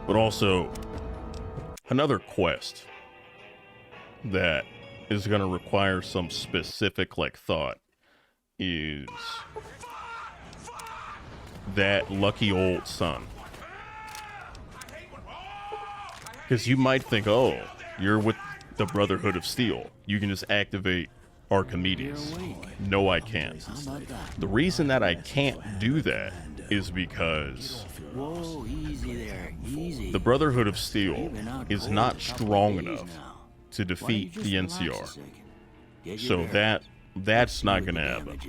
But also, another quest that is going to require some specific, like, thought is that lucky old son. Because you might think, oh, you're with the Brotherhood of Steel. You can just activate Archimedes. No, I can't. The reason that I can't do that is because the Brotherhood of Steel is not strong enough to defeat the NCR. So that's not going to happen.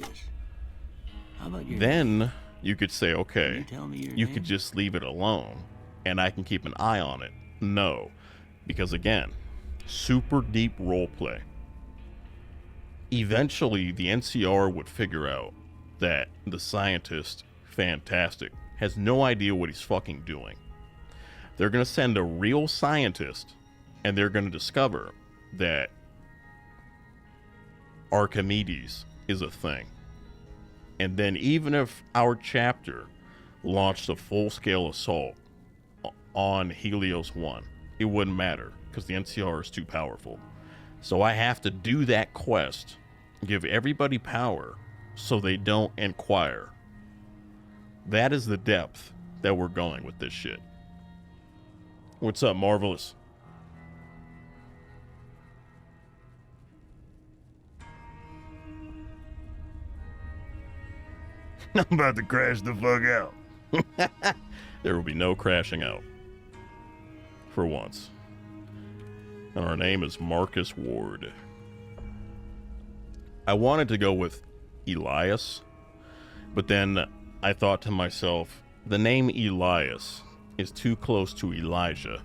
Then you could say, okay, you could just leave it alone and I can keep an eye on it. No, because again, super deep roleplay. Eventually, the NCR would figure out that the scientist, Fantastic, has no idea what he's fucking doing. They're going to send a real scientist, and they're going to discover that Archimedes is a thing. And then even if our chapter launched a full-scale assault on Helios 1, it wouldn't matter, because the NCR is too powerful. So I have to do that quest, give everybody power, so they don't inquire. That is the depth that we're going with this shit. What's up, Marvelous? I'm about to crash the fuck out. There will be no crashing out. For once. And our name is Marcus Ward. I wanted to go with Elias, but then I thought to myself, the name Elias is too close to Elijah,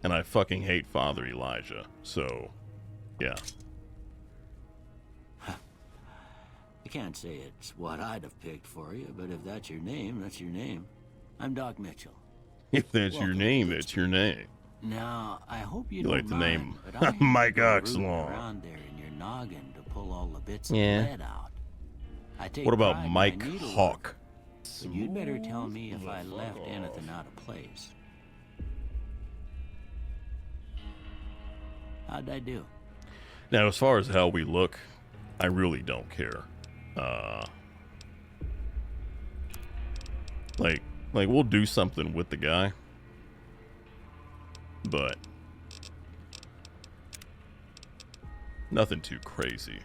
and I fucking hate Father Elijah, so, yeah. I can't say it's what I'd have picked for you, but if that's your name, that's your name. I'm Doc Mitchell. If that's your name, that's your name. Now, I hope you You don't like the mind, name but I hate Mike to go Oxlong. rooting around there in your noggin to pull all the bits of Yeah. lead out. I take What about pride in my Mike needlework, Hawk? but you'd better tell me if I left anything out of place. How'd I do? Now, as far as how we look, I really don't care. Like we'll do something with the guy, but nothing too crazy.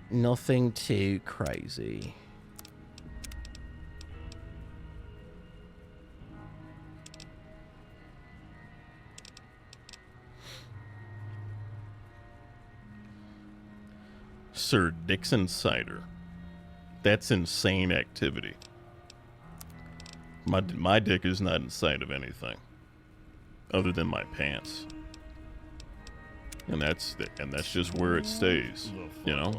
Nothing too crazy. Sir Dixon Cider. That's insane activity. My dick is not in sight of anything other than my pants. And that's just where it stays, you know?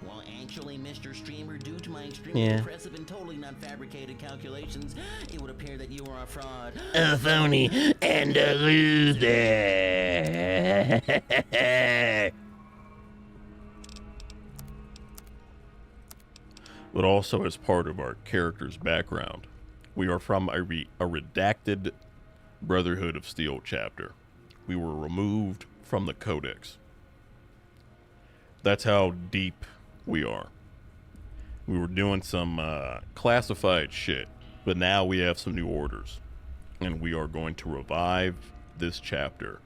Well, actually, Mr. Streamer, due to my extremely impressive and totally not fabricated calculations, it would appear that you are a fraud. A phony and a loser. But also as part of our character's background, we are from a redacted Brotherhood of Steel chapter. We were removed from the Codex. That's how deep we are. We were doing some classified shit, but now we have some new orders. And we are going to revive this chapter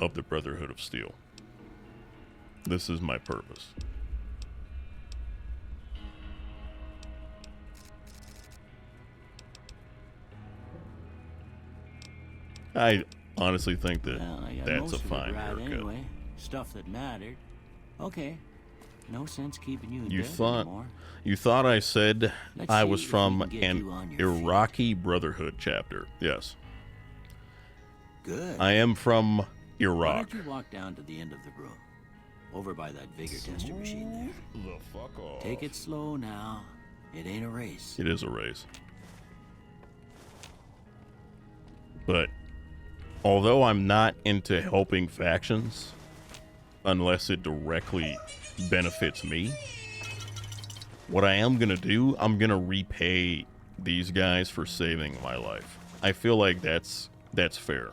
of the Brotherhood of Steel. This is my purpose. I honestly think that Well, I got that's most a of it fine right haircut. anyway. Stuff that mattered. Okay. No sense keeping you in You bed thought anymore. you thought I said Let's I see was if we from can get an you on your feet. Iraqi Brotherhood chapter. Yes. Good. I am from Why Iraq. don't you walk down to the end of the room? Over by that vigor tester machine there. The fuck off. Take it slow now. It ain't a race. It is a race. But although I'm not into helping factions, unless it directly benefits me, what I am going to do, I'm going to repay these guys for saving my life. I feel like that's fair.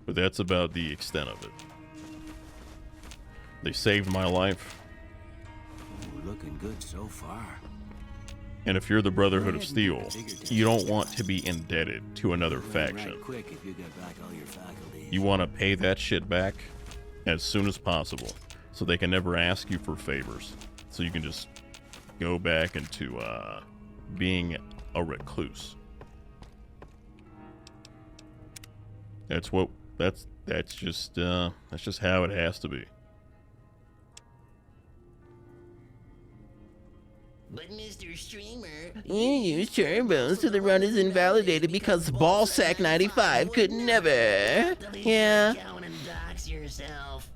But that's about the extent of it. They saved my life. Ooh, looking good so far. And if you're the Brotherhood of Steel, you don't want to be indebted to another faction. Right quick if you get back all your faculties. You want to pay that shit back as soon as possible, so they can never ask you for favors. So you can just go back into being a recluse. That's just how it has to be. But Mr. Streamer, You used turbos, so the run is invalidated because Ballsack 95 could never. Yeah. Go and dox yourself.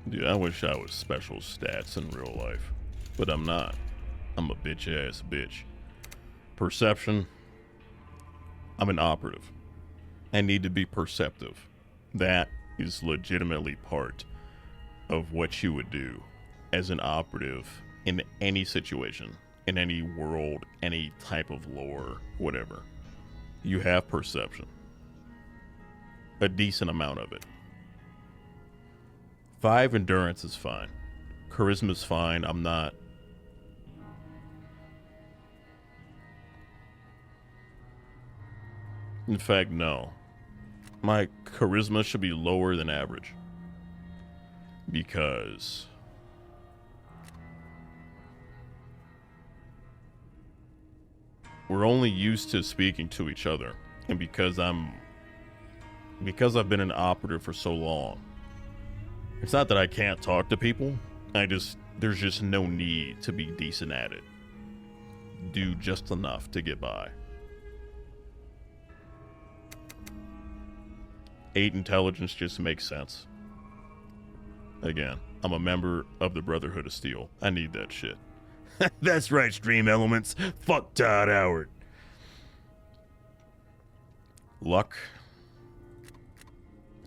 Dude, I wish I was special stats in real life, but I'm not. I'm a bitch-ass bitch. Perception. I'm an operative. I need to be perceptive. That is legitimately part of what you would do as an operative in any situation, in any world, any type of lore, whatever. You have perception. A decent amount of it. 5 endurance is fine. Charisma's fine. I'm not. In fact, no. My charisma should be lower than average. Because we're only used to speaking to each other. And because I've been an operative for so long, it's not that I can't talk to people. There's just no need to be decent at it. Do just enough to get by. 8 intelligence just makes sense. Again, I'm a member of the Brotherhood of Steel. I need that shit. That's right, Stream Elements. Fuck Todd Howard. Luck.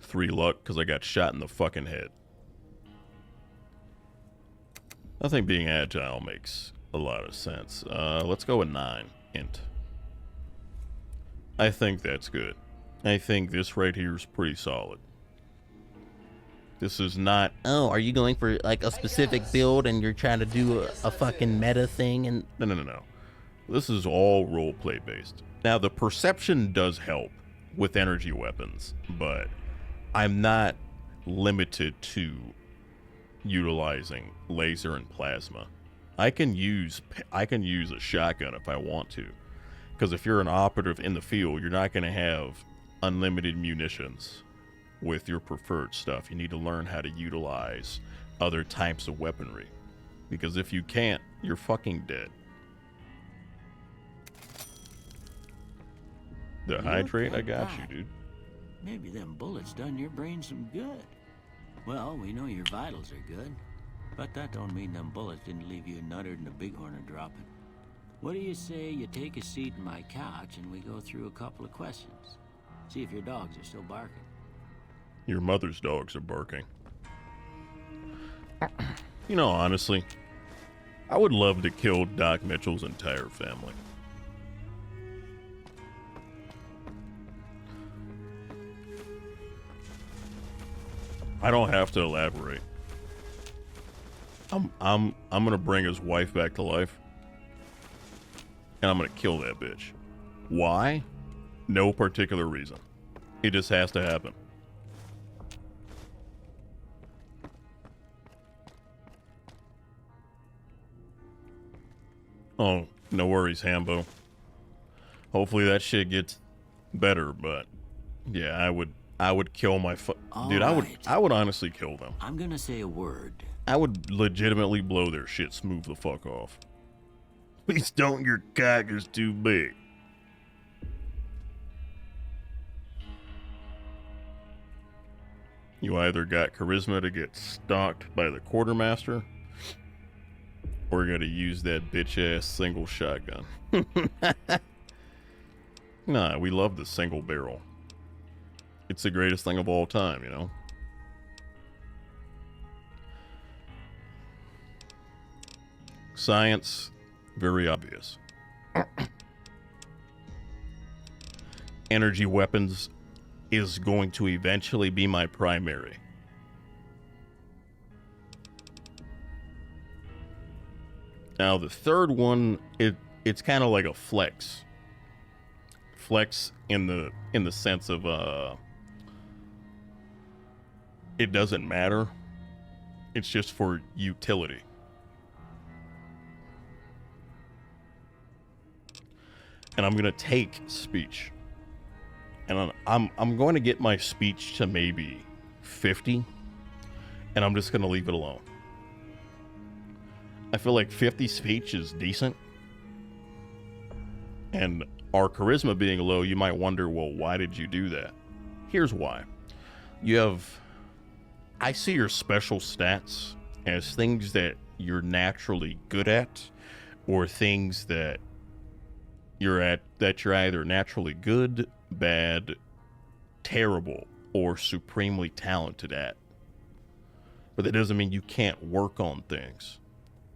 3 luck, because I got shot in the fucking head. I think being agile makes a lot of sense. Let's go with 9. Int. I think that's good. I think this right here is pretty solid. This is not... Oh, are you going for like a specific build and you're trying to do a fucking meta thing? And No. This is all roleplay based. Now, the perception does help with energy weapons, but I'm not limited to utilizing laser and plasma. I can use a shotgun if I want to, because if you're an operative in the field, you're not going to have unlimited munitions with your preferred stuff. You need to learn how to utilize other types of weaponry, because if you can't, you're fucking dead. The hydrate, I got you, dude. Maybe them bullets done your brain some good. Well, we know your vitals are good, but that don't mean them bullets didn't leave you nuttered and a bighorn are dropping. What do you say you take a seat in my couch and we go through a couple of questions? See if your dogs are still barking. Your mother's dogs are barking. You know, honestly, I would love to kill Doc Mitchell's entire family. I don't have to elaborate. I'm gonna bring his wife back to life, and I'm gonna kill that bitch. Why? No particular reason. It just has to happen. Oh, no worries, Hambo. Hopefully that shit gets better, but yeah, I would kill my dude. I would honestly kill them. I'm gonna say a word. I would legitimately blow their shit smooth the fuck off. Please don't, your cock is too big. You either got charisma to get stalked by the quartermaster, or you're gonna use that bitch-ass single shotgun. Nah, we love the single barrel. It's the greatest thing of all time, you know? Science, very obvious. Energy weapons is going to eventually be my primary. Now the third one, it's kind of like a flex. Flex in the sense of it doesn't matter. It's just for utility. And I'm gonna take speech. And I'm going to get my speech to maybe 50, and I'm just going to leave it alone. I feel like 50 speech is decent. And our charisma being low, you might wonder, well, why did you do that? Here's why. I see your special stats as things that you're naturally good at, or things that you're either naturally good, bad, terrible, or supremely talented at. But that doesn't mean you can't work on things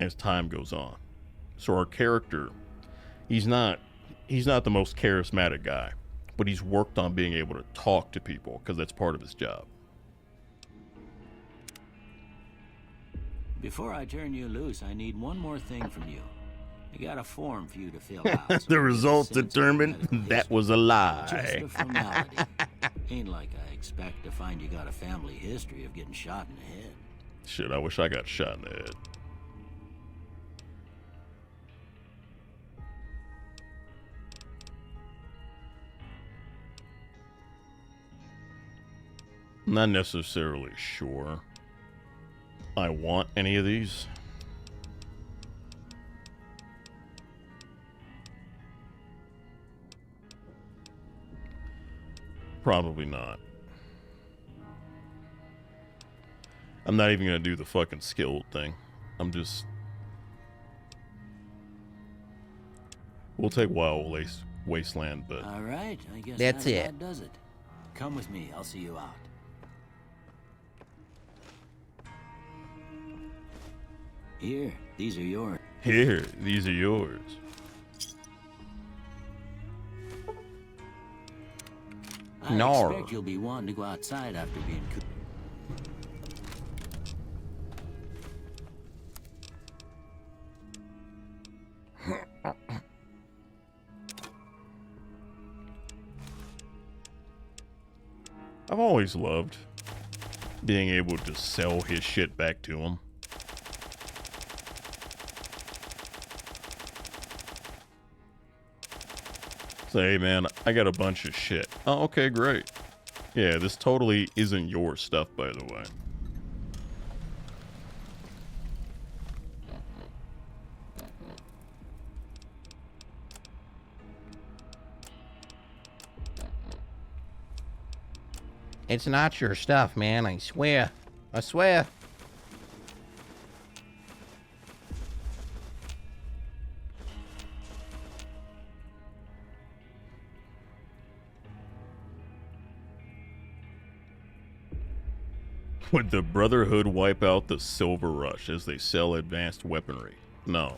as time goes on. So our character, he's not the most charismatic guy, but he's worked on being able to talk to people because that's part of his job. Before I turn you loose, I need one more thing from you. I got a form for you to fill out. The results determined that was a lie. Just a formality. Ain't like I expect to find you got a family history of getting shot in the head. Shit, I wish I got shot in the head. Not necessarily sure I want any of these. Probably not. I'm not even gonna do the fucking skilled thing. We'll take Wild Wasteland, but... All right, I guess That's that it. about does it. Come with me, I'll see you out. Here, these are yours. Here, these are yours. I Nar. expect you'll be wanting to go outside after being cooped. I've always loved being able to sell his shit back to him. Say, hey man, I got a bunch of shit. Oh, okay, great. Yeah, this totally isn't your stuff, by the way. It's not your stuff, man. I swear. I swear. Would the Brotherhood wipe out the Silver Rush as they sell advanced weaponry? No.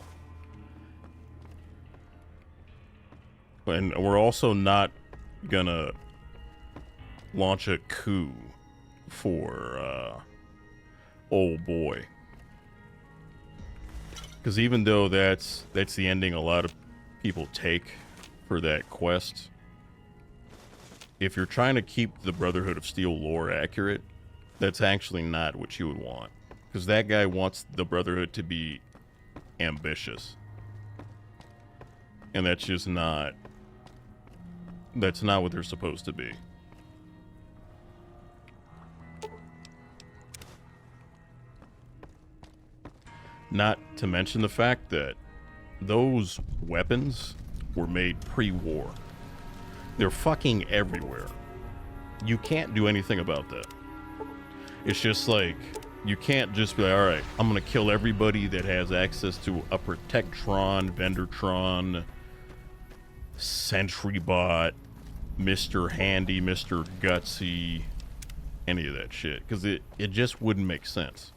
And we're also not gonna launch a coup for old boy. Because even though that's the ending a lot of people take for that quest, if you're trying to keep the Brotherhood of Steel lore accurate, that's actually not what you would want. Because that guy wants the Brotherhood to be ambitious. And that's just not... That's not what they're supposed to be. Not to mention the fact that those weapons were made pre-war. They're fucking everywhere. You can't do anything about that. It's just like, you can't just be like, all right, I'm going to kill everybody that has access to a Protectron, Vendortron, SentryBot, Mr. Handy, Mr. Gutsy, any of that shit. Because it just wouldn't make sense.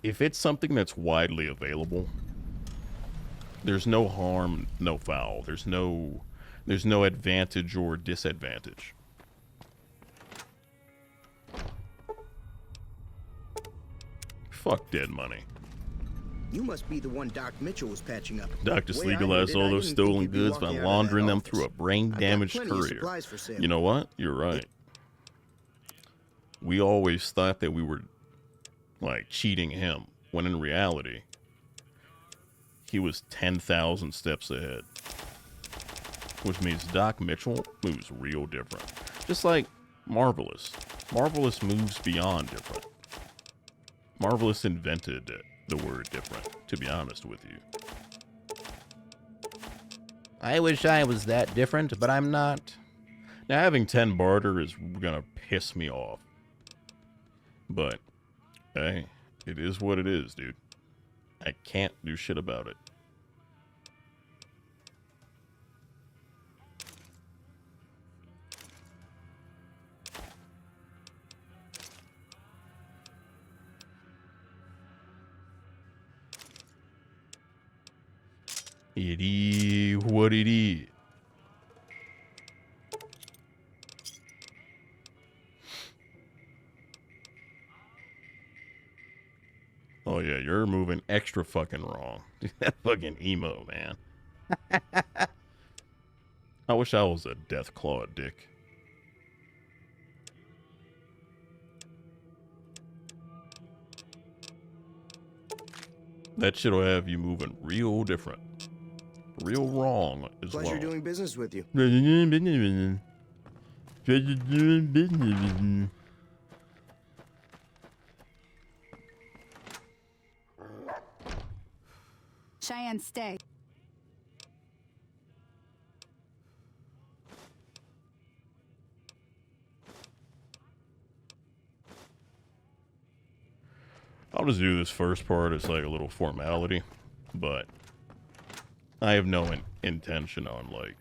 If it's something that's widely available, there's no harm, no foul. There's no advantage or disadvantage. Fuck dead money. You must be the one Doc Mitchell was patching up. Doc just legalized all those stolen goods by laundering them through a brain-damaged courier. You know what? You're right. We always thought that we were, like, cheating him, when in reality, he was 10,000 steps ahead. Which means Doc Mitchell moves real different. Just like Marvelous. Marvelous moves beyond different. Marvelous invented the word different, to be honest with you. I wish I was that different, but I'm not. Now, having 10 barter is gonna piss me off. But, hey, it is what it is, dude. I can't do shit about it. It is what it is. Oh yeah, you're moving extra fucking wrong. That fucking emo, man. I wish I was a Deathclaw dick. That shit'll have you moving real different. Real wrong as well. Pleasure doing business with you. Cheyenne, stay. I'll just do this first part as like a little formality, but I have no intention on like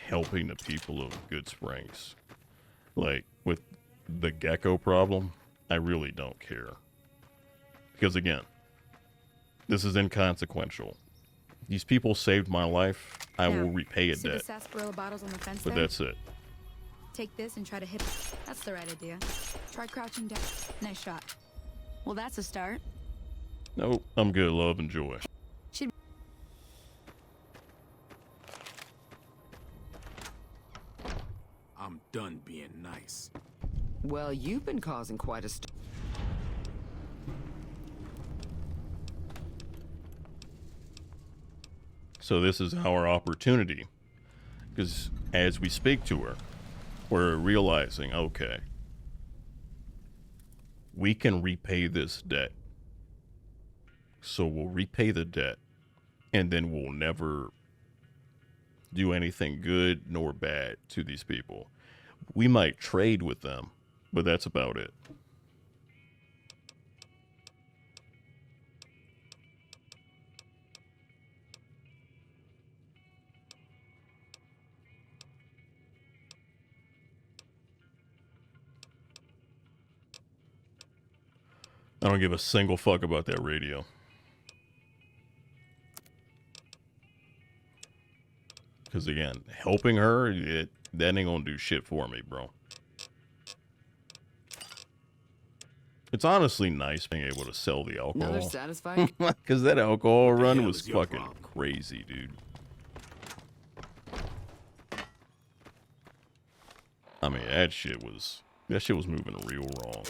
helping the people of Good Springs. Like with the gecko problem, I really don't care. Because again, this is inconsequential. These people saved my life. I will repay a See the debt. sarsaparilla bottles on the fence But there? that's it. Take this and try to hit it. That's the right idea. Try crouching down. Nice shot. Well, that's a start. Nope, I'm good. Love and joy. Should I'm done being nice. Well, you've been causing quite a So this is our opportunity. Because as we speak to her, we're realizing, okay, we can repay this debt. So we'll repay the debt, and then we'll never do anything good nor bad to these people. We might trade with them, but that's about it. I don't give a single fuck about that radio. Because again, helping her, that ain't gonna do shit for me, bro. It's honestly nice being able to sell the alcohol. Another satisfying. Because that alcohol run hell was is your fucking problem? crazy, dude. I mean, that shit was moving real wrong.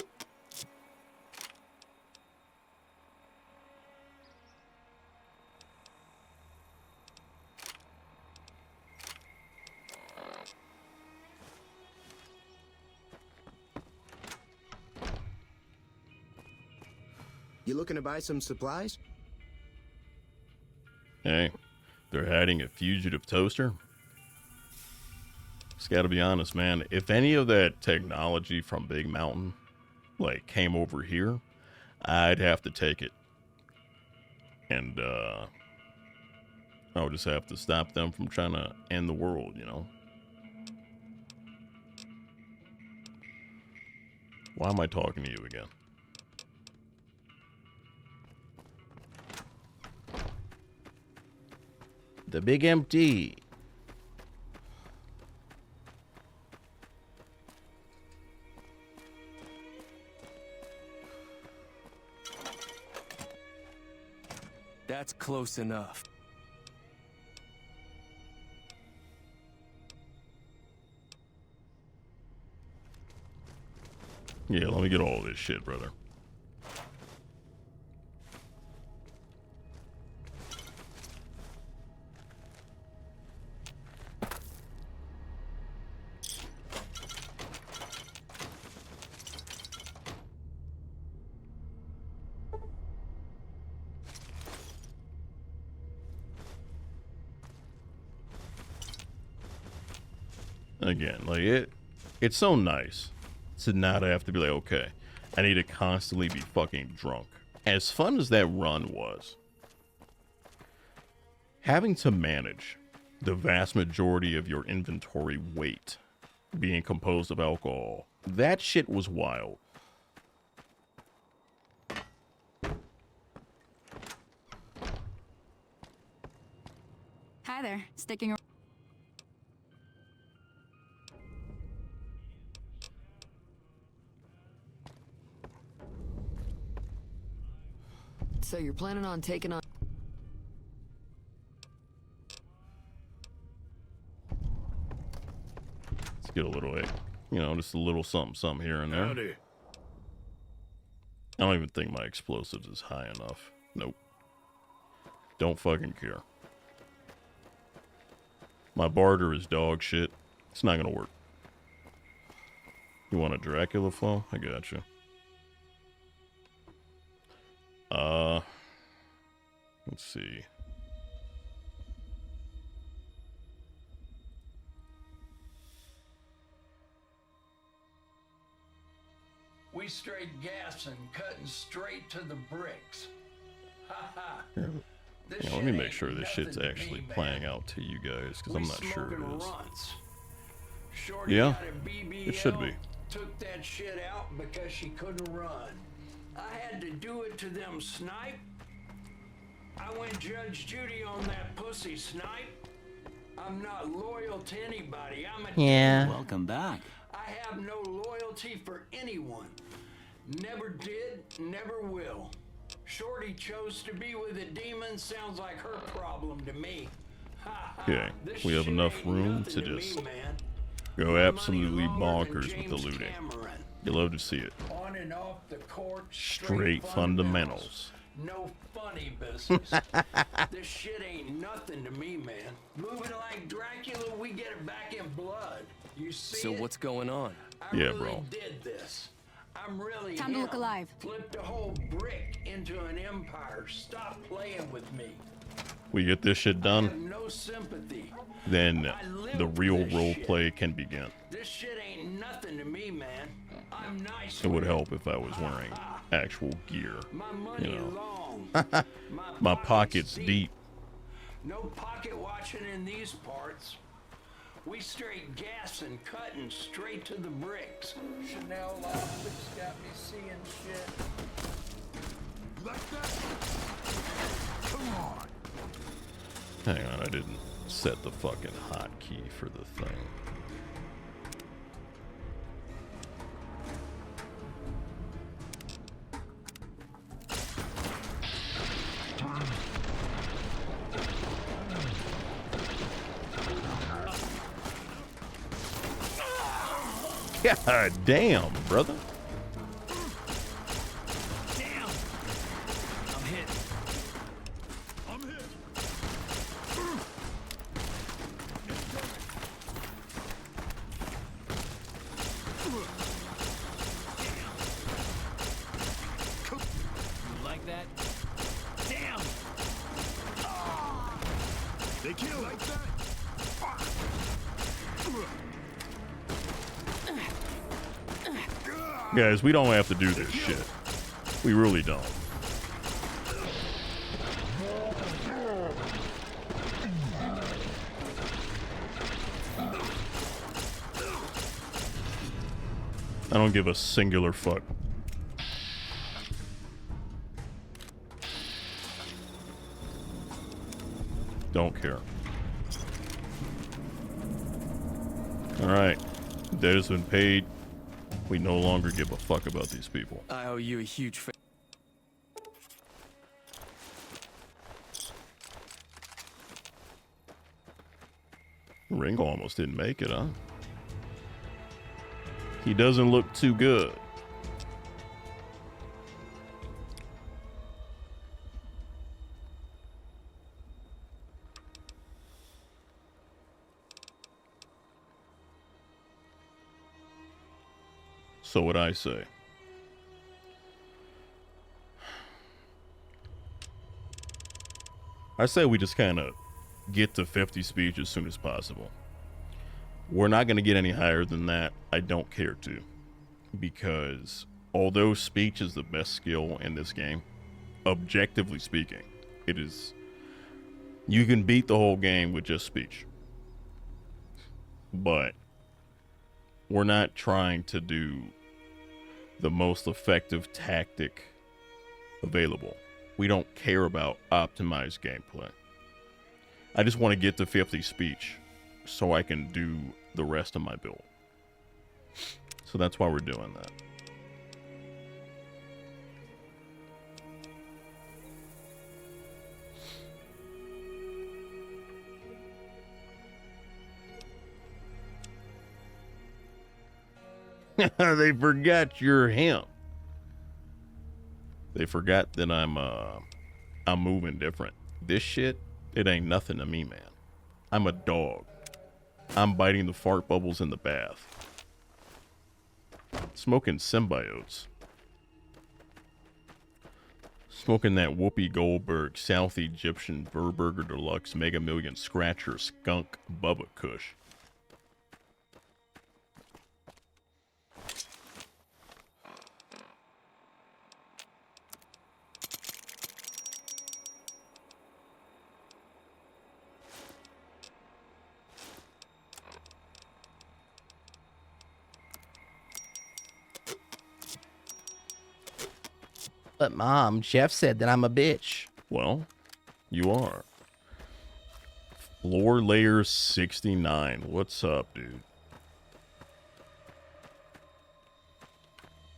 You looking to buy some supplies? Hey, they're hiding a fugitive toaster. Just gotta be honest, man. If any of that technology from Big Mountain like came over here, I'd have to take it. And I would just have to stop them from trying to end the world, you know? Why am I talking to you again? The big empty. That's close enough. Yeah, let me get all this shit, brother. Again, like it's so nice to not have to be like, okay, I need to constantly be fucking drunk. As fun as that run was, having to manage the vast majority of your inventory weight being composed of alcohol, that shit was wild. Hi there. Sticking around. So you're planning on taking on... Let's get a little, you know, just a little something here and there. Howdy. I don't even think my explosives is high enough. Nope. Don't fucking care. My barter is dog shit. It's not gonna work. You want a Dracula flow? I got you. Let's see. We straight gassing, cutting straight to the bricks. Ha ha. Yeah, let me make sure this shit's actually playing out to you guys, because I'm not sure it is. Yeah, it should be. Took that shit out because she couldn't run. I had to do it to them snipe. I went Judge Judy on that pussy snipe. I'm not loyal to anybody. I'm a Welcome back. I have no loyalty for anyone. Never did, never will. Shorty chose to be with a demon. Sounds like her problem to me. Okay, we have enough room to just go absolutely bonkers with the looting. You love to see it. On and off the court, Straight fundamentals. No funny business. This shit ain't nothing to me, man. Moving like Dracula, we get it back in blood. You see So what's going on? I Yeah, really bro. did this. I'm really Time to look alive. Flipped a whole brick into an empire. Stop playing with me. We get this shit I have done, no sympathy. then I live the real this role shit. play can begin. This shit ain't nothing to me, man. I'm nice. It would with help if I was wearing actual gear. My money You know. long. My pocket's deep. No pocket watching in these parts. We straight gassing, cutting straight to the bricks. Chanel optics got me seeing shit. Like that? Come on. Hang on, I didn't set the fucking hotkey for the thing. God damn, brother. Damn! I'm hit. I'm hit. You like that? Damn! They kill like that. Guys, we don't have to do this shit. We really don't. I don't give a singular fuck. Don't care. Alright. Debt has been paid. We no longer give a fuck about these people. I owe you a huge favor. Ringo almost didn't make it, huh? He doesn't look too good. So what I say? I say we just kind of get to 50 speech as soon as possible. We're not going to get any higher than that. I don't care to. Because although speech is the best skill in this game, objectively speaking, it is... You can beat the whole game with just speech. But we're not trying to do the most effective tactic available. We don't care about optimized gameplay. I just want to get to 50 speech so I can do the rest of my build. So that's why we're doing that. They forgot you're him. They forgot that I'm moving different. This shit, it ain't nothing to me, man. I'm a dog. I'm biting the fart bubbles in the bath. Smoking symbiotes. Smoking that Whoopi Goldberg South Egyptian Burberger Deluxe Mega Million Scratcher Skunk Bubba Kush. But Mom, Jeff said that I'm a bitch. Well, you are. Floor layer 69. What's up, dude?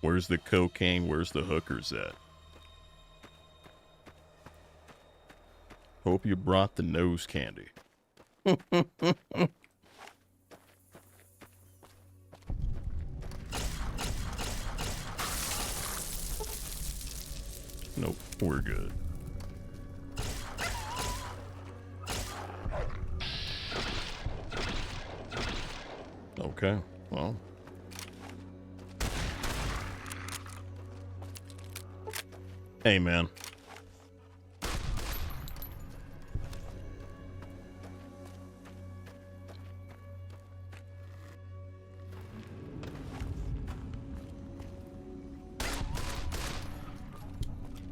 Where's the cocaine? Where's the hookers at? Hope you brought the nose candy. Nope, we're good. Okay, well. Hey, man.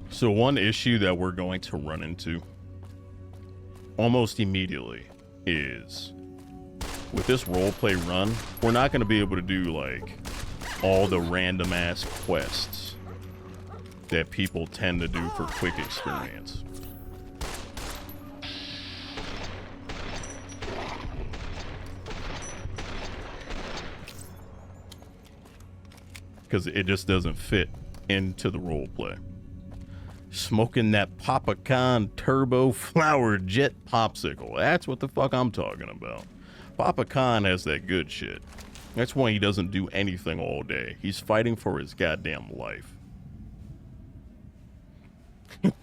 So one issue that we're going to run into almost immediately is with this roleplay run, we're not going to be able to do like all the random ass quests that people tend to do for quick experience. Because it just doesn't fit into the roleplay. Smoking that Papa Con Turbo Flower Jet Popsicle. That's what the fuck I'm talking about. Papa Con has that good shit. That's why he doesn't do anything all day. He's fighting for his goddamn life.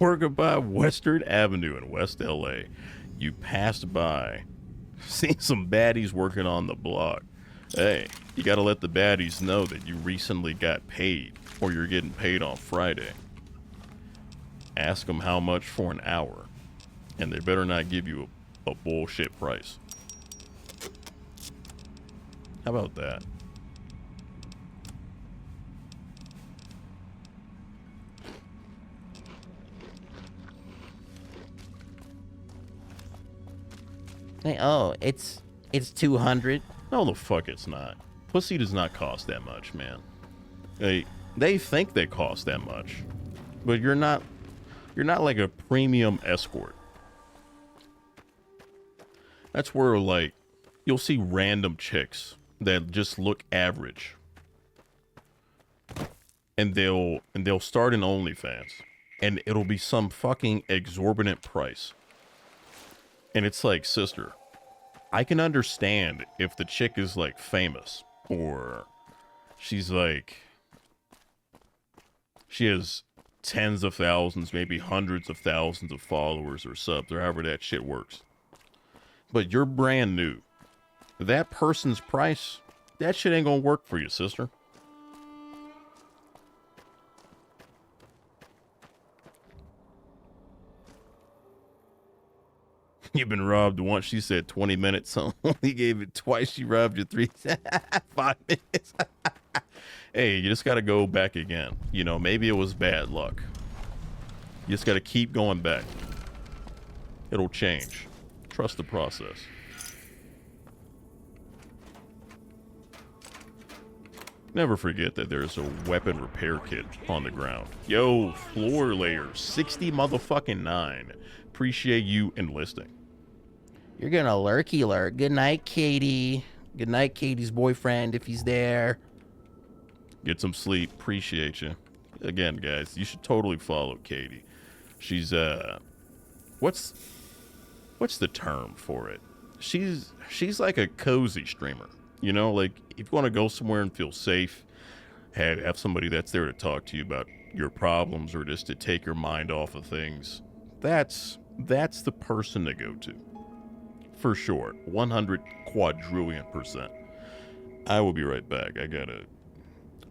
Working by Western Avenue in West LA. You passed by, seen some baddies working on the block. Hey, you gotta let the baddies know that you recently got paid, or you're getting paid on Friday. Ask them how much for an hour, and they better not give you a bullshit price. How about that? Hey, oh, it's 200. No, the fuck it's not. Pussy does not cost that much, man. They think they cost that much, but you're not like a premium escort. That's where, like, you'll see random chicks that just look average, and they'll start an OnlyFans, and it'll be some fucking exorbitant price. And it's like, sister, I can understand if the chick is like famous, or she's like, she has tens of thousands, maybe hundreds of thousands of followers or subs, or however that shit works. But you're brand new. That person's price, that shit ain't gonna work for you, sister. You've been robbed once, she said 20 minutes. So only gave it twice. She robbed you 5 minutes. Hey, you just got to go back again. You know, maybe it was bad luck. You just got to keep going back. It'll change. Trust the process. Never forget that there's a weapon repair kit on the ground. Yo, floor layer 60 motherfucking 9. Appreciate you enlisting. You're gonna lurky lurk. Good night, Katie. Good night, Katie's boyfriend, if he's there. Get some sleep. Appreciate you. Again, guys, you should totally follow Katie. She's what's the term for it? She's like a cozy streamer. You know, like if you want to go somewhere and feel safe, have somebody that's there to talk to you about your problems or just to take your mind off of things. That's the person to go to. For sure. 100 quadrillion%. I will be right back.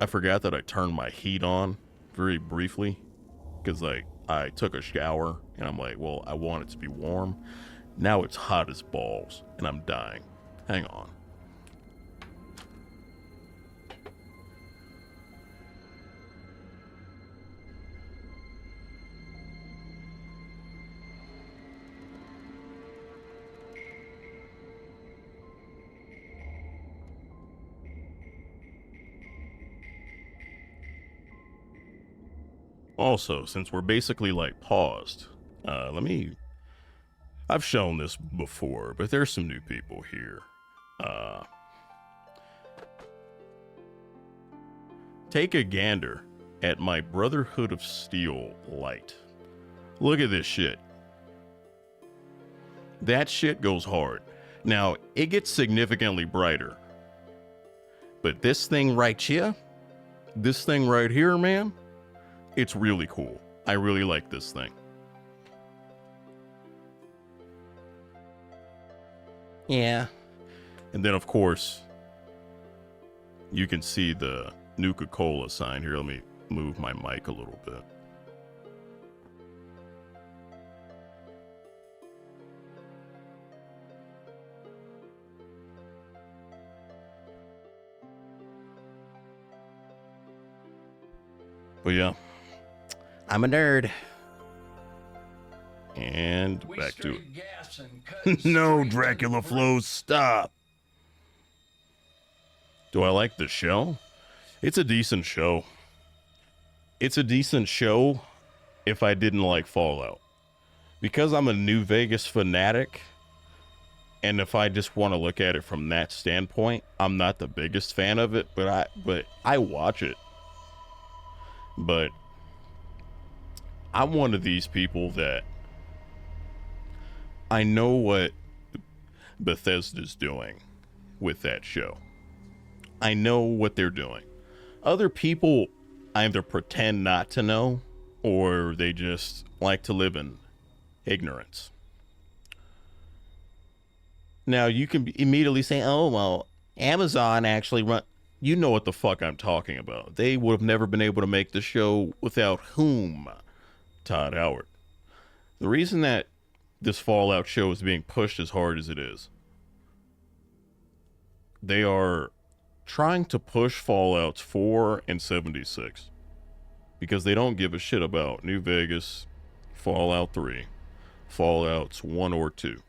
I forgot that I turned my heat on very briefly because I took a shower and I'm like, well, I want it to be warm. Now it's hot as balls and I'm dying. Hang on. Also, since we're basically like paused, I've shown this before, but there's some new people here. Take a gander at my Brotherhood of Steel light. Look at this shit. That shit goes hard. Now, it gets significantly brighter. But this thing right here, man, it's really cool. I really like this thing. Yeah. And then, of course, you can see the Nuka-Cola sign here. Let me move my mic a little bit. But yeah. I'm a nerd. And back to it. No, Dracula Flows, stop. Do I like the show? It's a decent show. It's a decent show if I didn't like Fallout. Because I'm a New Vegas fanatic, and if I just want to look at it from that standpoint, I'm not the biggest fan of it, but I watch it. But I'm one of these people that I know what Bethesda's doing with that show. I know what they're doing. Other people either pretend not to know or they just like to live in ignorance. Now, you can immediately say, oh, well, Amazon actually run... You know what the fuck I'm talking about. They would have never been able to make the show without whom? Todd Howard. The reason that this Fallout show is being pushed as hard as it is, they are trying to push Fallouts 4 and 76 because they don't give a shit about New Vegas, Fallout 3, Fallouts 1 or 2.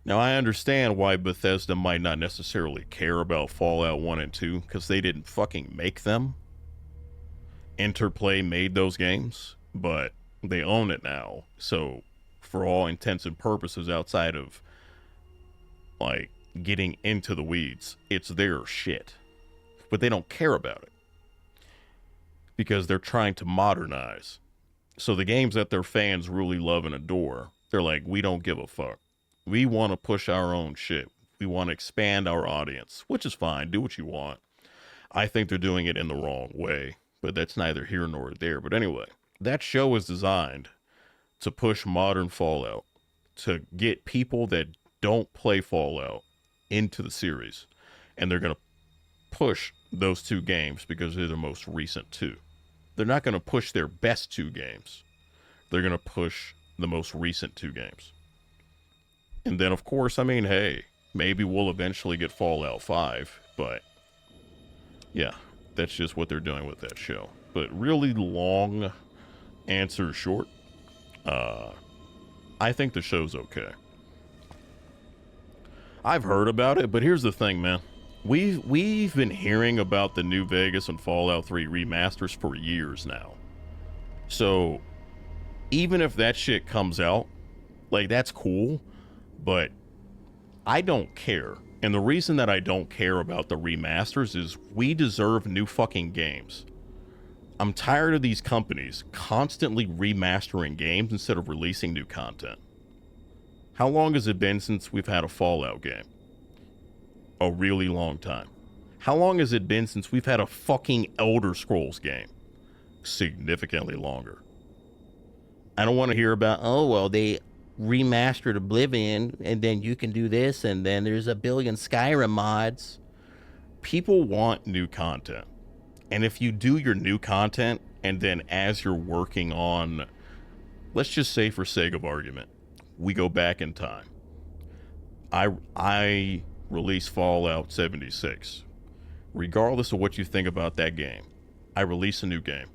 Now, I understand why Bethesda might not necessarily care about Fallout 1 and 2, because they didn't fucking make them. Interplay made those games, but they own it now. So, for all intents and purposes, outside of, like, getting into the weeds, it's their shit. But they don't care about it. Because they're trying to modernize. So the games that their fans really love and adore, they're like, we don't give a fuck. We want to push our own shit. We want to expand our audience, which is fine. Do what you want. I think they're doing it in the wrong way, but that's neither here nor there. But anyway, that show is designed to push modern Fallout, to get people that don't play Fallout into the series. And they're going to push those two games because they're the most recent two. They're not going to push their best two games. They're going to push the most recent two games. And then, of course, I mean, hey, maybe we'll eventually get Fallout 5, but yeah, that's just what they're doing with that show. But really long answer short, I think the show's okay. I've heard about it, but here's the thing, man. We've been hearing about the New Vegas and Fallout 3 remasters for years now. So, even if that shit comes out, like, that's cool, but I don't care. And the reason that I don't care about the remasters is we deserve new fucking games. I'm tired of these companies constantly remastering games instead of releasing new content. How long has it been since we've had a Fallout game? A really long time. How long has it been since we've had a fucking Elder Scrolls game? Significantly longer. I don't want to hear about, oh, well, they remastered Oblivion, and then you can do this, and then there's a billion Skyrim mods. People want new content. And if you do your new content, and then as you're working on, let's just say for sake of argument, we go back in time. I release Fallout 76. Regardless of what you think about that game, I release a new game.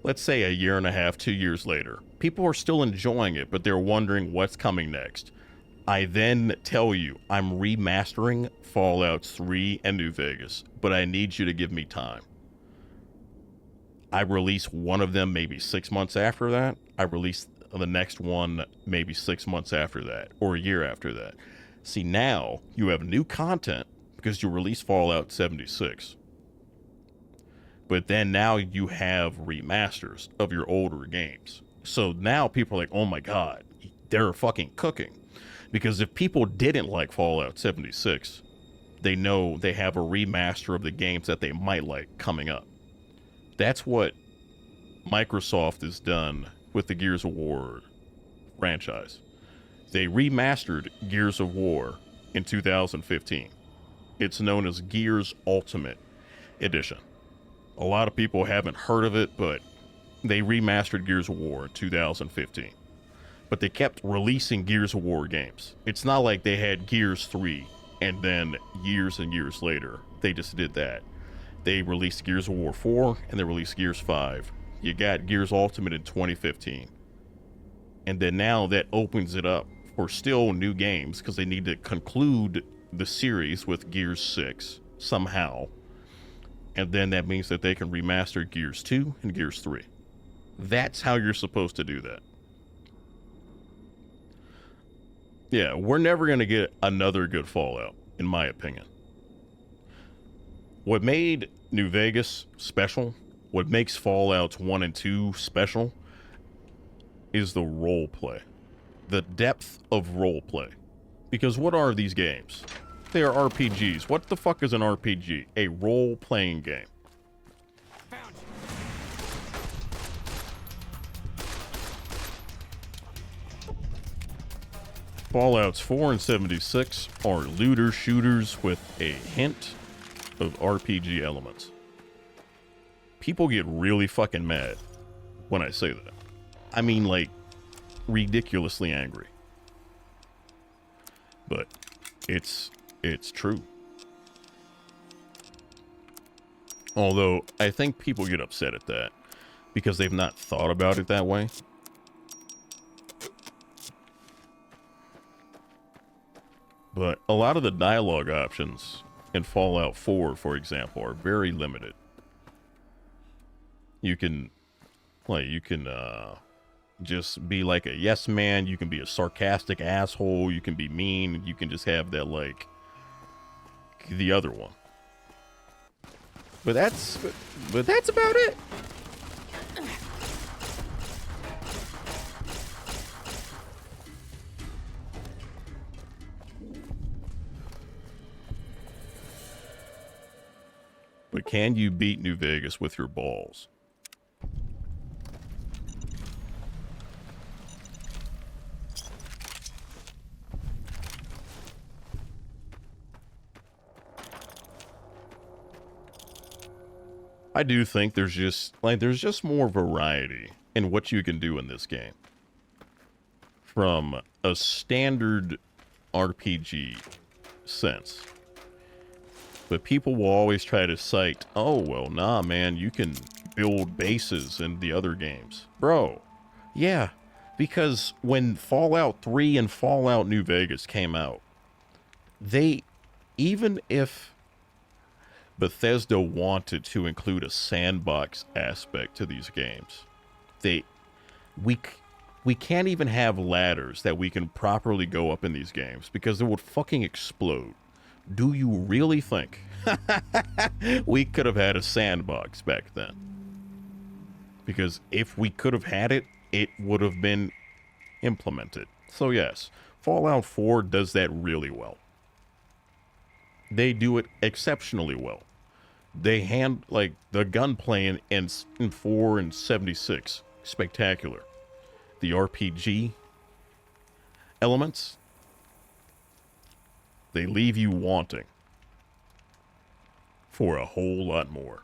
Let's say a year and a half, 2 years later. People are still enjoying it, but they're wondering what's coming next. I then tell you, I'm remastering Fallout 3 and New Vegas, but I need you to give me time. I release one of them maybe 6 months after that. I release the next one maybe 6 months after that, or a year after that. See, now you have new content because you release Fallout 76. But then now you have remasters of your older games. So now people are like, oh my God, they're fucking cooking. Because if people didn't like Fallout 76, they know they have a remaster of the games that they might like coming up. That's what Microsoft has done with the Gears of War franchise. They remastered Gears of War in 2015. It's known as Gears Ultimate Edition. A lot of people haven't heard of it, but they remastered Gears of War in 2015. But they kept releasing Gears of War games. It's not like they had Gears 3 and then years and years later they just did that. They released Gears of War 4 and they released Gears 5. You got Gears Ultimate in 2015. And then now that opens it up for still new games because they need to conclude the series with Gears 6 somehow. And then that means that they can remaster Gears 2 and Gears 3. That's how you're supposed to do that. Yeah, we're never going to get another good Fallout, in my opinion. What made New Vegas special, what makes Fallouts 1 and 2 special, is the role play. The depth of role play. Because what are these games? They are RPGs. What the fuck is an RPG? A role-playing game. Fallouts 4 and 76 are looter shooters with a hint of RPG elements. People get really fucking mad when I say that. I mean, like, ridiculously angry. But it's true. Although, I think people get upset at that because they've not thought about it that way. But a lot of the dialogue options in Fallout 4, for example, are very limited. You can, just be like a yes man. You can be a sarcastic asshole. You can be mean. You can just have that, like, the other one. But that's about it. But can you beat New Vegas with your balls? I do think there's just more variety in what you can do in this game. From a standard RPG sense. But people will always try to cite, oh, well, nah, man, you can build bases in the other games. Bro, yeah, because when Fallout 3 and Fallout New Vegas came out, even if Bethesda wanted to include a sandbox aspect to these games, we can't even have ladders that we can properly go up in these games because it would fucking explode. Do you really think we could have had a sandbox back then? Because if we could have had it, it would have been implemented. So yes, Fallout 4 does that really well. They do it exceptionally well. They the gunplay in 4 and 76, spectacular. The RPG elements, they leave you wanting for a whole lot more.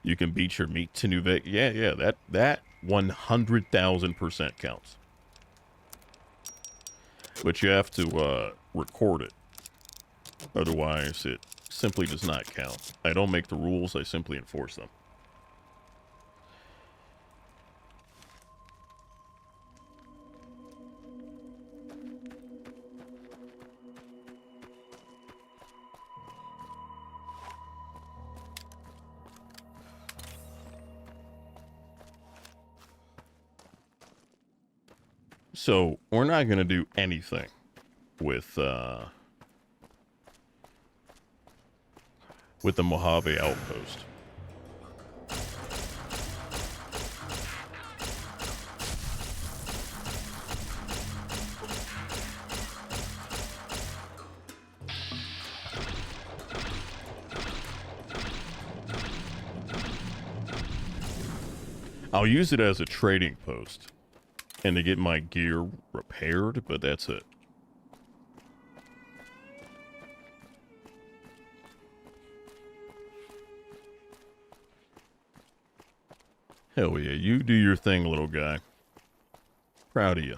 You can beat your meat to New Vegas. Yeah, that 100,000% counts. But you have to record it. Otherwise, it simply does not count. I don't make the rules, I simply enforce them. So, we're not going to do anything with the Mojave outpost. I'll use it as a trading post and to get my gear repaired, but that's it. Hell yeah, you do your thing, little guy. Proud of you.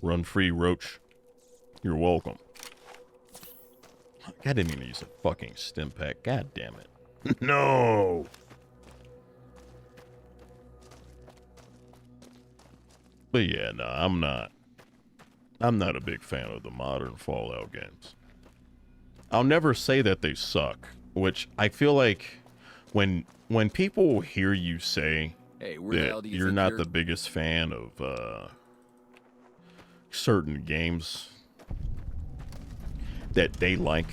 Run free, Roach. You're welcome. I didn't even use a fucking stim pack. God damn it. No! But yeah, no, I'm not a big fan of the modern Fallout games. I'll never say that they suck, which I feel like when people hear you say that you're not the biggest fan of certain games that they like,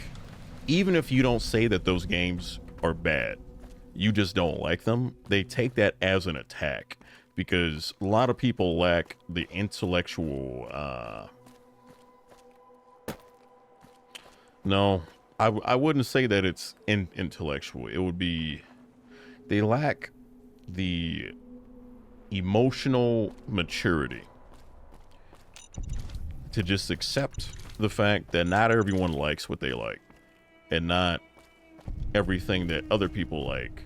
even if you don't say that those games are bad, you just don't like them, they take that as an attack, because a lot of people lack the intellectual no, I wouldn't say that it's intellectual. It would be they lack the emotional maturity to just accept the fact that not everyone likes what they like, and not everything that other people like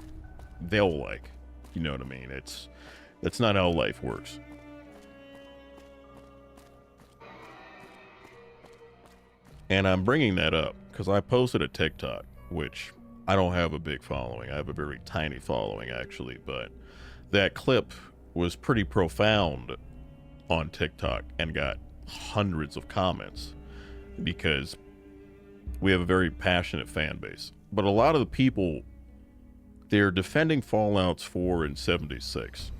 they'll like. You know what I mean? That's not how life works. And I'm bringing that up because I posted a TikTok, which I don't have a big following. I have a very tiny following, actually, but that clip was pretty profound on TikTok and got hundreds of comments because we have a very passionate fan base. But a lot of the people, they're defending Fallout's 4 and 76.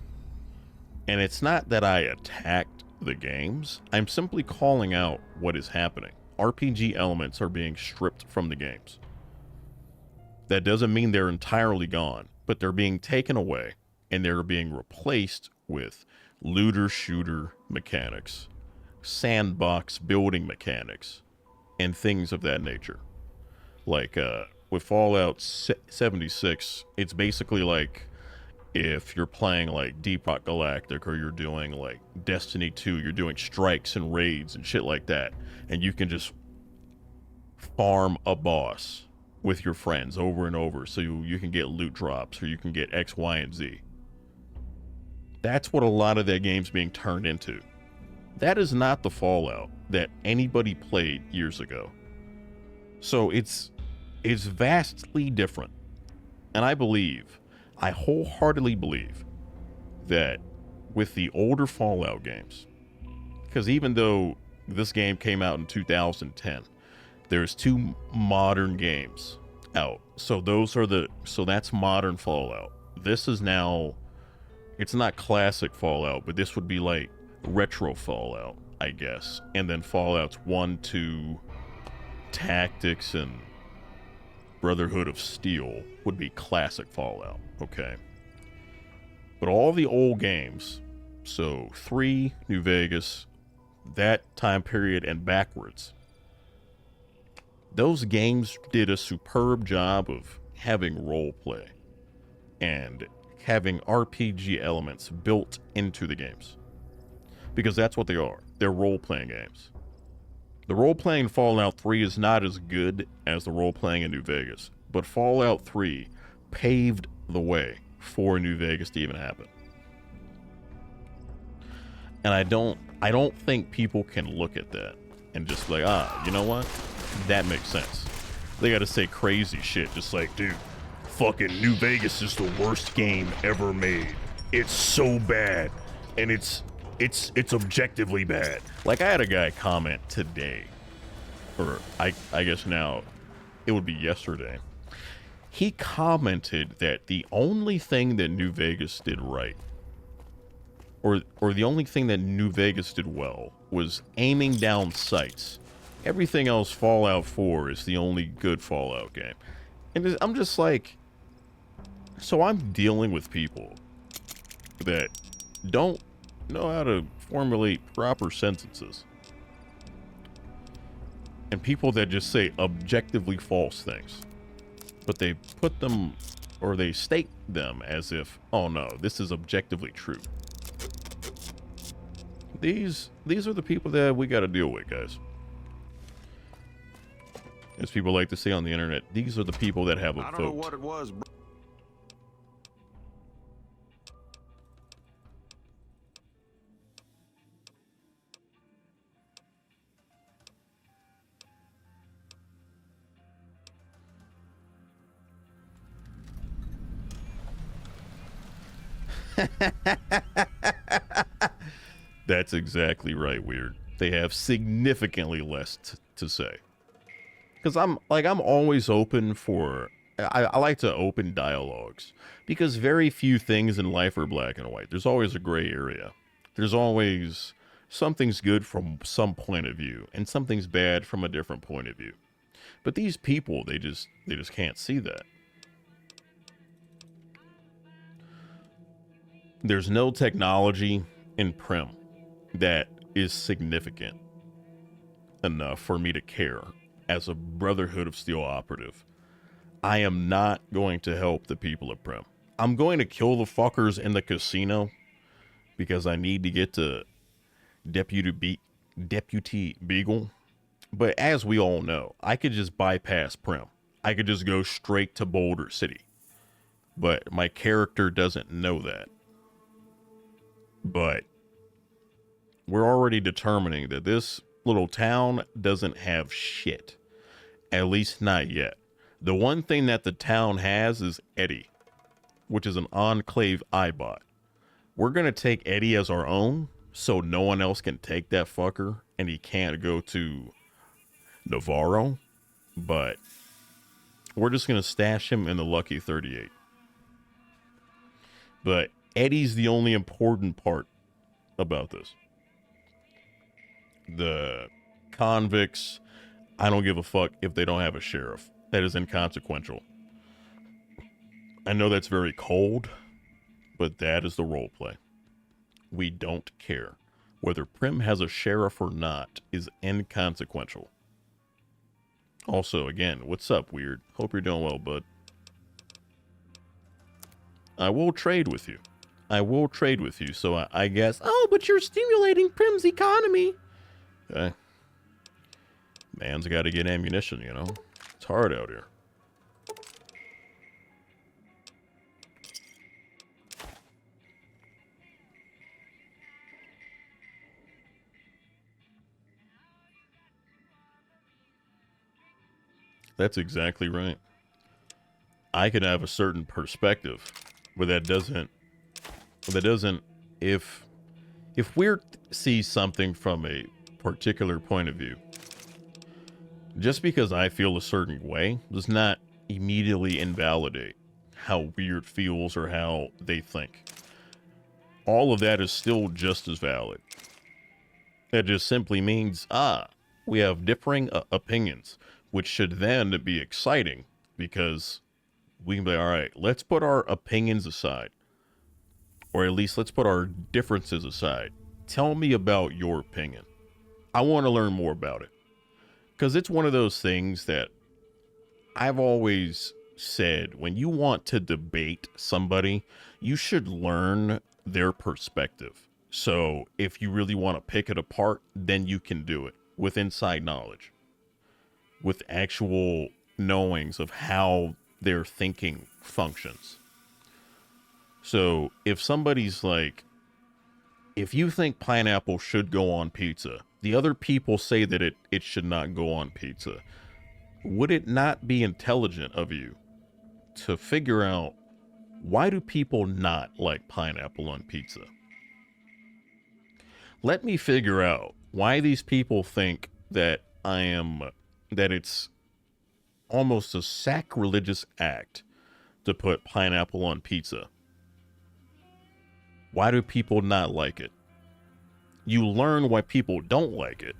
And it's not that I attacked the games. I'm simply calling out what is happening. RPG elements are being stripped from the games. That doesn't mean they're entirely gone, but they're being taken away and they're being replaced with looter-shooter mechanics, sandbox building mechanics, and things of that nature. Like, with Fallout 76, it's basically like if you're playing like Deep Rock Galactic or you're doing like Destiny 2, you're doing strikes and raids and shit like that, and you can just farm a boss with your friends over and over so you can get loot drops or you can get X, Y, and Z. That's what a lot of that game's being turned into. That is not the Fallout that anybody played years ago. So it's vastly different. And I wholeheartedly believe that with the older Fallout games, because even though this game came out in 2010, there's 2 modern games out. So that's modern Fallout. This is now, it's not classic Fallout, but this would be like retro Fallout, I guess. And then Fallout's 1, 2, Tactics, and Brotherhood of Steel would be classic Fallout, okay? But all the old games, so 3, New Vegas, that time period and backwards, those games did a superb job of having role play and having RPG elements built into the games. Because that's what they are. They're role-playing games. The role-playing in Fallout 3 is not as good as the role-playing in New Vegas, but Fallout 3 paved the way for New Vegas to even happen. And I don't think people can look at that and just be like, you know what? That makes sense. They gotta say crazy shit, just like, dude, fucking New Vegas is the worst game ever made. It's so bad, and it's objectively bad. Like, I had a guy comment today, or I guess now it would be yesterday. He commented that the only thing that New Vegas did right, or the only thing that New Vegas did well, was aiming down sights. Everything else, Fallout 4 is the only good Fallout game. And I'm just like, so I'm dealing with people that don't know how to formulate proper sentences. And people that just say objectively false things. But they put them, or they state them as if, oh no, this is objectively true. These are the people that we gotta deal with, guys. As people like to say on the internet, these are the people that have a vote. I don't know what it was, bro. That's exactly right, Weird. They have significantly less to say. Because I'm always open for, I like to open dialogues. Because very few things in life are black and white. There's always a gray area. There's always, something's good from some point of view, and something's bad from a different point of view. But these people, they just can't see that. There's no technology in Prim that is significant enough for me to care. As a Brotherhood of Steel operative, I am not going to help the people of Prim. I'm going to kill the fuckers in the casino because I need to get to Deputy Beagle. But as we all know, I could just bypass Prim. I could just go straight to Boulder City. But my character doesn't know that. But we're already determining that this little town doesn't have shit. At least not yet. The one thing that the town has is Eddie, which is an Enclave iBot. We're going to take Eddie as our own, so no one else can take that fucker, and he can't go to Navarro, but we're just going to stash him in the Lucky 38. But Eddie's the only important part about this. The convicts, I don't give a fuck if they don't have a sheriff. That is inconsequential. I know that's very cold, but that is the role play. We don't care. Whether Prim has a sheriff or not is inconsequential. Also, again, what's up, Weird? Hope you're doing well, bud. I will trade with you. I will trade with you, so I guess... Oh, but you're stimulating Prim's economy. Okay. Man's got to get ammunition, you know? It's hard out here. That's exactly right. I can have a certain perspective, but that doesn't, if Weird sees something from a particular point of view, just because I feel a certain way does not immediately invalidate how Weird feels or how they think. All of that is still just as valid. That just simply means, we have differing opinions, which should then be exciting because we can be, all right, let's put our opinions aside. Or at least let's put our differences aside. Tell me about your opinion. I want to learn more about it. Because it's one of those things that I've always said, when you want to debate somebody, you should learn their perspective. So if you really want to pick it apart, then you can do it with inside knowledge, with actual knowings of how their thinking functions. So if somebody's like, if you think pineapple should go on pizza, the other people say that it should not go on pizza, would it not be intelligent of you to figure out, why do people not like pineapple on pizza? Let me figure out why these people think that that it's almost a sacrilegious act to put pineapple on pizza. Why do people not like it? You learn why people don't like it.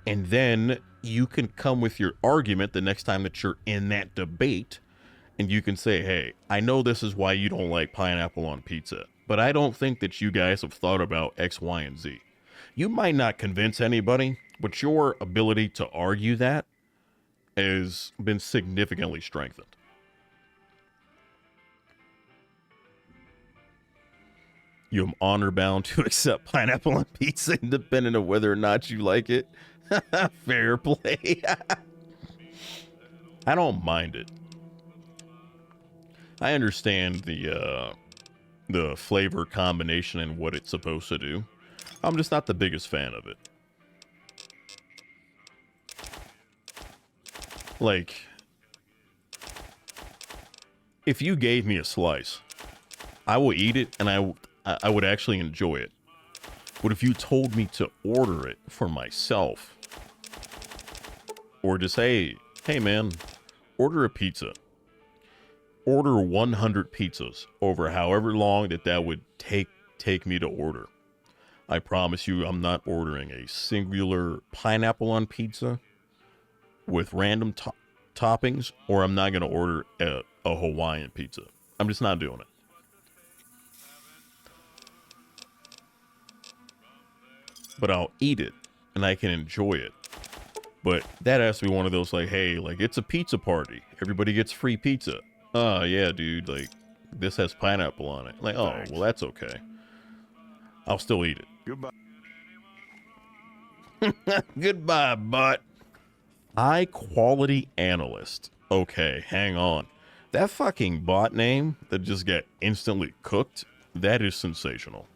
And then you can come with your argument the next time that you're in that debate. And you can say, hey, I know this is why you don't like pineapple on pizza, but I don't think that you guys have thought about X, Y, and Z. You might not convince anybody, but your ability to argue that has been significantly strengthened. You am honor bound to accept pineapple on pizza independent of whether or not you like it. Fair play. I don't mind it. I understand the flavor combination and what it's supposed to do. I'm just not the biggest fan of it. Like, if you gave me a slice, I will eat it and I would actually enjoy it. But if you told me to order it for myself, or just, hey man, order a pizza. Order 100 pizzas over however long that would take me to order. I promise you, I'm not ordering a singular pineapple on pizza with random toppings, or I'm not going to order a Hawaiian pizza. I'm just not doing it. But I'll eat it and I can enjoy it. But that has to be one of those, like, hey, like, it's a pizza party. Everybody gets free pizza. Oh, yeah, dude, like, this has pineapple on it. Like, oh, thanks. Well, that's okay. I'll still eat it. Goodbye. Goodbye, bot. High quality analyst. Okay, hang on. That fucking bot name that just got instantly cooked, that is sensational.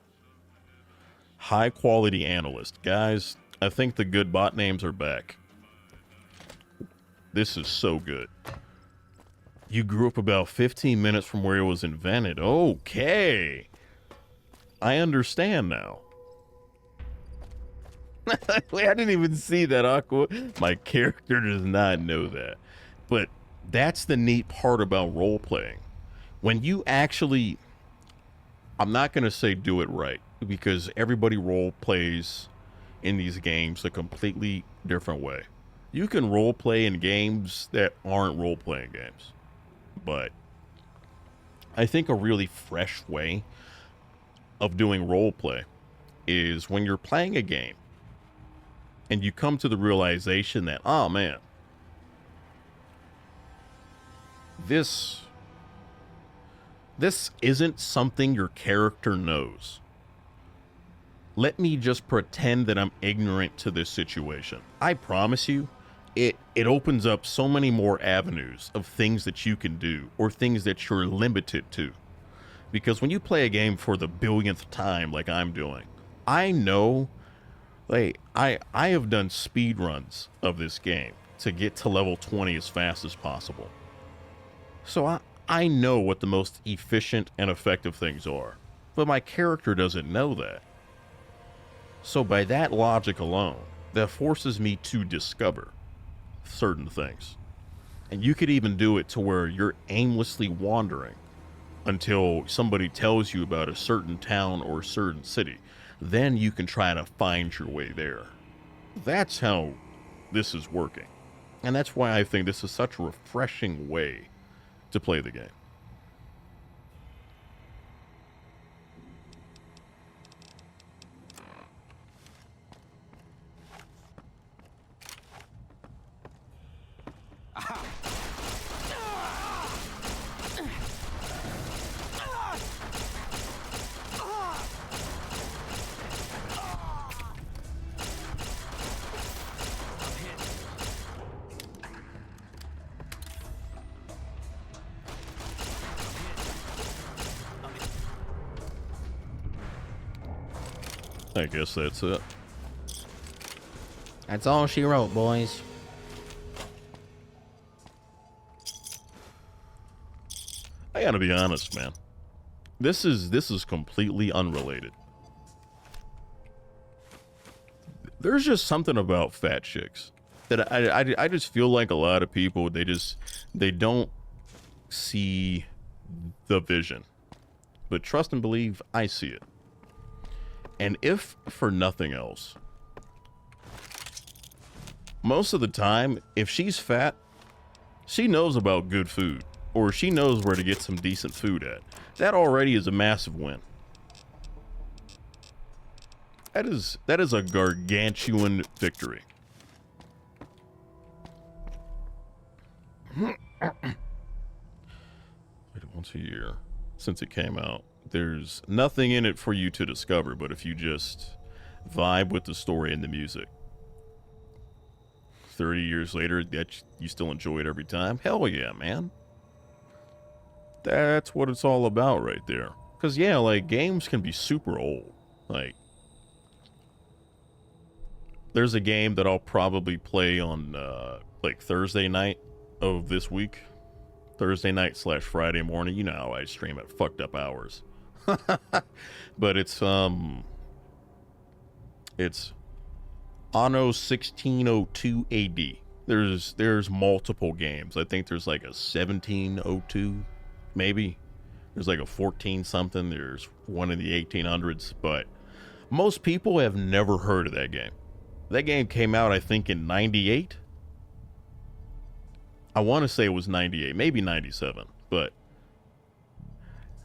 High quality analyst. Guys, I think the good bot names are back. This is so good. You grew up about 15 minutes from where it was invented. Okay. I understand now. Wait, I didn't even see that, Aqua. My character does not know that. But that's the neat part about role-playing. When you actually... I'm not going to say do it right, because everybody role-plays in these games a completely different way. You can role-play in games that aren't role-playing games. But I think a really fresh way of doing role-play is when you're playing a game and you come to the realization that, oh man, this isn't something your character knows. Let me just pretend that I'm ignorant to this situation. I promise you, it opens up so many more avenues of things that you can do or things that you're limited to. Because when you play a game for the billionth time like I'm doing, I know, like, I have done speed runs of this game to get to level 20 as fast as possible. So I know what the most efficient and effective things are, but my character doesn't know that. So by that logic alone, that forces me to discover certain things. And you could even do it to where you're aimlessly wandering until somebody tells you about a certain town or a certain city. Then you can try to find your way there. That's how this is working. And that's why I think this is such a refreshing way to play the game. I guess that's it. That's all she wrote, boys. I gotta be honest, man. This is completely unrelated. There's just something about fat chicks that I just feel like a lot of people, they don't see the vision. But trust and believe, I see it. And if for nothing else, most of the time, if she's fat, she knows about good food, or she knows where to get some decent food at. That already is a massive win. That is a gargantuan victory. Once a year since it came out. There's nothing in it for you to discover, but if you just vibe with the story and the music, 30 years later, that you still enjoy it every time. Hell yeah, man. That's what it's all about right there. Because yeah, like, games can be super old. Like, there's a game that I'll probably play on like Thursday night of this week. Thursday night / Friday morning. You know how I stream at fucked up hours. But it's Anno 1602 AD. There's multiple games. I think there's like a 1702, maybe. There's like a 14 something. There's one in the 1800s, but most people have never heard of that game. That game came out, I think, in 98. I want to say it was 98, maybe 97, but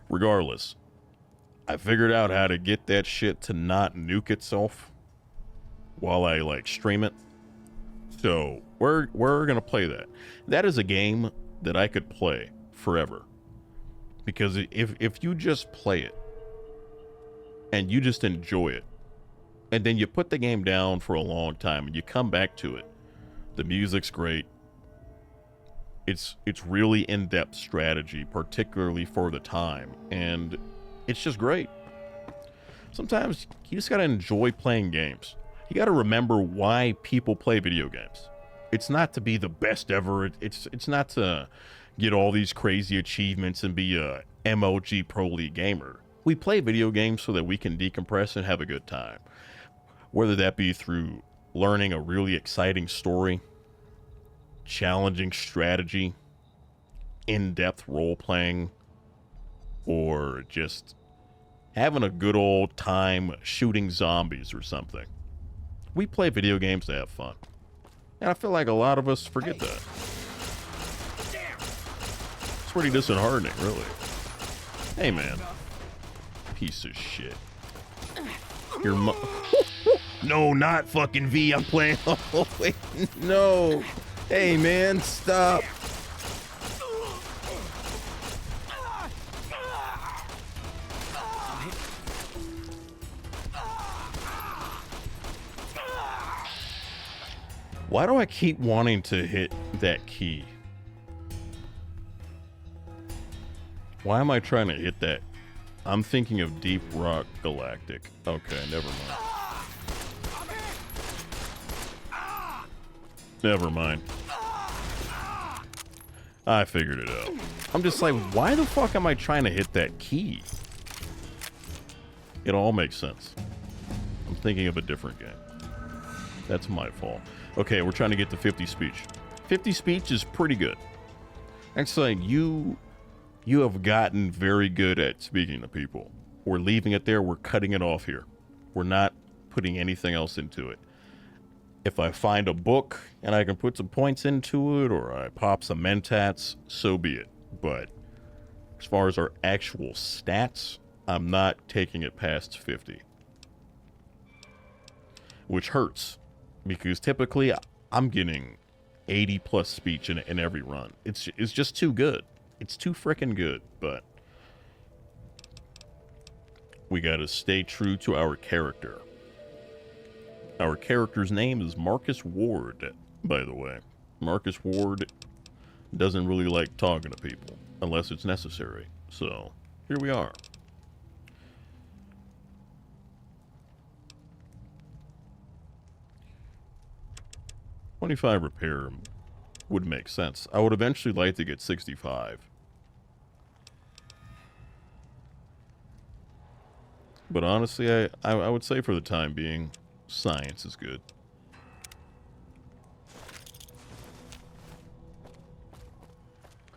regardless, I figured out how to get that shit to not nuke itself while I like stream it. So we're gonna play that. That is a game that I could play forever, because if you just play it and you just enjoy it, and then you put the game down for a long time and you come back to it, the music's great. It's really in-depth strategy, particularly for the time, and it's just great. Sometimes you just gotta enjoy playing games. You gotta remember why people play video games. It's not to be the best ever. It's not to get all these crazy achievements and be a MLG Pro League gamer. We play video games so that we can decompress and have a good time. Whether that be through learning a really exciting story, challenging strategy, in-depth role-playing, or just having a good old time shooting zombies or something. We play video games to have fun. And I feel like a lot of us forget that. It's pretty disheartening, really. Hey, man. Piece of shit. Your No, not fucking V. I'm playing. Oh, wait. No. Hey, man. Stop. Why do I keep wanting to hit that key? Why am I trying to hit that? I'm thinking of Deep Rock Galactic. Okay, never mind. Never mind. I figured it out. I'm just like, why the fuck am I trying to hit that key? It all makes sense. I'm thinking of a different game. That's my fault. Okay, we're trying to get to 50 speech. 50 speech is pretty good. Actually, you have gotten very good at speaking to people. We're leaving it there. We're cutting it off here. We're not putting anything else into it. If I find a book and I can put some points into it, or I pop some mentats, so be it. But as far as our actual stats, I'm not taking it past 50. Which hurts. Because typically, I'm getting 80 plus speech in every run. It's just too good. It's too freaking good, but we gotta stay true to our character. Our character's name is Marcus Ward, by the way. Marcus Ward doesn't really like talking to people, unless it's necessary. So, here we are. $25 repair would make sense. I would eventually like to get 65. But honestly, I would say for the time being, science is good.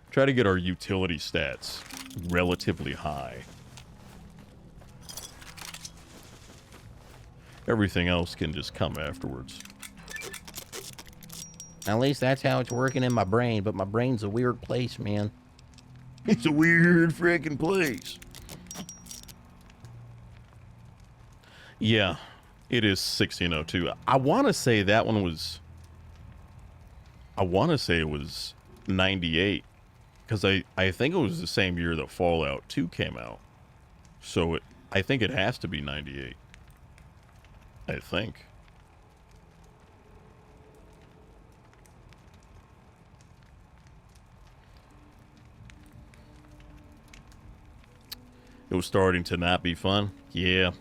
Try to get our utility stats relatively high. Everything else can just come afterwards. At least that's how it's working in my brain, but my brain's a weird place, man. It's a weird freaking place. Yeah, it is 1602. I want to say that one was... I want to say it was 98. Because I think it was the same year that Fallout 2 came out. So I think it has to be 98. I think. It was starting to not be fun. Yeah.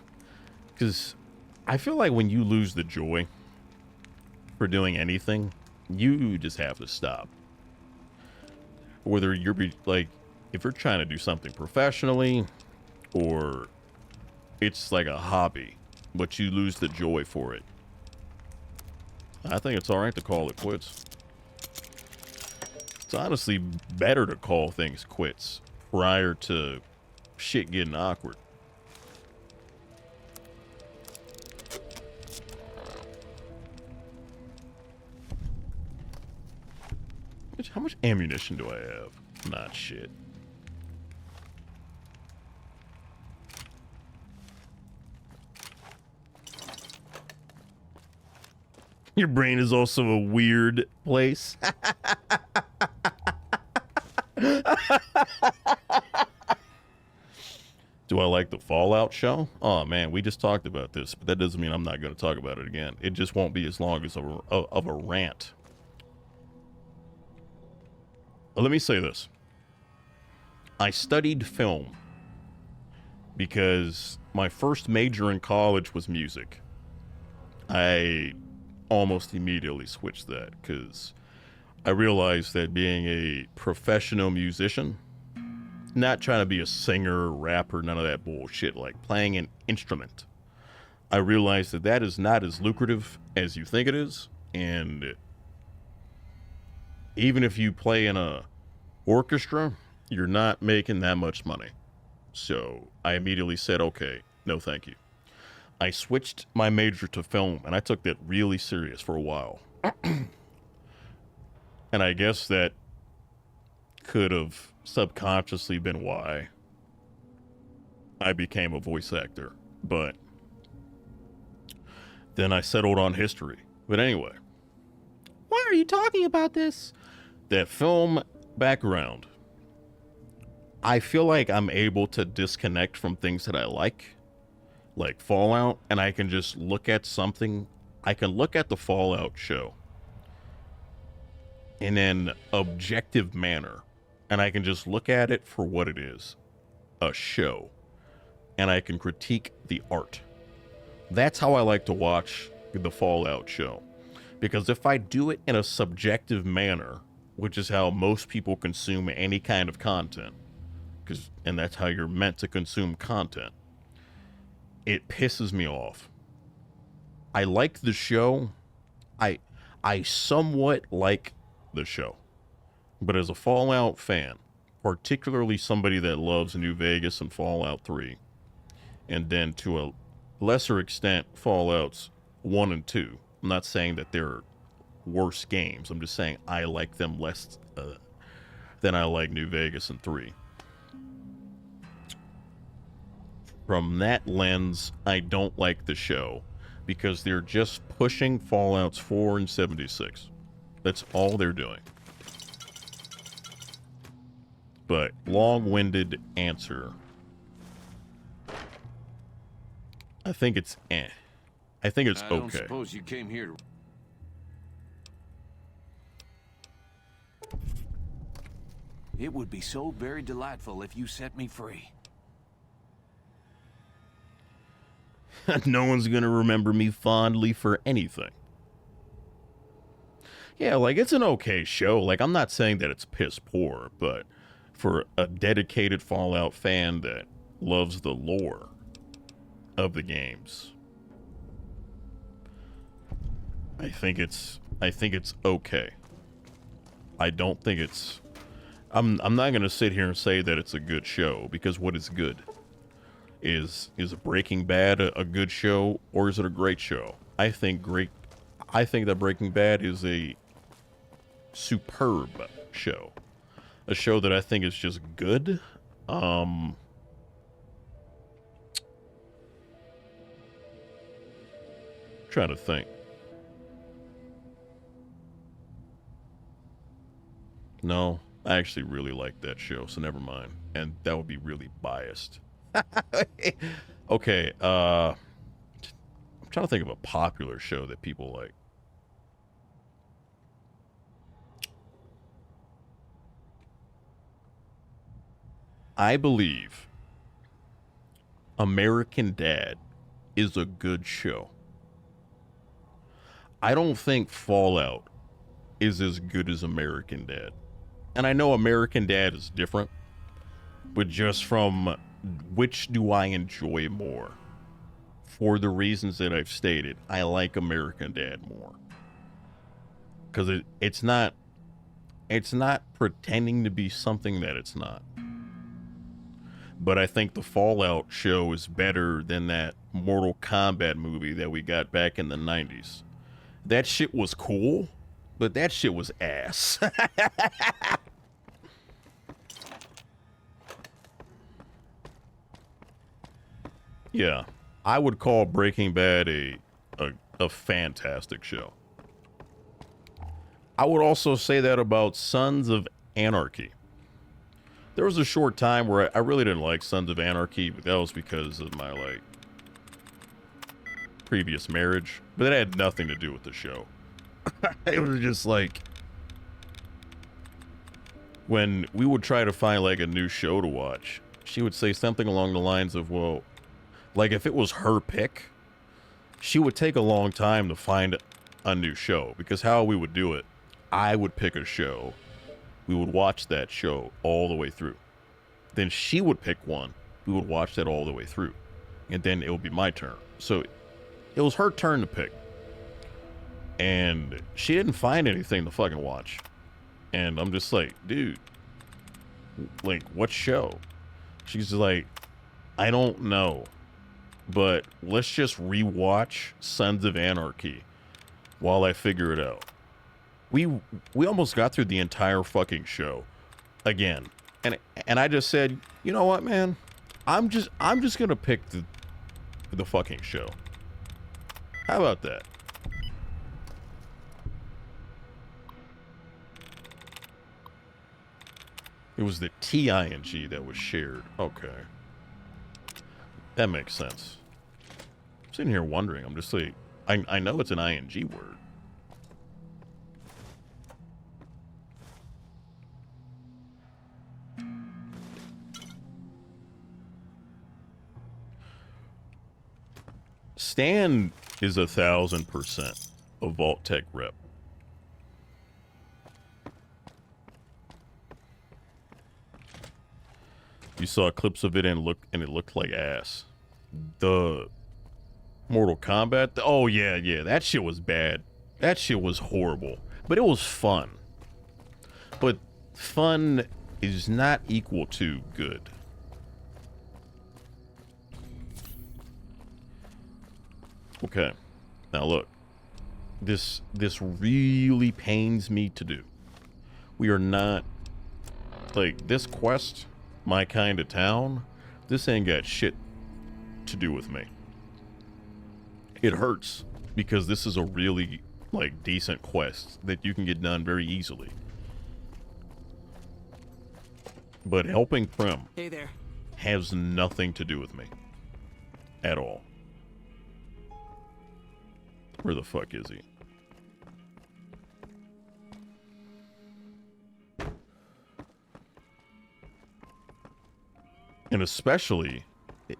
Because I feel like when you lose the joy for doing anything, you just have to stop. Whether you're like, if you're trying to do something professionally, or it's like a hobby, but you lose the joy for it, I think it's alright to call it quits. It's honestly better to call things quits prior to shit getting awkward. How much ammunition do I have? Not shit. Your brain is also a weird place. Do I like the Fallout show? Oh man, we just talked about this, but that doesn't mean I'm not going to talk about it again. It just won't be as long as of a rant. Let me say this. I studied film because my first major in college was music. I almost immediately switched that because I realized that being a professional musician, not trying to be a singer, rapper, none of that bullshit, like playing an instrument, I realized that that is not as lucrative as you think it is. And even if you play in a orchestra, you're not making that much money. So I immediately said, okay, no thank you. I switched my major to film, and I took that really serious for a while. And I guess that could have subconsciously been why I became a voice actor. But then I settled on history. But anyway, Why are you talking about this? that film background, I feel like I'm able to disconnect from things that I like Fallout, and I can just look at something. I can look at the Fallout show in an objective manner, and I can just look at it for what it is, a show, and I can critique the art. That's how I like to watch the Fallout show, because if I do it in a subjective manner, which is how most people consume any kind of content, and that's how you're meant to consume content, it pisses me off. I like the show. I somewhat like the show. But as a Fallout fan, particularly somebody that loves New Vegas and Fallout 3, and then to a lesser extent Fallouts 1 and 2, I'm not saying that they're worse games. I'm just saying I like them less than I like New Vegas and 3. From that lens, I don't like the show because they're just pushing Fallouts 4 and 76. That's all they're doing. But long-winded answer. I think it's I think it's I don't okay. suppose you came here to... It would be so very delightful if you set me free. No one's gonna remember me fondly for anything. Yeah, like, it's an okay show. Like, I'm not saying that it's piss poor, but for a dedicated Fallout fan that loves the lore of the games, I think it's okay. I don't think it's... I'm not gonna sit here and say that it's a good show, because what is good? Is Breaking Bad a good show, or is it a great show? I think that Breaking Bad is a superb show. A show that I think is just good. Trying to think. No, I actually really like that show, so never mind. And that would be really biased. Okay, I'm trying to think of a popular show that people like. I believe American Dad is a good show. I don't think Fallout is as good as American Dad. And I know American Dad is different, but just from which do I enjoy more? For the reasons that I've stated, I like American Dad more. Because it's not pretending to be something that it's not. But I think the Fallout show is better than that Mortal Kombat movie that we got back in the 90s. That shit was cool, but that shit was ass. Yeah, I would call Breaking Bad a fantastic show. I would also say that about Sons of Anarchy. There was a short time where I really didn't like Sons of Anarchy, but that was because of my, like, previous marriage. But that had nothing to do with the show. It was just like, when we would try to find, like, a new show to watch, she would say something along the lines of, well, like, if it was her pick, she would take a long time to find a new show, because how we would do it, I would pick a show, we would watch that show all the way through. Then she would pick one, we would watch that all the way through, and then it would be my turn. So it was her turn to pick, and she didn't find anything to fucking watch. And I'm just like, dude, like, what show? She's like, I don't know, but let's just rewatch Sons of Anarchy while I figure it out. We almost got through the entire fucking show again, and I just said, you know what, man, I'm just gonna pick the fucking show. How about that? It was the TING that was shared. Okay. That makes sense. I'm sitting here wondering. I'm just like, I know it's an ING word. Stan is 1,000% a Vault Tech rep. You saw clips of it and it looked like ass. The Mortal Kombat. Oh yeah, that shit was bad. That shit was horrible. But it was fun. But fun is not equal to good. Okay. Now look. This really pains me to do. We are not, like, this quest, my kind of town, this ain't got shit to do with me. It hurts because this is a really, like, decent quest that you can get done very easily. But helping Prim, hey there, has nothing to do with me at all. Where the fuck is he? And especially,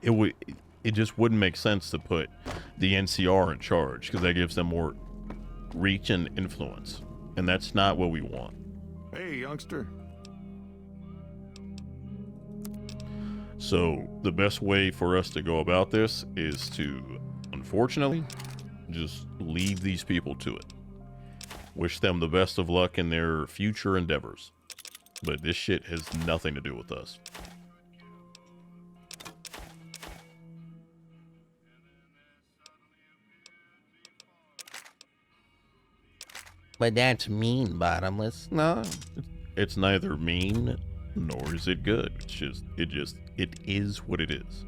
it just wouldn't make sense to put the NCR in charge, because that gives them more reach and influence, and that's not what we want. Hey, youngster. So the best way for us to go about this is to, unfortunately, just leave these people to it. Wish them the best of luck in their future endeavors, but this shit has nothing to do with us. But that's mean, Bottomless. No, it's neither mean nor is it good. It is what it is.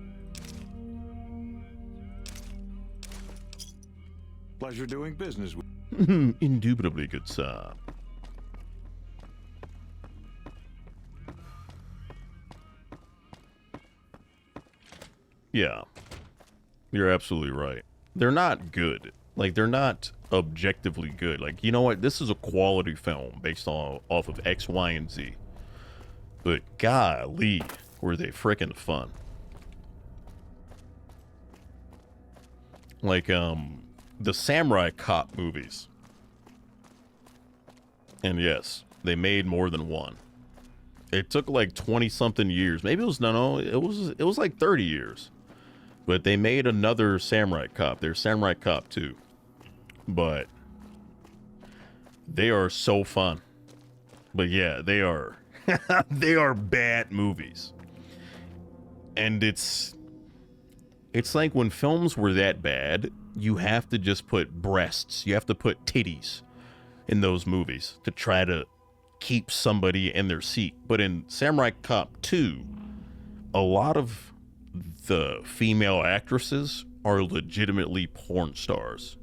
Pleasure doing business with. Indubitably, good sir. Yeah, you're absolutely right. They're not good. Like, they're not objectively good. Like, you know what? This is a quality film based off of X, Y, and Z. But golly, were they frickin' fun. Like, the Samurai Cop movies. And yes, they made more than one. It took like 20-something years. Maybe it was, no, it was like 30 years. But they made another Samurai Cop. There's Samurai Cop 2. But they are so fun. But yeah, they are they are bad movies. And it's like when films were that bad, you have to just put breasts, you have to put titties in those movies to try to keep somebody in their seat. But in Samurai Cop 2, a lot of the female actresses are legitimately porn stars.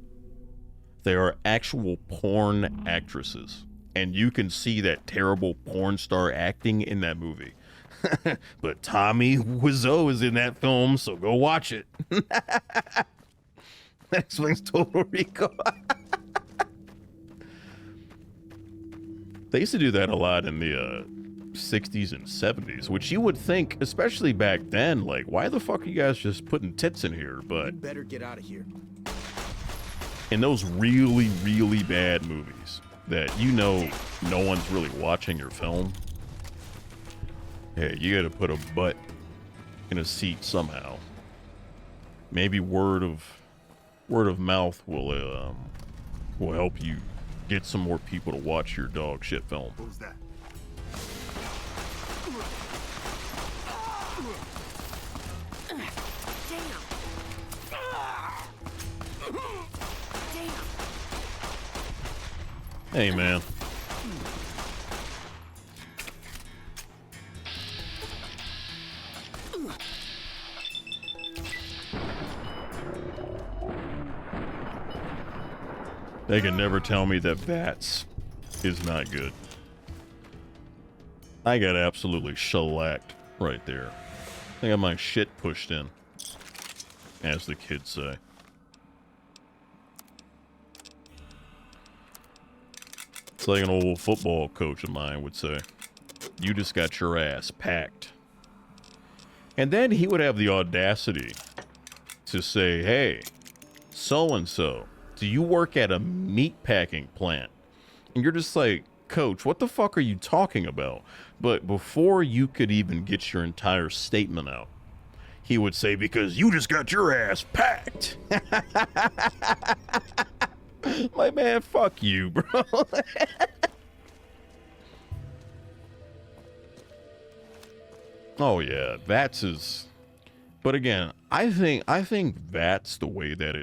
They are actual porn actresses. And you can see that terrible porn star acting in that movie. But Tommy Wiseau is in that film, so go watch it. That explains Total Recall. They used to do that a lot in the 60s and 70s, which you would think, especially back then, like, why the fuck are you guys just putting tits in here? But Better get out of here. in those really, really bad movies that you know no one's really watching your film, hey, you gotta put a butt in a seat somehow. Maybe word of mouth will help you get some more people to watch your dog shit film. Who's that? Hey, man. They can never tell me that VATS is not good. I got absolutely shellacked right there. I got my shit pushed in, as the kids say. It's like an old football coach of mine would say, you just got your ass packed. And then he would have the audacity to say, hey, so-and-so, do you work at a meat packing plant? And you're just like, Coach, what the fuck are you talking about? But before you could even get your entire statement out, he would say, because you just got your ass packed. Like, man, fuck you, bro. Oh yeah, VATS is. But again, I think VATS, the way that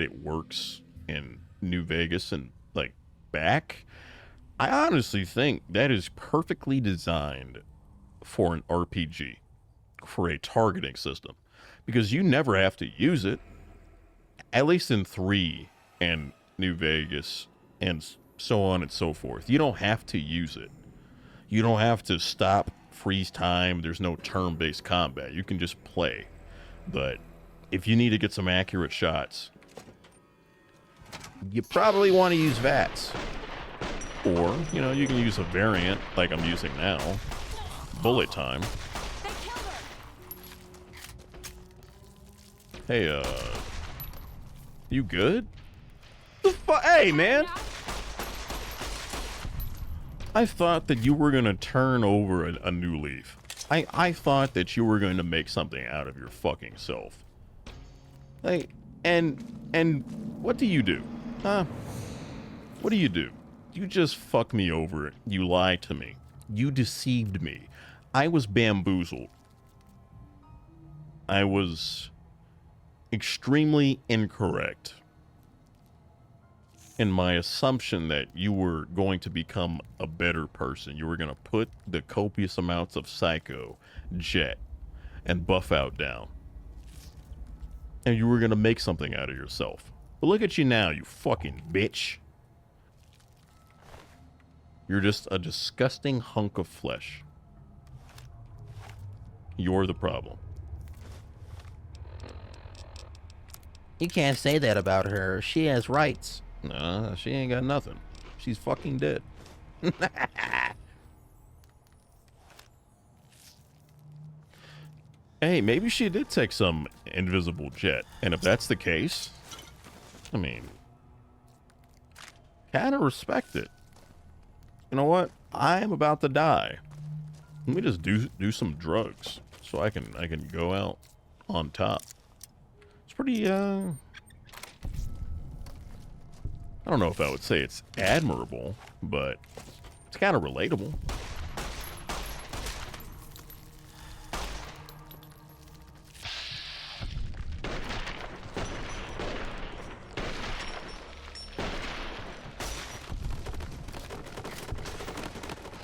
it works in New Vegas and like back, I honestly think that is perfectly designed for an RPG, for a targeting system, because you never have to use it. At least in 3 and New Vegas and so on and so forth. You don't have to use it. You don't have to stop, freeze time. There's no turn-based combat. You can just play. But if you need to get some accurate shots, you probably want to use VATS. Or, you know, you can use a variant like I'm using now. Bullet time. Hey, you good? Hey, man. I thought that you were going to turn over a new leaf. I thought that you were going to make something out of your fucking self. Like, and what do you do? Huh? What do? You just fuck me over. You lied to me. You deceived me. I was bamboozled. I was extremely incorrect in my assumption that you were going to become a better person. You were going to put the copious amounts of Psycho, Jet, and Buff Out down. And you were going to make something out of yourself. But look at you now, you fucking bitch. You're just a disgusting hunk of flesh. You're the problem. You can't say that about her. She has rights. Nah, she ain't got nothing. She's fucking dead. Hey, maybe she did take some invisible jet. And if that's the case, I mean, kind of respect it. You know what? I am about to die. Let me just do some drugs so I can go out on top. It's pretty I don't know if I would say it's admirable, but it's kind of relatable.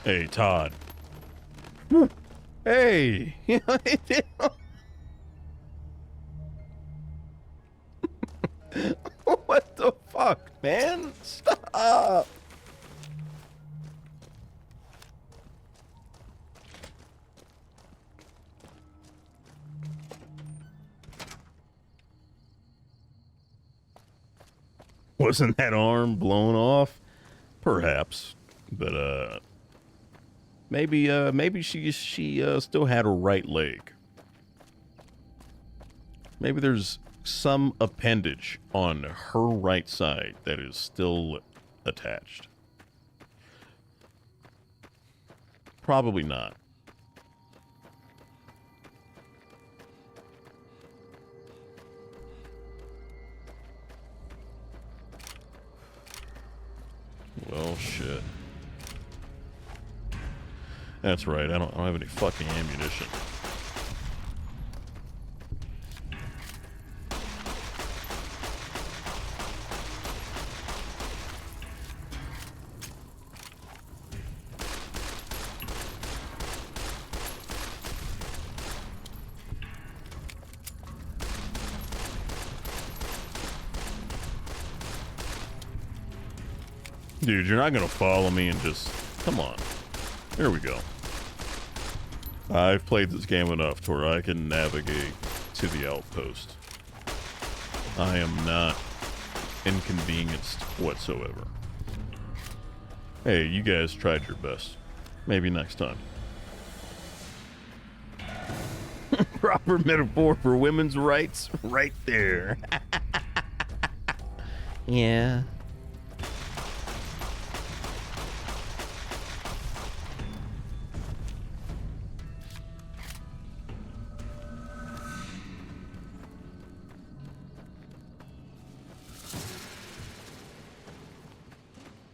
Hey, Todd. Hey. What the fuck, man? Stop. Wasn't that arm blown off? Perhaps, but maybe she still had her right leg. Maybe there's some appendage on her right side that is still attached? Probably not. Well, shit. That's right, I don't have any fucking ammunition. Dude, you're not gonna follow me and just... Come on. Here we go. I've played this game enough to where I can navigate to the outpost. I am not inconvenienced whatsoever. Hey, you guys tried your best. Maybe next time. Proper metaphor for women's rights right there. Yeah.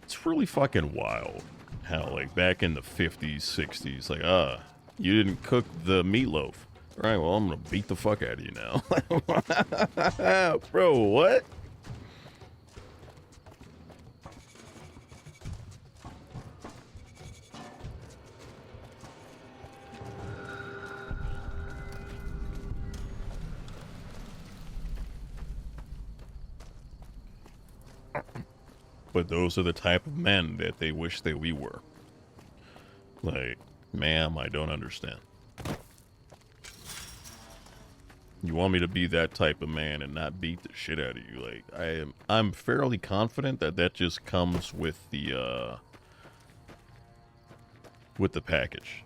It's really fucking wild how, like, back in the 50s, 60s, like, you didn't cook the meatloaf. All right, well, I'm gonna beat the fuck out of you now. Bro, what? But those are the type of men that they wish that we were. Like, ma'am, I don't understand. You want me to be that type of man and not beat the shit out of you? Like, I'm fairly confident that that just comes with the package.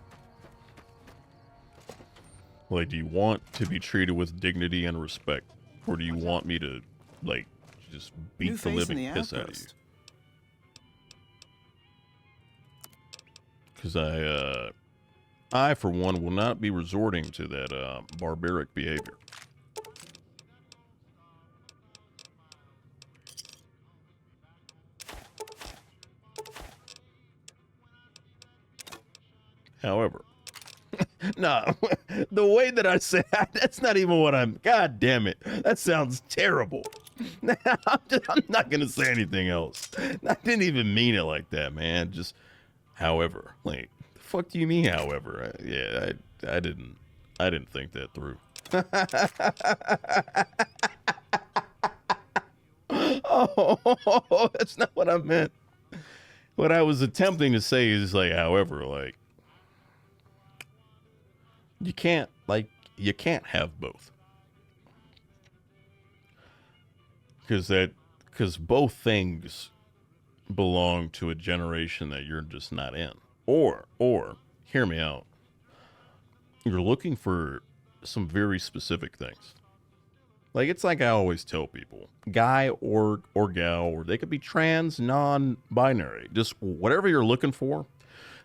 Like, do you want to be treated with dignity and respect, or do you want me to, like, just beat the living piss out of you? Because I, for one, will not be resorting to that barbaric behavior. However, no, the way that I say that's not even what I'm. God damn it, that sounds terrible. I'm not gonna say anything else. I didn't even mean it like that, man. Just, however, like, the fuck do you mean? However, I didn't think that through. Oh, that's not what I meant. What I was attempting to say is, like, however, like, you can't have both. Because both things belong to a generation that you're just not in. Or, hear me out. You're looking for some very specific things. Like, it's like I always tell people, guy or gal, or they could be trans, non-binary, just whatever you're looking for,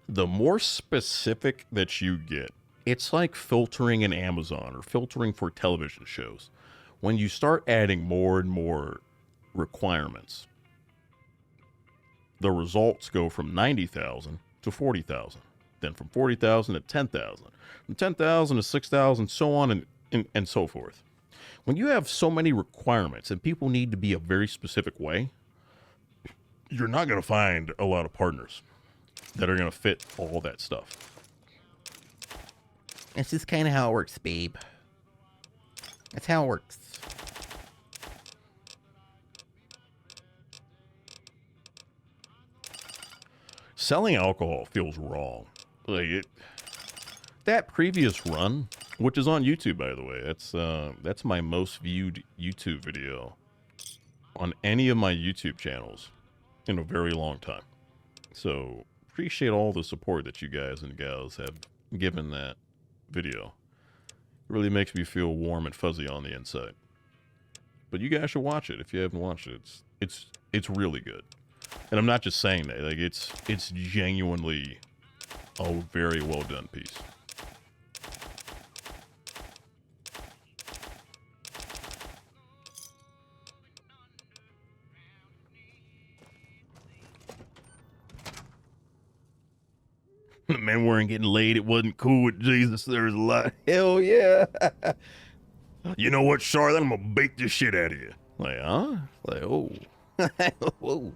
the more specific that you get, it's like filtering in Amazon or filtering for television shows. When you start adding more and more requirements, the results go from 90,000 to 40,000, then from 40,000 to 10,000, from 10,000 to 6,000, so on and so forth. When you have so many requirements and people need to be a very specific way, you're not going to find a lot of partners that are going to fit all that stuff. That's just kind of how it works, babe. That's how it works. Selling alcohol feels wrong. Like, that previous run, which is on YouTube, by the way, that's my most viewed YouTube video on any of my YouTube channels in a very long time. So appreciate all the support that you guys and gals have given that video. It really makes me feel warm and fuzzy on the inside. But you guys should watch it if you haven't watched it. It's really good. And I'm not just saying that. Like it's genuinely a very well done piece. The men weren't getting laid. It wasn't cool with Jesus. There was a lot. Hell yeah. You know what, Charlotte? I'm going to bake this shit out of you. Like, huh? Like, oh. Whoa.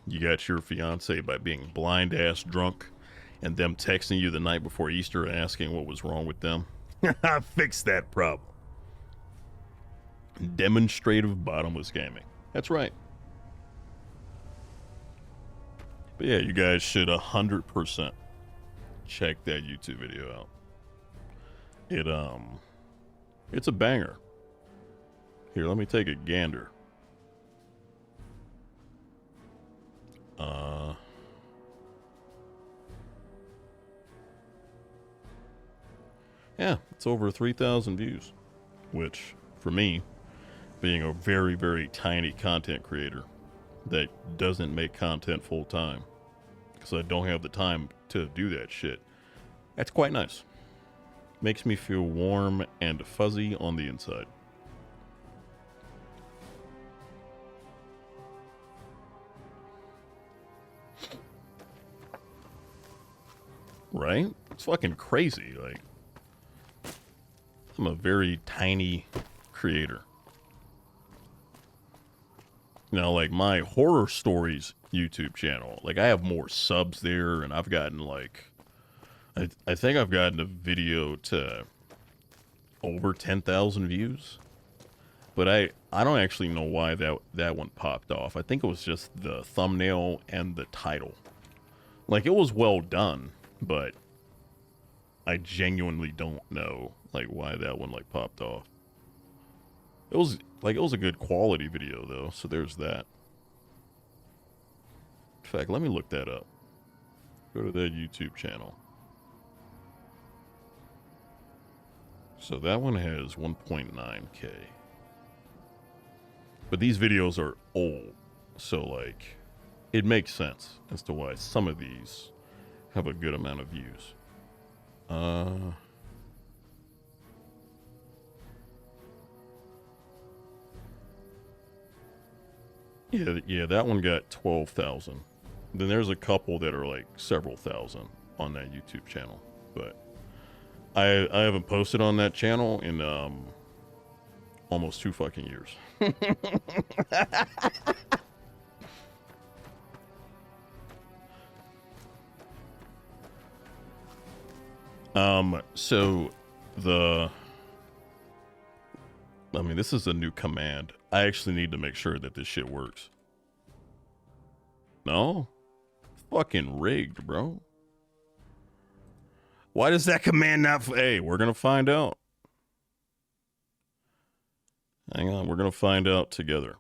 You got your fiance by being blind-ass drunk and them texting you the night before Easter and asking what was wrong with them. I fixed that problem. Demonstrative bottomless gaming. That's right. But yeah, you guys should 100% check that YouTube video out. It's a banger. Here, let me take a gander. Yeah, it's over 3,000 views, which for me, being a very, very tiny content creator that doesn't make content full time because I don't have the time to do that shit, that's quite nice. Makes me feel warm and fuzzy on the inside. Right? It's fucking crazy. Like, I'm a very tiny creator. Now, like, my horror stories YouTube channel, like, I have more subs there, and I've gotten, like, I think I've gotten a video to over 10,000 views. But I don't actually know why that one popped off. I think it was just the thumbnail and the title. Like, it was well done, but I genuinely don't know, like, why that one, like, popped off. It was a good quality video, though, so there's that. In fact, let me look that up. Go to that YouTube channel. So that one has 1.9K. But these videos are old, so, like, it makes sense as to why some of these have a good amount of views. Yeah, that one got 12,000. Then there's a couple that are like several thousand on that YouTube channel, but I haven't posted on that channel in almost 2 fucking years. So this is a new command. I actually need to make sure that this shit works. No? Fucking rigged, bro. Why does that command not... Hey, we're gonna find out. Hang on, we're gonna find out together.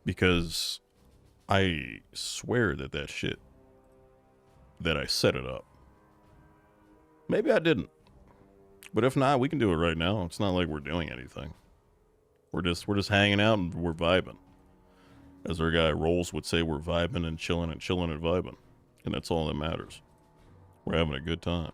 Because I swear that shit, that I set it up. Maybe I didn't. But if not, we can do it right now. It's not like we're doing anything. We're just hanging out and we're vibing. As our guy Rolls would say, we're vibing and chilling and vibing. And that's all that matters. We're having a good time.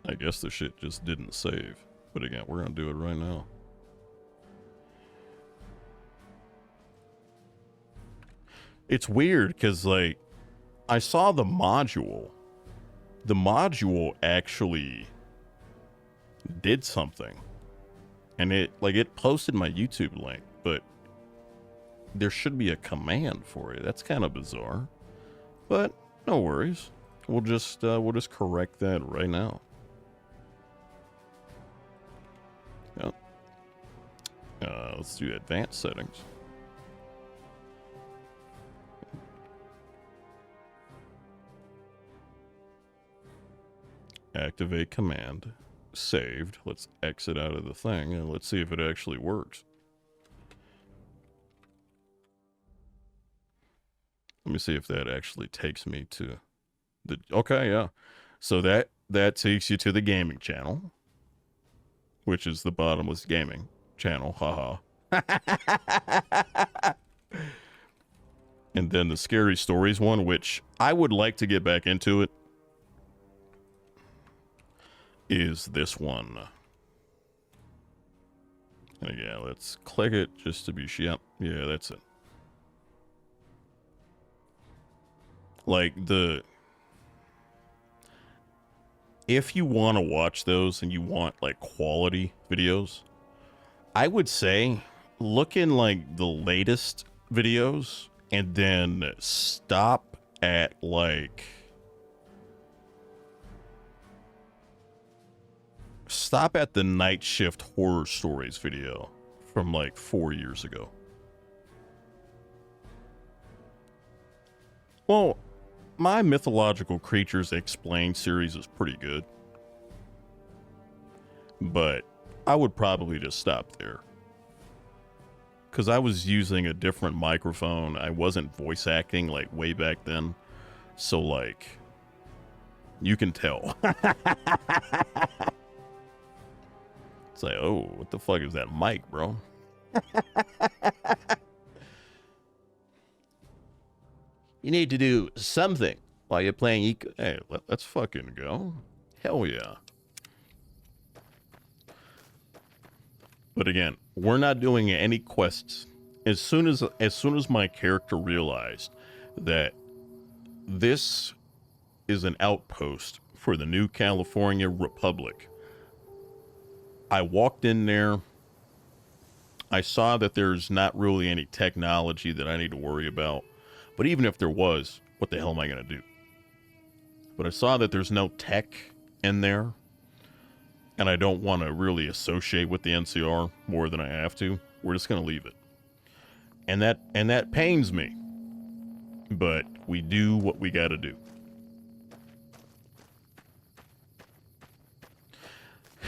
I guess the shit just didn't save. But again, we're gonna do it right now. It's weird because, like, I saw the module. The module actually did something. And it posted my YouTube link, but there should be a command for it. That's kind of bizarre. But no worries. We'll just correct that right now. Yep. Let's do advanced settings. Activate command. Saved. Let's exit out of the thing and let's see if it actually works. Let me see if that actually takes me to the... Okay, yeah. So that takes you to the gaming channel, which is the Bottomless gaming channel. Haha. And then the scary stories one, which I would like to get back into it, is this one. And yeah, let's click it just to be sure. Yep. Yeah, that's it. Like if you want to watch those and you want like quality videos, I would say look in like the latest videos and then stop at like the Night Shift Horror Stories video from like 4 years ago. Well, my Mythological Creatures Explained series is pretty good, but I would probably just stop there. Because I was using a different microphone. I wasn't voice acting like way back then. So like, you can tell. It's like, oh, what the fuck is that mic, bro? You need to do something while you're playing Hey, let's fucking go. Hell yeah. But again, we're not doing any quests. As soon as my character realized that this is an outpost for the New California Republic, I walked in there. I saw that there's not really any technology that I need to worry about. But even if there was, what the hell am I going to do? But I saw that there's no tech in there. And I don't want to really associate with the NCR more than I have to. We're just going to leave it. And that pains me. But we do what we got to do.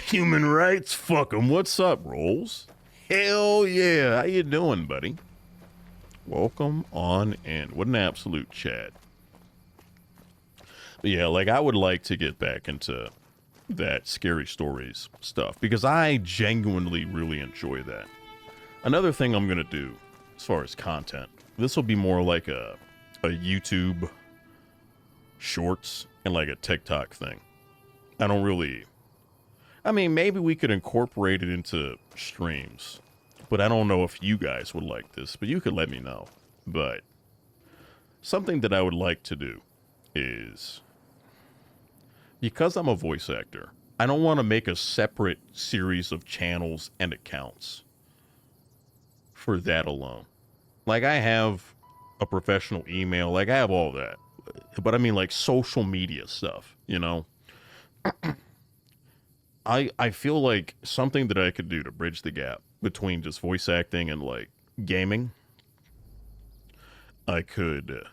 Human rights? Fuck 'em. What's up, Rolls? Hell yeah. How you doing, buddy? Welcome on in. What an absolute chat. But yeah, like I would like to get back into that scary stories stuff because I genuinely really enjoy that. Another thing I'm going to do as far as content, this will be more like a YouTube shorts and like a TikTok thing. I mean, maybe we could incorporate it into streams, but I don't know if you guys would like this, but you could let me know. But something that I would like to do is, because I'm a voice actor, I don't want to make a separate series of channels and accounts for that alone. Like I have a professional email, like I have all that, but I mean like social media stuff, you know? I feel like something that I could do to bridge the gap between just voice acting and like gaming, I could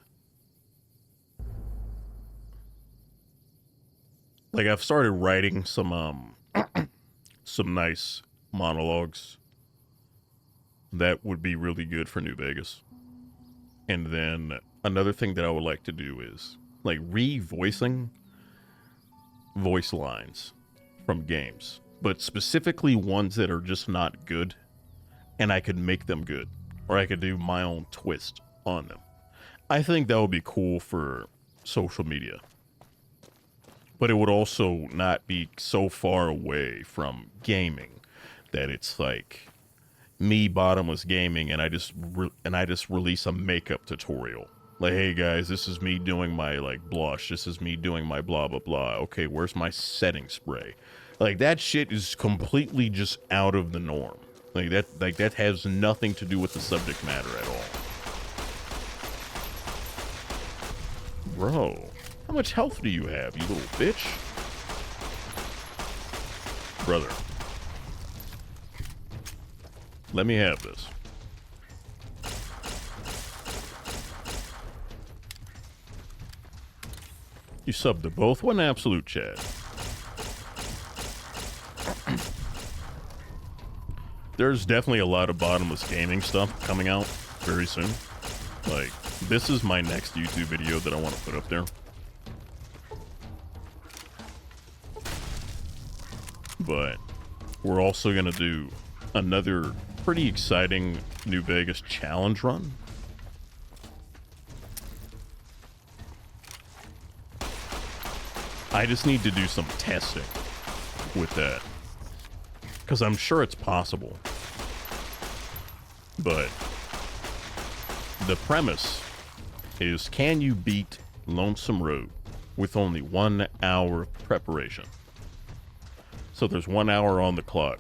like I've started writing some nice monologues that would be really good for New Vegas. And then another thing that I would like to do is like re-voicing voice lines from games, but specifically ones that are just not good, and I could make them good, or I could do my own twist on them. I think that would be cool for social media, but it would also not be so far away from gaming that it's like me, Bottomless Gaming, and I just release a makeup tutorial. Like, hey guys, this is me doing my like blush. This is me doing my blah blah blah. Okay, where's my setting spray? Like that shit is completely just out of the norm. Like that has nothing to do with the subject matter at all. Bro, how much health do you have, you little bitch? Brother, let me have this. You subbed to both. What an absolute chat. there's definitely a lot of Bottomless gaming stuff coming out very soon. Like, this is my next YouTube video that I want to put up there. But we're also going to do another pretty exciting New Vegas challenge run. I just need to do some testing with that, because I'm sure it's possible. But the premise is, can you beat Lonesome Road with only 1 hour of preparation? So there's 1 hour on the clock.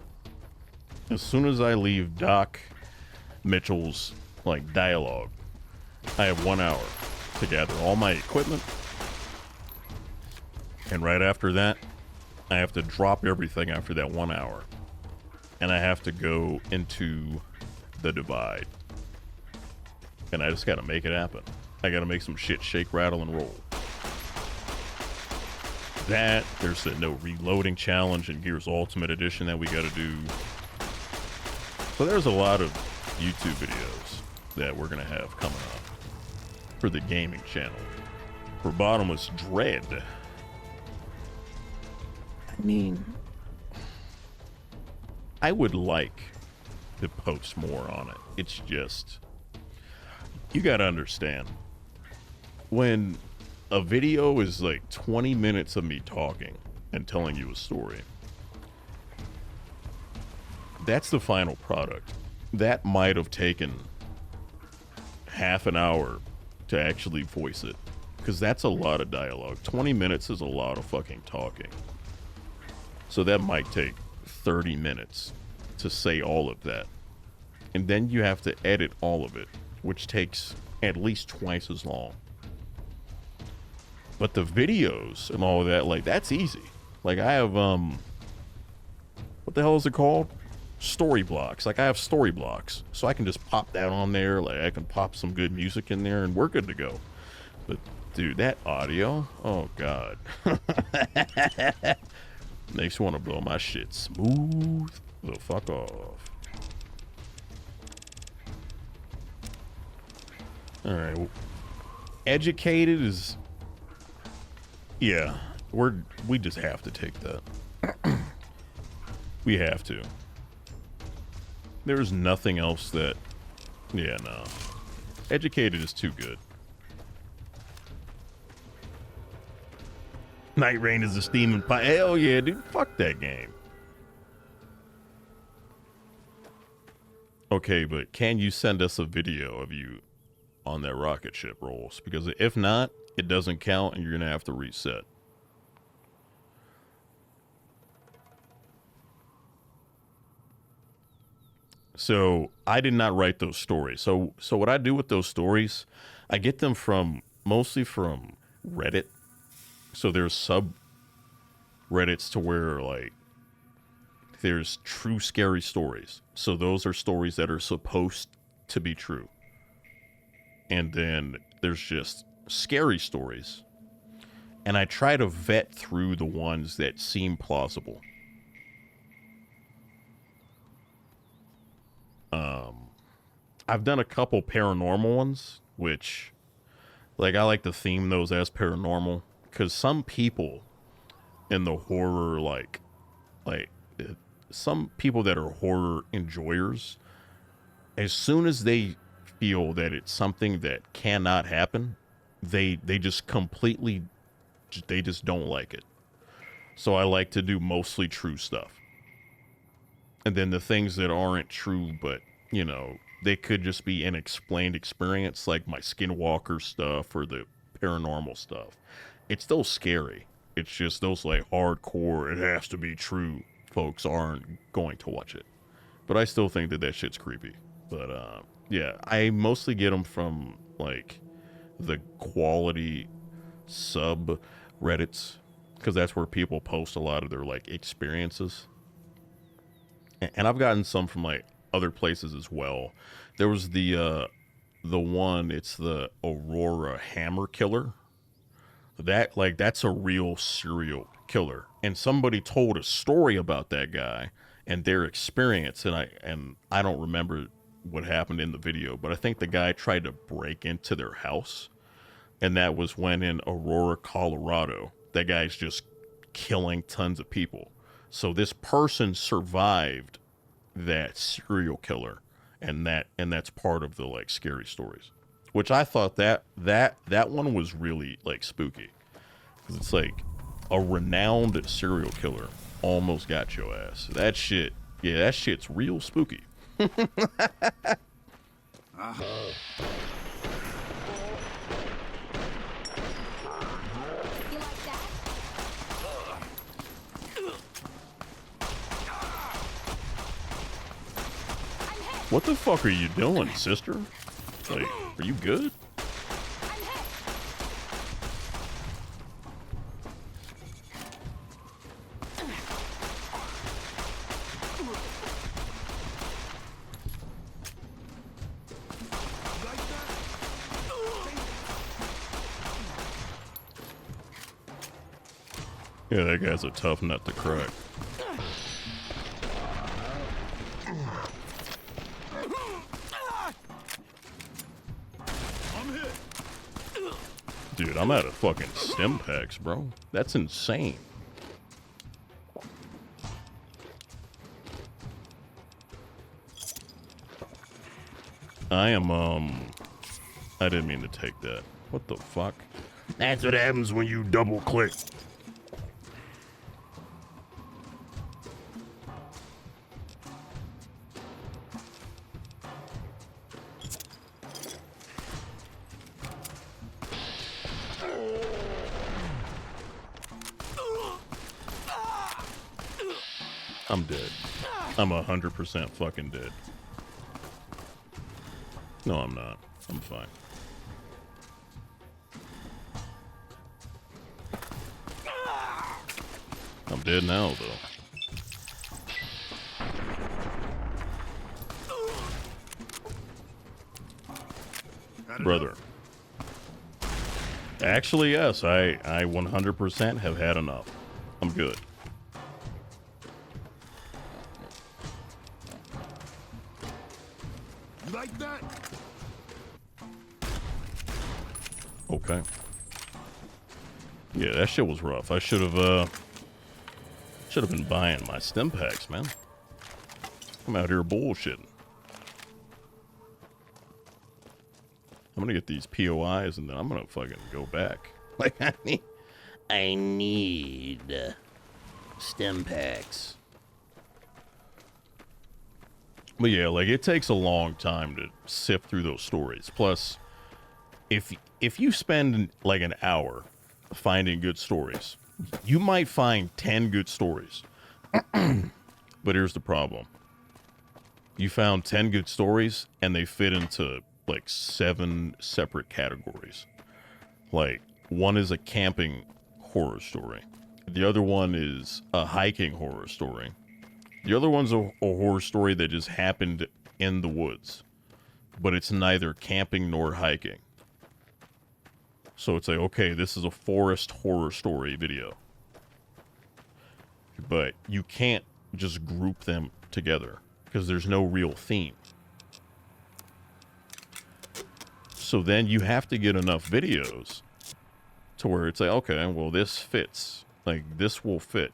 As soon as I leave Doc Mitchell's dialogue, I have 1 hour to gather all my equipment. And right after that, I have to drop everything after that 1 hour. And I have to go into the Divide. And I just gotta make it happen. I gotta make some shit shake, rattle, and roll. That, there's the no reloading challenge in Gears Ultimate Edition that we gotta do. So there's a lot of YouTube videos that we're gonna have coming up for the gaming channel. For Bottomless Dread, I mean, I would like to post more on it. It's just, you gotta understand, when a video is like 20 minutes of me talking and telling you a story, that's the final product. That might have taken half an hour to actually voice it, because that's a lot of dialogue. 20 minutes is a lot of fucking talking. So that might take 30 minutes to say all of that. And then you have to edit all of it, which takes at least twice as long. But the videos and all of that, that's easy. I have, what the hell is it called? Story blocks. I have story blocks. So I can just pop that on there. I can pop some good music in there and we're good to go. But, dude, that audio, oh, God. Makes you want to blow my shit smooth the fuck off. Alright. Well, educated is... Yeah. We just have to take that. We have to. There's nothing else that... Yeah, no. Educated is too good. Night Rain is a steaming pie. Hell yeah, dude. Fuck that game. Okay, but can you send us a video of you on that rocket ship, Rolls? Because if not, it doesn't count and you're going to have to reset. So I did not write those stories. So what I do with those stories, I get them mostly from Reddit. So there's subreddits to where there's true scary stories. So those are stories that are supposed to be true. And then there's just scary stories. And I try to vet through the ones that seem plausible. I've done a couple paranormal ones, which I like to theme those as paranormal. Because some people in the horror, some people that are horror enjoyers, as soon as they feel that it's something that cannot happen, they just completely, they just don't like it. So I like to do mostly true stuff. And then the things that aren't true, but, they could just be an explained experience, like my Skinwalker stuff or the paranormal stuff. It's still scary. It's just those hardcore, it has to be true folks aren't going to watch it. But I still think that shit's creepy. But yeah, I mostly get them from the quality subreddits, because that's where people post a lot of their experiences. And I've gotten some from other places as well. There was the one, it's the Aurora Hammer Killer. That's a real serial killer. And somebody told a story about that guy, and their experience, and I don't remember what happened in the video, but I think the guy tried to break into their house, and that was when in Aurora, Colorado, that guy's just killing tons of people. So this person survived that serial killer, and that's part of the like scary stories, which I thought that one was really like spooky, because it's like a renowned serial killer almost got your ass. That shit's real spooky. You like that? What the fuck are you doing, sister? Like, are you good? Yeah, that guy's a tough nut to crack. Dude, I'm out of fucking stim packs, bro. That's insane. I didn't mean to take that. What the fuck? That's what happens when you double click. I'm dead. I'm 100% fucking dead. No, I'm not. I'm fine. I'm dead now, though. Brother. Actually, yes, I 100% have had enough. I'm good. Like that? Okay. Yeah, that shit was rough. I should have been buying my stim packs, man. I'm out here bullshitting. I'm gonna get these POIs and then I'm gonna fucking go back. Like, I need stim packs. But yeah, like, it takes a long time to sift through those stories. Plus, if you spend like an hour finding good stories, you might find 10 good stories. But here's the problem. You found 10 good stories and they fit into like 7 separate categories. Like, one is a camping horror story. The other one is a hiking horror story. The other one's a horror story that just happened in the woods, but it's neither camping nor hiking. So it's like, okay, this is a forest horror story video. But you can't just group them together because there's no real theme. So then you have to get enough videos to where it's like, okay, well, this fits. Like, this will fit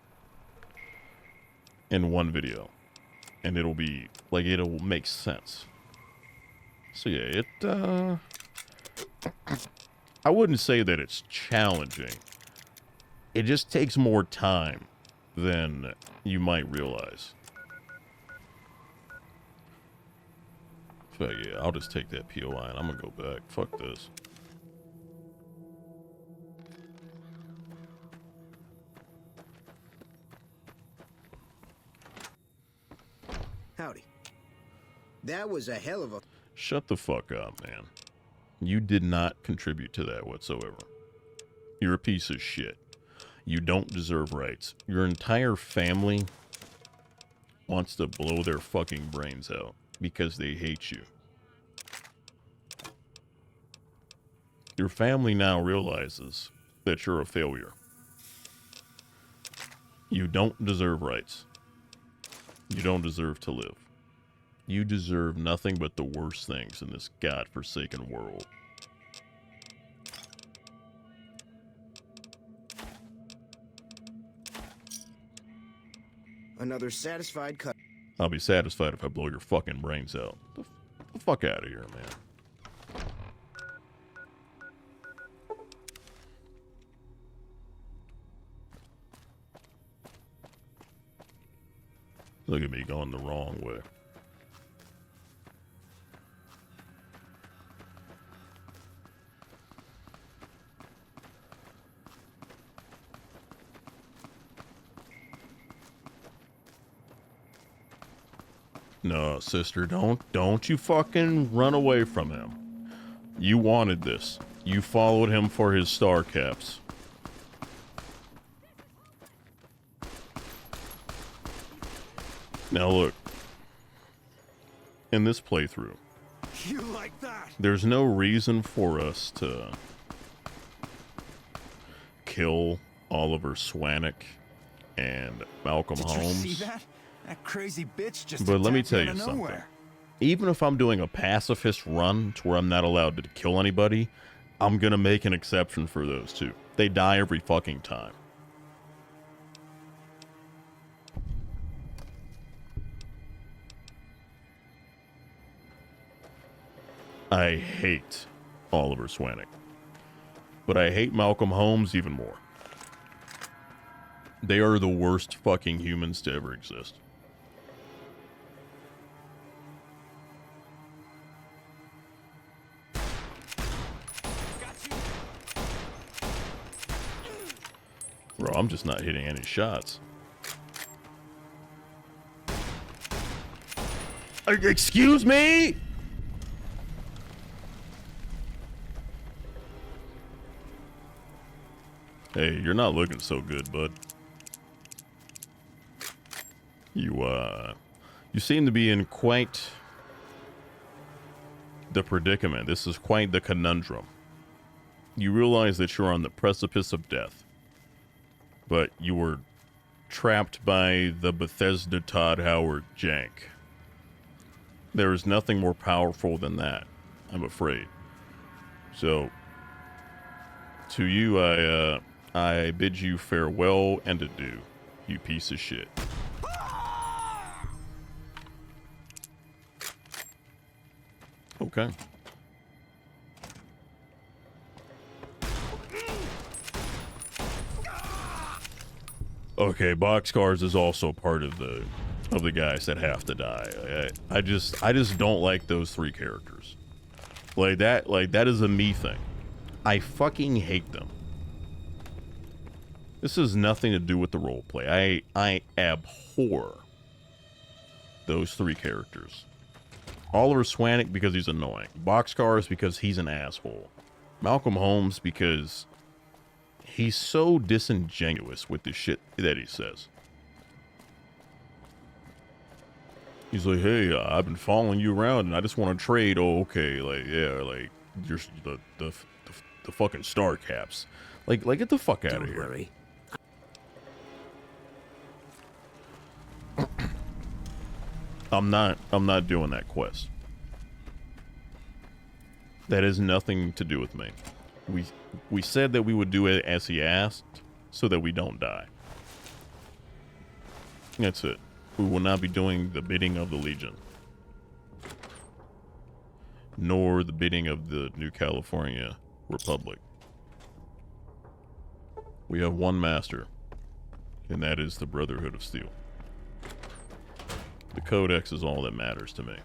in one video. And it'll be, like, it'll make sense. So yeah, I wouldn't say that it's challenging. It just takes more time than you might realize. But yeah, I'll just take that POI and I'm gonna go back. Fuck this. Howdy. That was a hell of a... Shut the fuck up, man. You did not contribute to that whatsoever. You're a piece of shit. You don't deserve rights. Your entire family wants to blow their fucking brains out because they hate you. Your family now realizes that you're a failure. You don't deserve rights. You don't deserve to live. You deserve nothing but the worst things in this godforsaken world. Another satisfied cut. I'll be satisfied if I blow your fucking brains out. The fuck out of here, man. Look at me going the wrong way. No, sister, don't you fucking run away from him. You wanted this. You followed him for his star caps. Now look, in this playthrough, You like that? there's no reason for us to kill Oliver Swanick and Malcolm Holmes. Did you see that? That crazy bitch just But let me attacked tell out you of something. nowhere. Even if I'm doing a pacifist run to where I'm not allowed to kill anybody, I'm gonna make an exception for those two. They die every fucking time. I hate Oliver Swanick. But I hate Malcolm Holmes even more. They are the worst fucking humans to ever exist. Bro, I'm just not hitting any shots. Excuse me? Hey, you're not looking so good, bud. You seem to be in quite the predicament. This is quite the conundrum. You realize that you're on the precipice of death, but you were trapped by the Bethesda Todd Howard jank. There is nothing more powerful than that, I'm afraid. So, to you, I bid you farewell and adieu, you piece of shit. Okay. Okay, boxcars is also part of the guys that have to die. I just don't like those three characters. Like that is a me thing. I fucking hate them. This has nothing to do with the roleplay. I abhor those three characters. Oliver Swanick because he's annoying. Boxcars because he's an asshole. Malcolm Holmes because he's so disingenuous with the shit that he says. He's like, hey, I've been following you around and I just want to trade. Oh, okay. Like, yeah, like, you're the fucking star caps. Like, get the fuck out of here. Don't worry. I'm not doing that quest. That has nothing to do with me. We said that we would do it as he asked, so that we don't die. That's it. We will not be doing the bidding of the Legion. Nor the bidding of the New California Republic. We have one master, and that is the Brotherhood of Steel. The Codex is all that matters to me.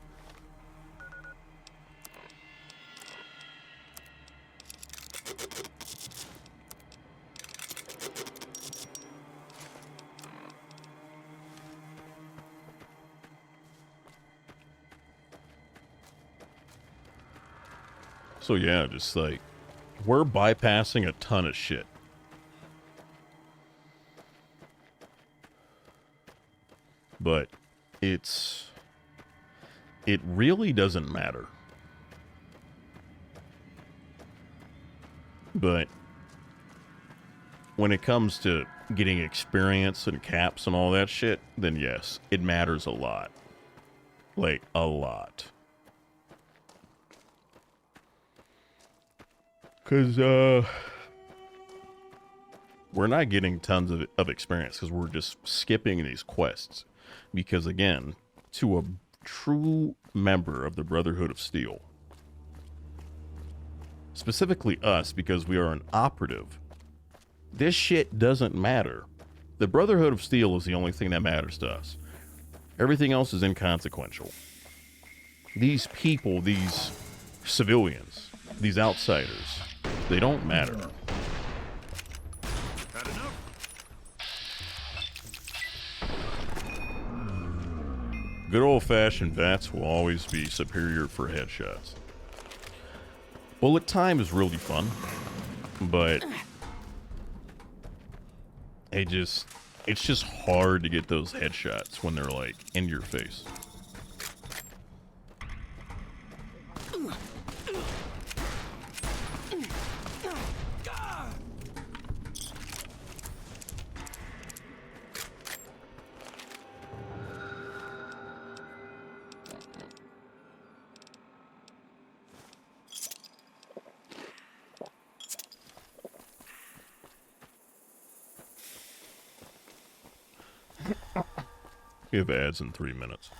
So yeah, just like, we're bypassing a ton of shit. But it really doesn't matter. But when it comes to getting experience and caps and all that shit, then yes, it matters a lot. Like, a lot. Because, we're not getting tons of experience because we're just skipping these quests. Because, again, to a true member of the Brotherhood of Steel, specifically us, because we are an operative, this shit doesn't matter. The Brotherhood of Steel is the only thing that matters to us. Everything else is inconsequential. These people, these civilians, these outsiders, they don't matter. Had enough? Good old-fashioned VATS will always be superior for headshots. Bullet time is really fun, but it's just hard to get those headshots when they're like in your face. We have ads in 3 minutes.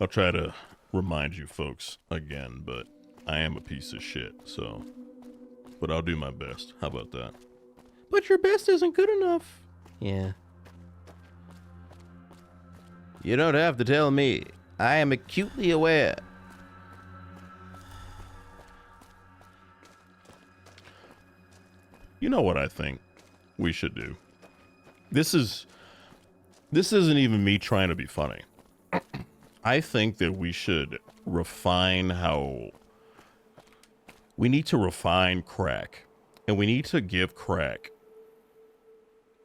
I'll try to remind you folks again, but I am a piece of shit, so... But I'll do my best. How about that? But your best isn't good enough. Yeah. You don't have to tell me. I am acutely aware. You know what I think we should do? This isn't even me trying to be funny. I think that we should refine how... We need to refine crack. And we need to give crack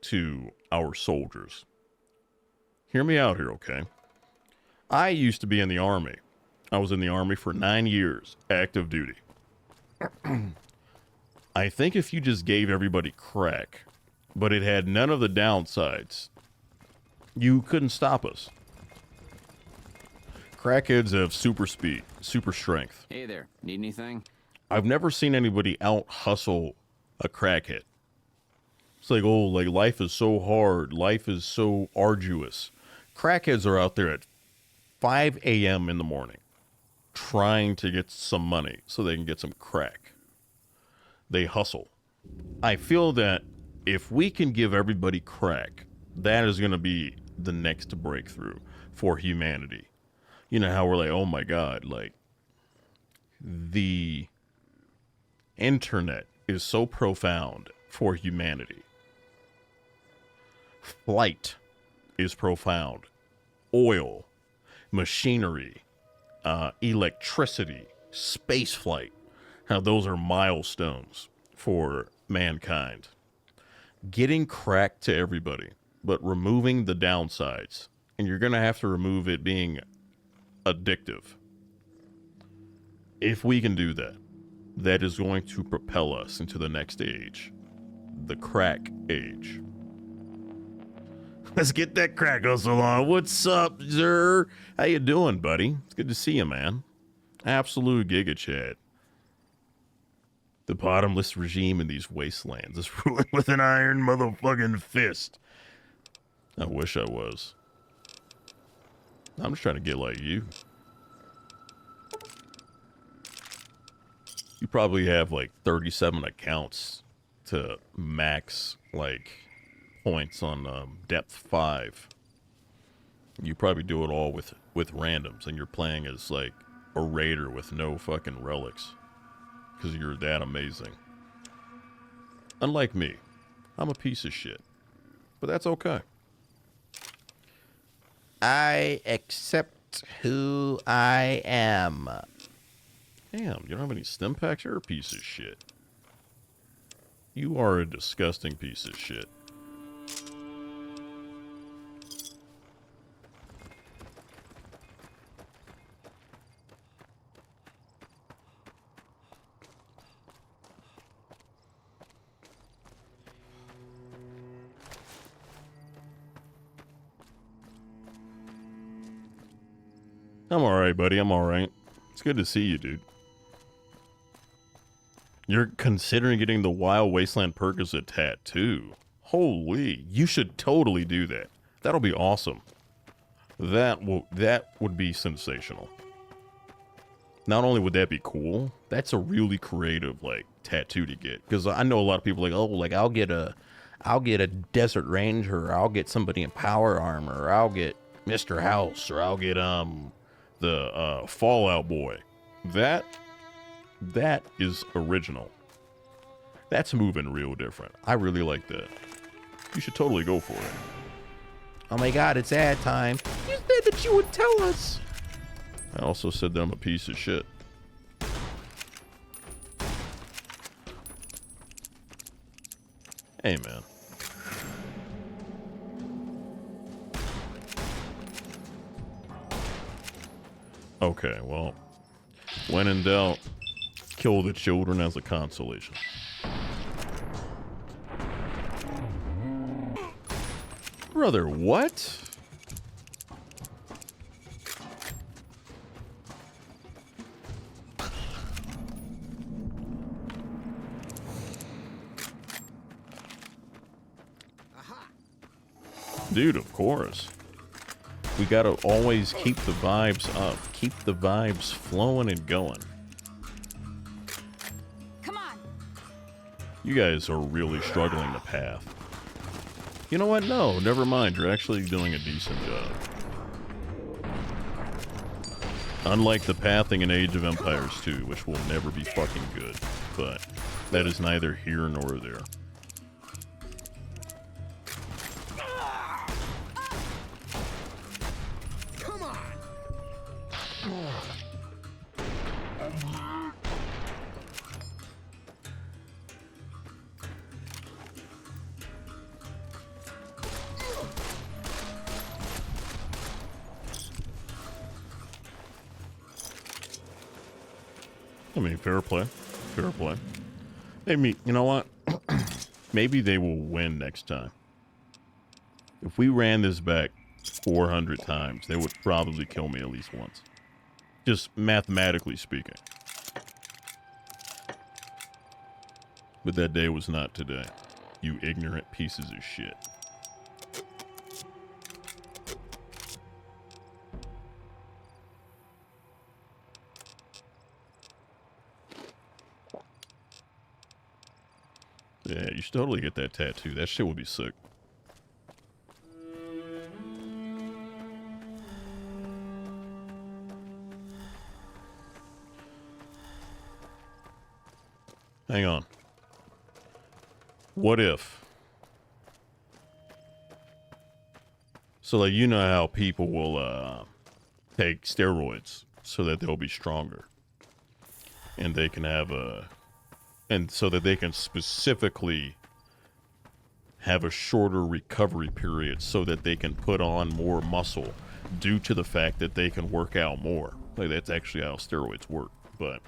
to our soldiers. Hear me out here, okay? I used to be in the Army. I was in the Army for 9 years, active duty. I think if you just gave everybody crack, but it had none of the downsides, you couldn't stop us. Crackheads have super speed, super strength. Hey there, need anything? I've never seen anybody out hustle a crackhead. It's like, oh, like life is so hard, life is so arduous. Crackheads are out there at 5 a.m. in the morning trying to get some money so they can get some crack. They hustle. I feel that if we can give everybody crack, that is going to be the next breakthrough for humanity. You know how we're like, oh my God, like the internet is so profound for humanity. Flight is profound. Oil, machinery, electricity, space flight. How those are milestones for mankind. Getting crack to everybody, but removing the downsides. And you're going to have to remove it being addictive. If we can do that, that is going to propel us into the next age. The crack age. Let's get that crack hustle on. What's up, sir? How you doing, buddy? It's good to see you, man. Absolute Giga Chad. The bottomless regime in these wastelands is ruling with an iron motherfucking fist. I wish I was. I'm just trying to get like you. You probably have like 37 accounts to max like points on depth 5. You probably do it all with randoms, and you're playing as like a raider with no fucking relics because you're that amazing. Unlike me, I'm a piece of shit, but that's okay. I accept who I am. Damn, you don't have any stim packs? You're a piece of shit. You are a disgusting piece of shit. I'm alright, buddy. I'm alright. It's good to see you, dude. You're considering getting the Wild Wasteland perk as a tattoo. Holy, you should totally do that. That'll be awesome. That would be sensational. Not only would that be cool, that's a really creative like tattoo to get. Because I know a lot of people like, oh, like I'll get a Desert Ranger, or I'll get somebody in power armor, or I'll get Mr. House, or I'll get the Fallout Boy. That is original. That's moving real different. I really like that. You should totally go for it. Oh my god, it's ad time. You said that you would tell us. I also said that I'm a piece of shit. Hey, man. Okay, well, when in doubt, kill the children as a consolation. Brother, what? Dude, of course. We gotta always keep the vibes up. Keep the vibes flowing and going. Come on. You guys are really struggling the path. You know what? No, never mind. You're actually doing a decent job. Unlike the pathing in Age of Empires 2, which will never be fucking good. But that is neither here nor there. I mean, fair play. Fair play. Maybe, you know what? Maybe they will win next time. If we ran this back 400 times, they would probably kill me at least once. Just mathematically speaking. But that day was not today. You ignorant pieces of shit. Yeah, you should totally get that tattoo. That shit would be sick. Hang on. What if? So, like, you know how people will take steroids so that they'll be stronger. And they can have a... And so that they can specifically have a shorter recovery period so that they can put on more muscle due to the fact that they can work out more. Like, that's actually how steroids work. But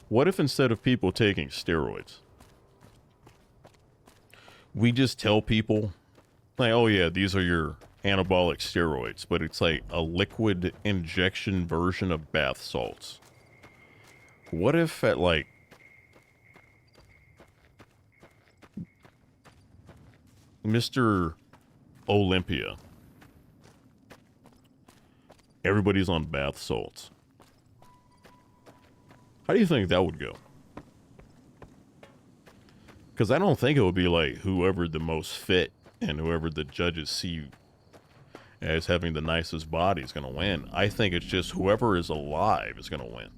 what if instead of people taking steroids, we just tell people, like, oh yeah, these are your anabolic steroids, but it's like a liquid injection version of bath salts. What if at, like, Mr. Olympia, everybody's on bath salts? How do you think that would go? Because I don't think it would be like whoever the most fit and whoever the judges see as having the nicest body is going to win. I think it's just whoever is alive is going to win.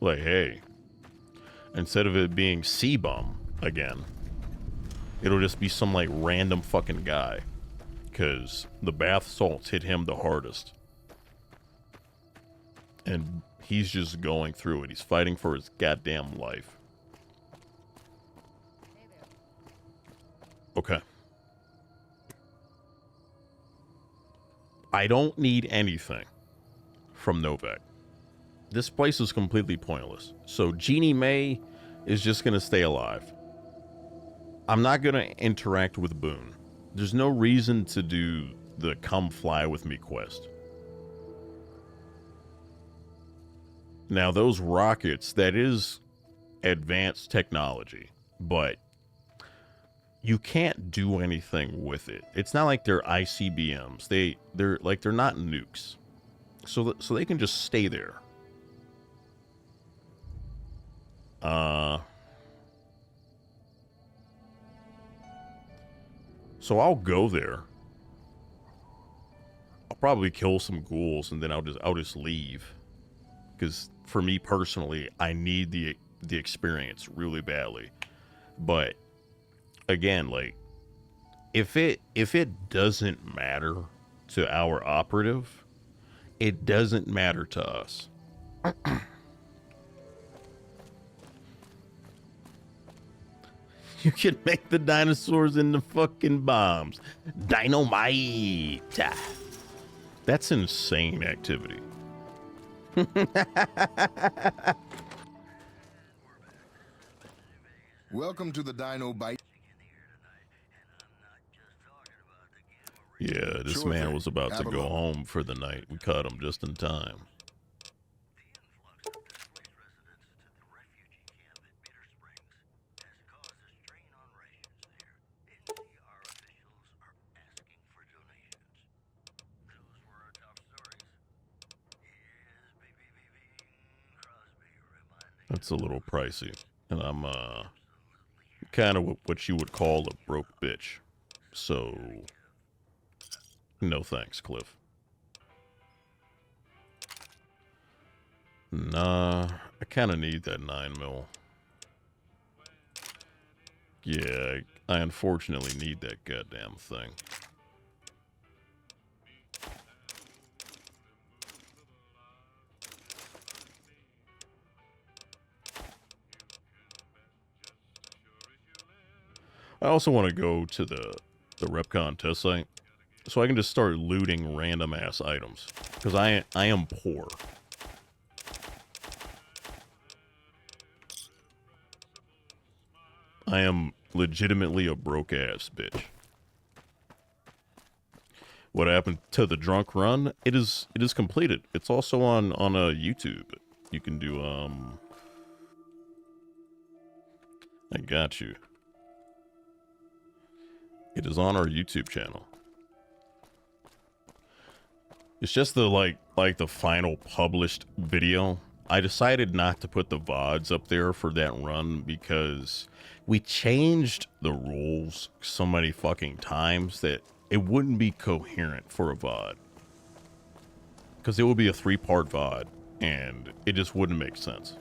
Like, hey, instead of it being C-Bum again, it'll just be some, like, random fucking guy. Because the bath salts hit him the hardest. And he's just going through it. He's fighting for his goddamn life. Okay. I don't need anything from Novak. This place is completely pointless. So Jeannie Mae is just going to stay alive. I'm not going to interact with Boone. There's no reason to do the come fly with me quest. Now, those rockets, that is advanced technology, but you can't do anything with it. It's not like they're ICBMs. They're not nukes. So they can just stay there. So I'll go there. I'll probably kill some ghouls and then I'll just leave. Because for me personally, I need the experience really badly. But again, like, if it doesn't matter to our operative, it doesn't matter to us. You can make the dinosaurs into fucking bombs. Dynamite. That's insane activity. Welcome to the Dino Bite. Yeah, this man was about to go home for the night. We caught him just in time. That's a little pricey. And I'm kind of what you would call a broke bitch. So, no thanks, Cliff. Nah, I kind of need that 9mm. Yeah, I unfortunately need that goddamn thing. I also want to go to the Repcon test site so I can just start looting random ass items, because I am poor. I am legitimately a broke ass bitch. What happened to the drunk run? It is completed. It's also on a YouTube. You can do I got you. It is on our YouTube channel. It's just the like the final published video. I decided not to put the VODs up there for that run because we changed the rules so many fucking times that it wouldn't be coherent for a VOD. Because it would be a 3-part VOD and it just wouldn't make sense.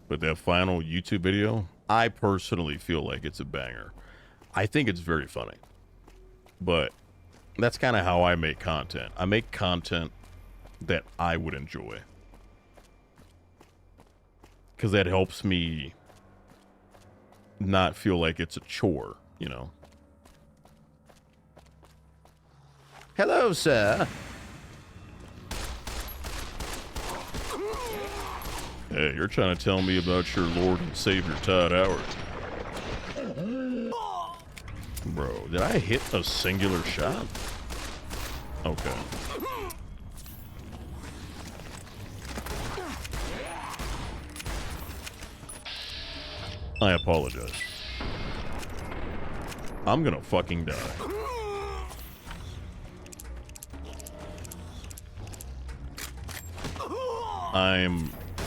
But that final YouTube video, I personally feel like it's a banger. I think it's very funny. But that's kind of how I make content. I make content that I would enjoy. Because that helps me not feel like it's a chore, you know? Hello, sir. Hey, you're trying to tell me about your Lord and Savior Todd Howard. Bro, did I hit a singular shot? Okay. I apologize. I'm gonna fucking die.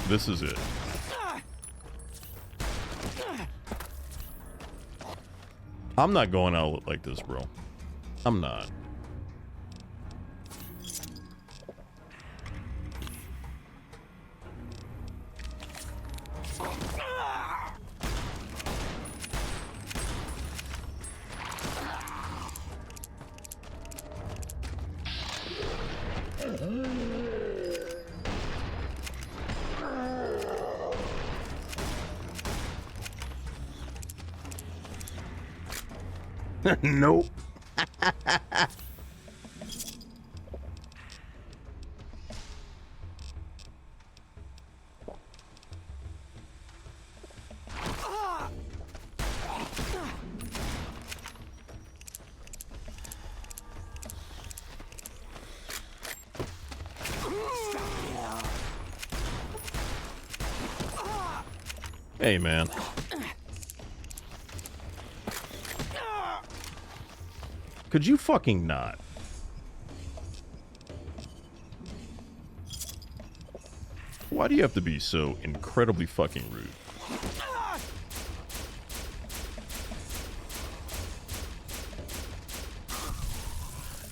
This is it. I'm not going out like this, bro. I'm not. Nope. Hey, man. Could you fucking not? Why do you have to be so incredibly fucking rude?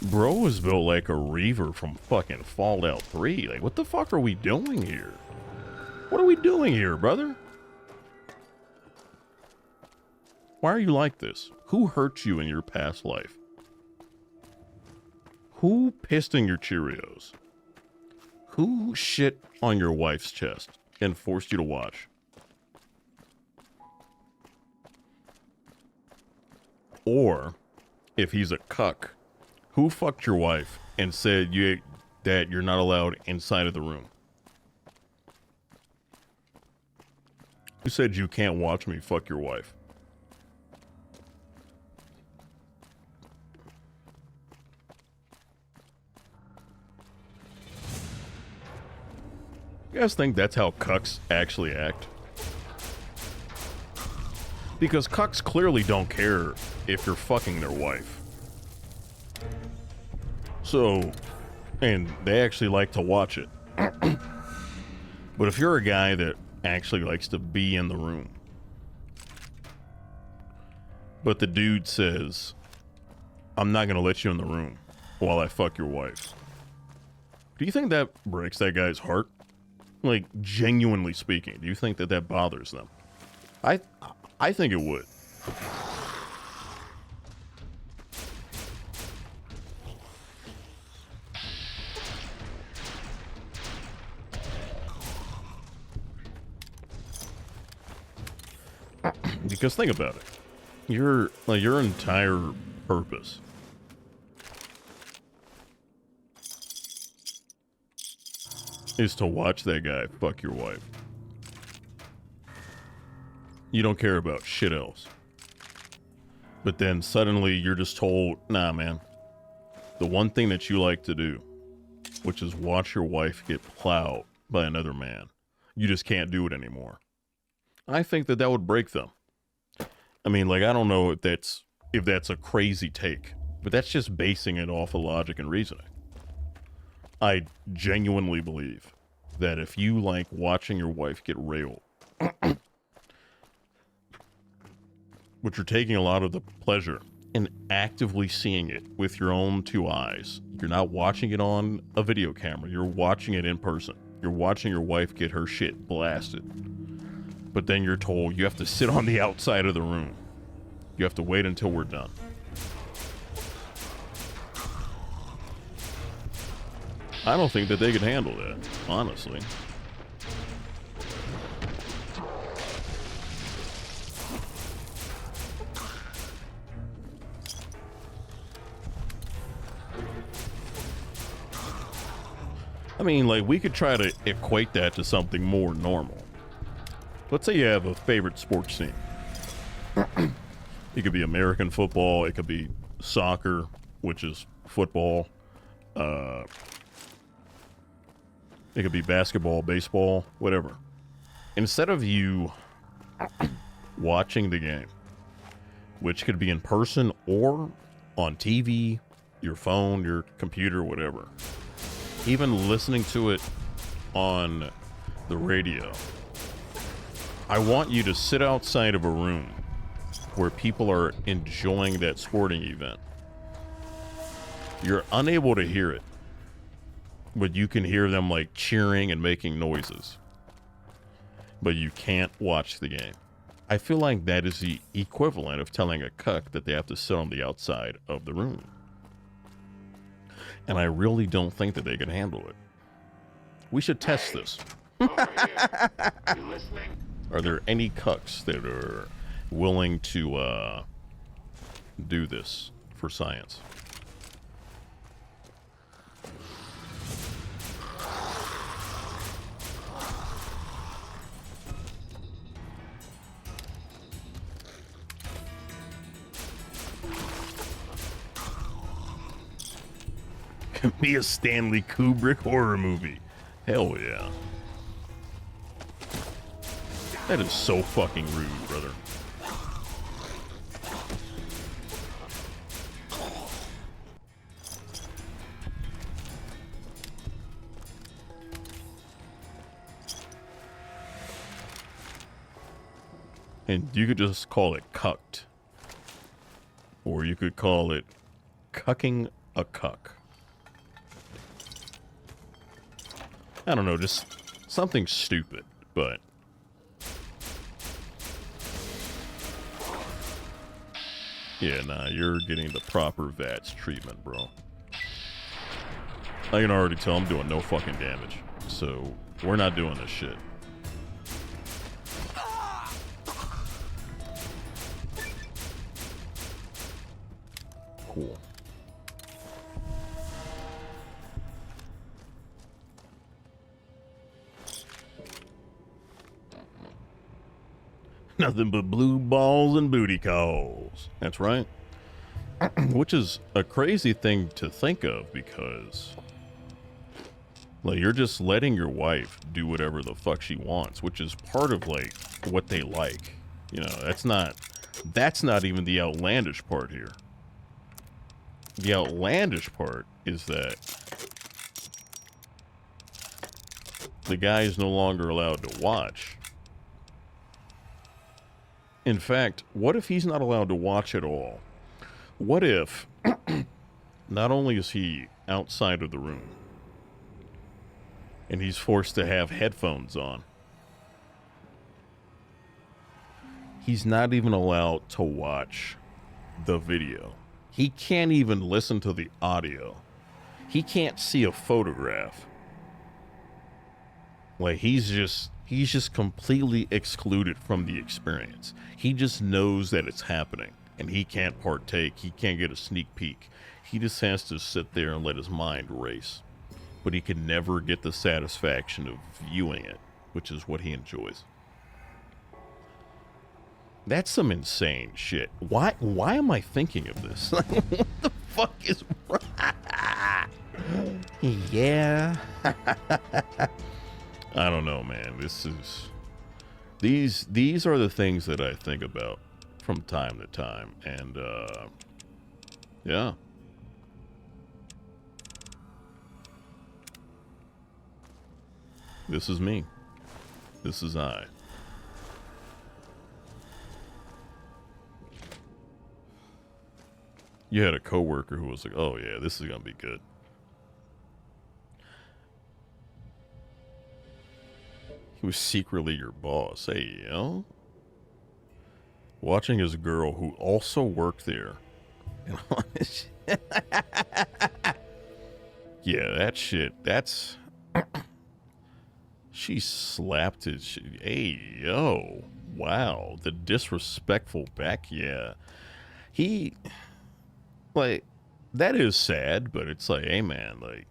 Bro is built like a Reaver from fucking Fallout 3. Like, what the fuck are we doing here? What are we doing here, brother? Why are you like this? Who hurt you in your past life? Who pissed in your Cheerios? Who shit on your wife's chest and forced you to watch? Or, if he's a cuck, who fucked your wife and said that you're not allowed inside of the room? Who said you can't watch me fuck your wife? You guys think that's how cucks actually act? Because cucks clearly don't care if you're fucking their wife. So, and they actually like to watch it. But if you're a guy that actually likes to be in the room, but the dude says, I'm not going to let you in the room while I fuck your wife, do you think that breaks that guy's heart? Like, genuinely speaking, do you think that that bothers them? I think it would. Because think about it. Your entire purpose is to watch that guy fuck your wife. You don't care about shit else. But then suddenly you're just told, nah, man. The one thing that you like to do, which is watch your wife get plowed by another man, you just can't do it anymore. I think that would break them. I mean, like, I don't know if that's a crazy take, but that's just basing it off of logic and reasoning. I genuinely believe that if you like watching your wife get railed, but you're taking a lot of the pleasure in actively seeing it with your own two eyes, you're not watching it on a video camera, you're watching it in person. You're watching your wife get her shit blasted. But then you're told you have to sit on the outside of the room. You have to wait until we're done. I don't think that they could handle that, honestly. I mean, like, we could try to equate that to something more normal. Let's say you have a favorite sports team. It could be American football. It could be soccer, which is football. It could be basketball, baseball, whatever. Instead of you watching the game, which could be in person or on TV, your phone, your computer, whatever, even listening to it on the radio, I want you to sit outside of a room where people are enjoying that sporting event. You're unable to hear it, but you can hear them like cheering and making noises. But you can't watch the game. I feel like that is the equivalent of telling a cuck that they have to sit on the outside of the room. And I really don't think that they can handle it. We should test this. Are there any cucks that are willing to do this for science? Could be a Stanley Kubrick horror movie. Hell yeah. That is so fucking rude, brother. And you could just call it cucked. Or you could call it cucking a cuck. I don't know, just something stupid, but... Yeah, nah, you're getting the proper VATS treatment, bro. I can already tell I'm doing no fucking damage. So, we're not doing this shit. Cool. Nothing but blue balls and booty calls. That's right. Which is a crazy thing to think of because, like, you're just letting your wife do whatever the fuck she wants, which is part of, like, what they like. You know, that's not even the outlandish part here. The outlandish part is that the guy is no longer allowed to watch. In fact, what if he's not allowed to watch at all? What if not only is he outside of the room and he's forced to have headphones on, he's not even allowed to watch the video. He can't even listen to the audio. He can't see a photograph. Like, he's just completely excluded from the experience. He just knows that it's happening, and he can't partake. He can't get a sneak peek. He just has to sit there and let his mind race. But he can never get the satisfaction of viewing it, which is what he enjoys. That's some insane shit. Why am I thinking of this? What the fuck is wrong? Yeah. I don't know, man. These are the things that I think about from time to time, and yeah. This is me. This is I. You had a coworker who was like, "Oh yeah, this is gonna be good." He was secretly your boss. Hey, you know? Watching his girl who also worked there. And all this shit. Yeah, that shit. That's... She slapped it. Hey, yo. Wow. The disrespectful back. Yeah. He... Like, that is sad, but it's like, hey, man, like...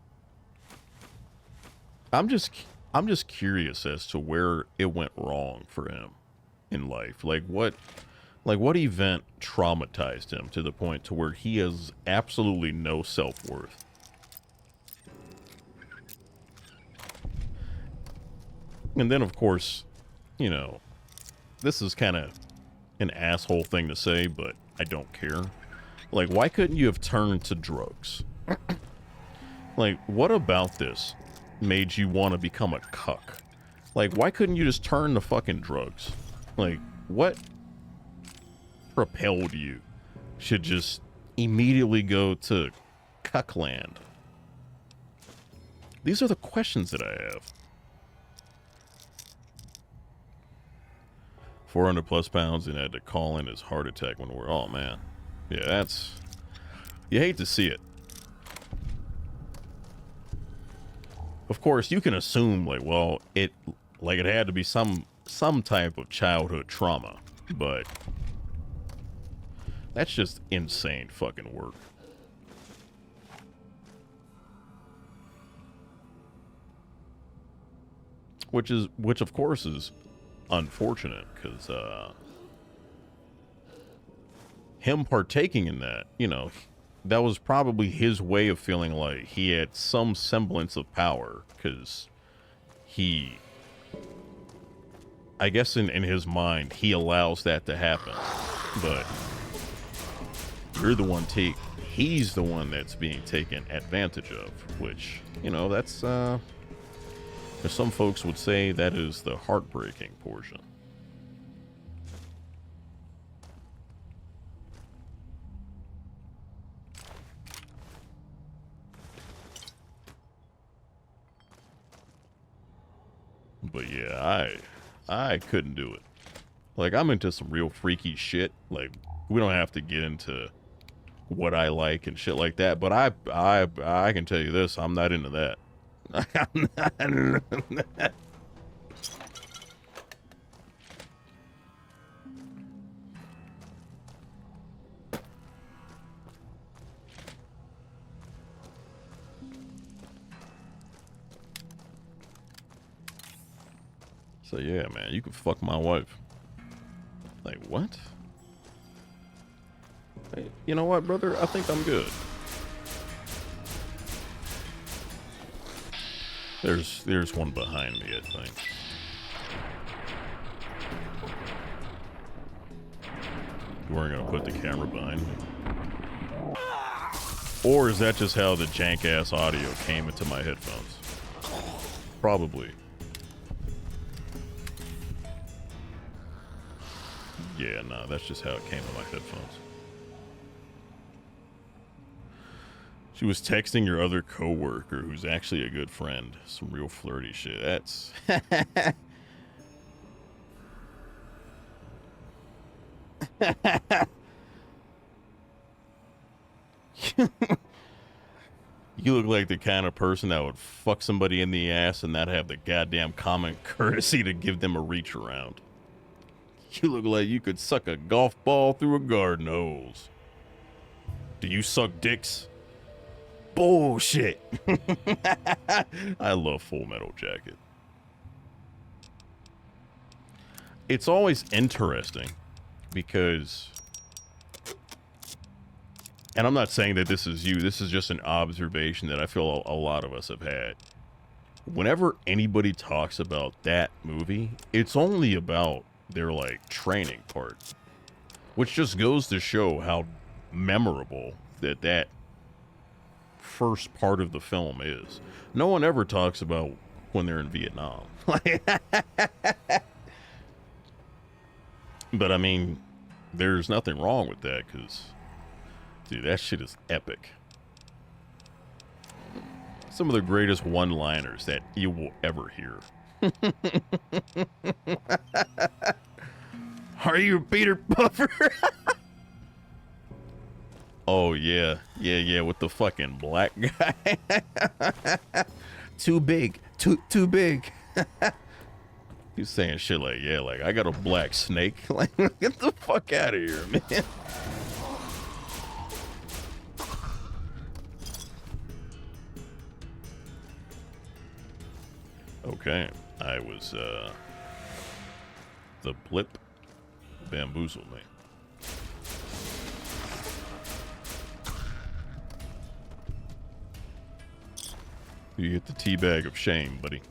I'm just curious as to where it went wrong for him in life. Like what event traumatized him to the point to where he has absolutely no self-worth? And then, of course, you know, this is kind of an asshole thing to say, but I don't care. Like, why couldn't you have turned to drugs? Like, what about this made you want to become a cuck? Like, why couldn't you just turn to fucking drugs? Like, what propelled you should just immediately go to cuckland? These are the questions that I have. 400 plus pounds and had to call in his heart attack when we're... Oh, man. Yeah, that's... You hate to see it. Of course, you can assume, like, well, it had to be some type of childhood trauma, but that's just insane fucking work. Which of course is unfortunate, because him partaking in that, you know, that was probably his way of feeling like he had some semblance of power, because he, I guess in his mind, he allows that to happen. But you're the one he's the one that's being taken advantage of, which, you know, that's, some folks would say that is the heartbreaking portion. But yeah, I couldn't do it. Like, I'm into some real freaky shit. Like, we don't have to get into what I like and shit like that, but I can tell you this, I'm not into that. I'm not into that. So yeah, man, you can fuck my wife. Like, what? Hey, you know what, brother? I think I'm good. There's one behind me, I think. You weren't gonna put the camera behind me. Or is that just how the jank-ass audio came into my headphones? Probably. Yeah, no, that's just how it came in my headphones. She was texting your other coworker, who's actually a good friend. Some real flirty shit. That's... You look like the kind of person that would fuck somebody in the ass and not have the goddamn common courtesy to give them a reach around. You look like you could suck a golf ball through a garden hose. Do you suck dicks? Bullshit. I love Full Metal Jacket. It's always interesting because, and I'm not saying that this is you, this is just an observation that I feel a lot of us have had. Whenever anybody talks about that movie, it's only about their, like, training part. Which just goes to show how memorable that first part of the film is. No one ever talks about when they're in Vietnam. But, I mean, there's nothing wrong with that, because, dude, that shit is epic. Some of the greatest one-liners that you will ever hear. Are you Peter Puffer? Oh, yeah. Yeah, with the fucking black guy. Too big. Too big. He's saying shit like, yeah, like, I got a black snake. Like, get the fuck out of here, man. Okay, I was, the blip bamboozled me. You get the teabag of shame, buddy.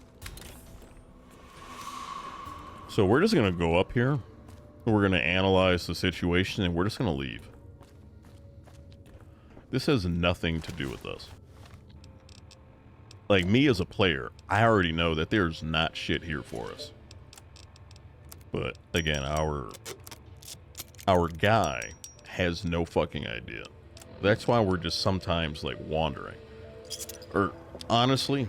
So we're just gonna go up here, and we're gonna analyze the situation, and we're just gonna leave. This has nothing to do with us. Like, me as a player, I already know that there's not shit here for us. But, again, our guy has no fucking idea. That's why we're just sometimes, like, wandering. Or, honestly,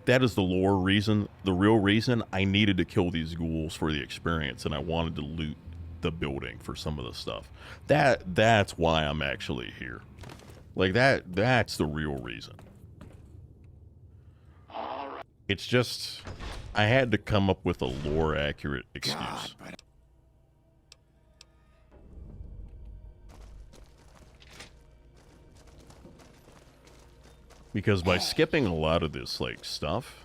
that is the lore reason, the real reason I needed to kill these ghouls for the experience, and I wanted to loot the building for some of the stuff. That's why I'm actually here. Like, that's the real reason. It's just, I had to come up with a lore-accurate excuse. Because by skipping a lot of this, like, stuff...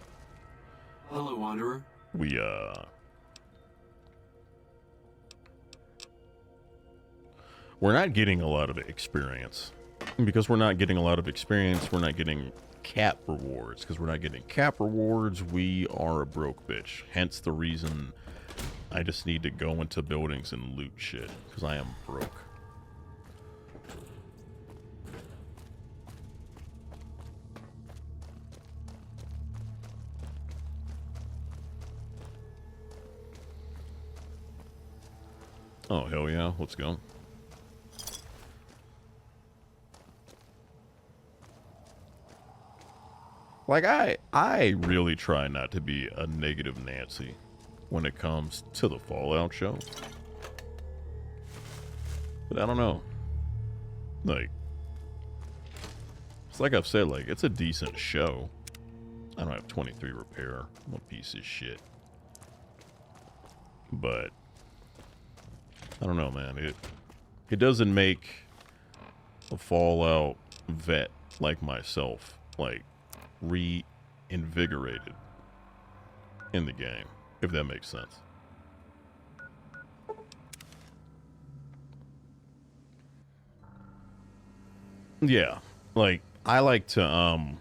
Hello, Wanderer. We're not getting a lot of experience. because we're not getting a lot of experience, we're not getting cap rewards. Because we're not getting cap rewards, we are a broke bitch. Hence the reason I just need to go into buildings and loot shit. Because I am broke. Oh, hell yeah. Let's go. Like, I really try not to be a negative Nancy when it comes to the Fallout show. But I don't know. Like, it's like I've said, like, it's a decent show. I don't have 23 repair. I'm a piece of shit. But I don't know, man. It doesn't make a Fallout vet like myself, like, reinvigorated in the game, if that makes sense. Yeah, like, I like to, I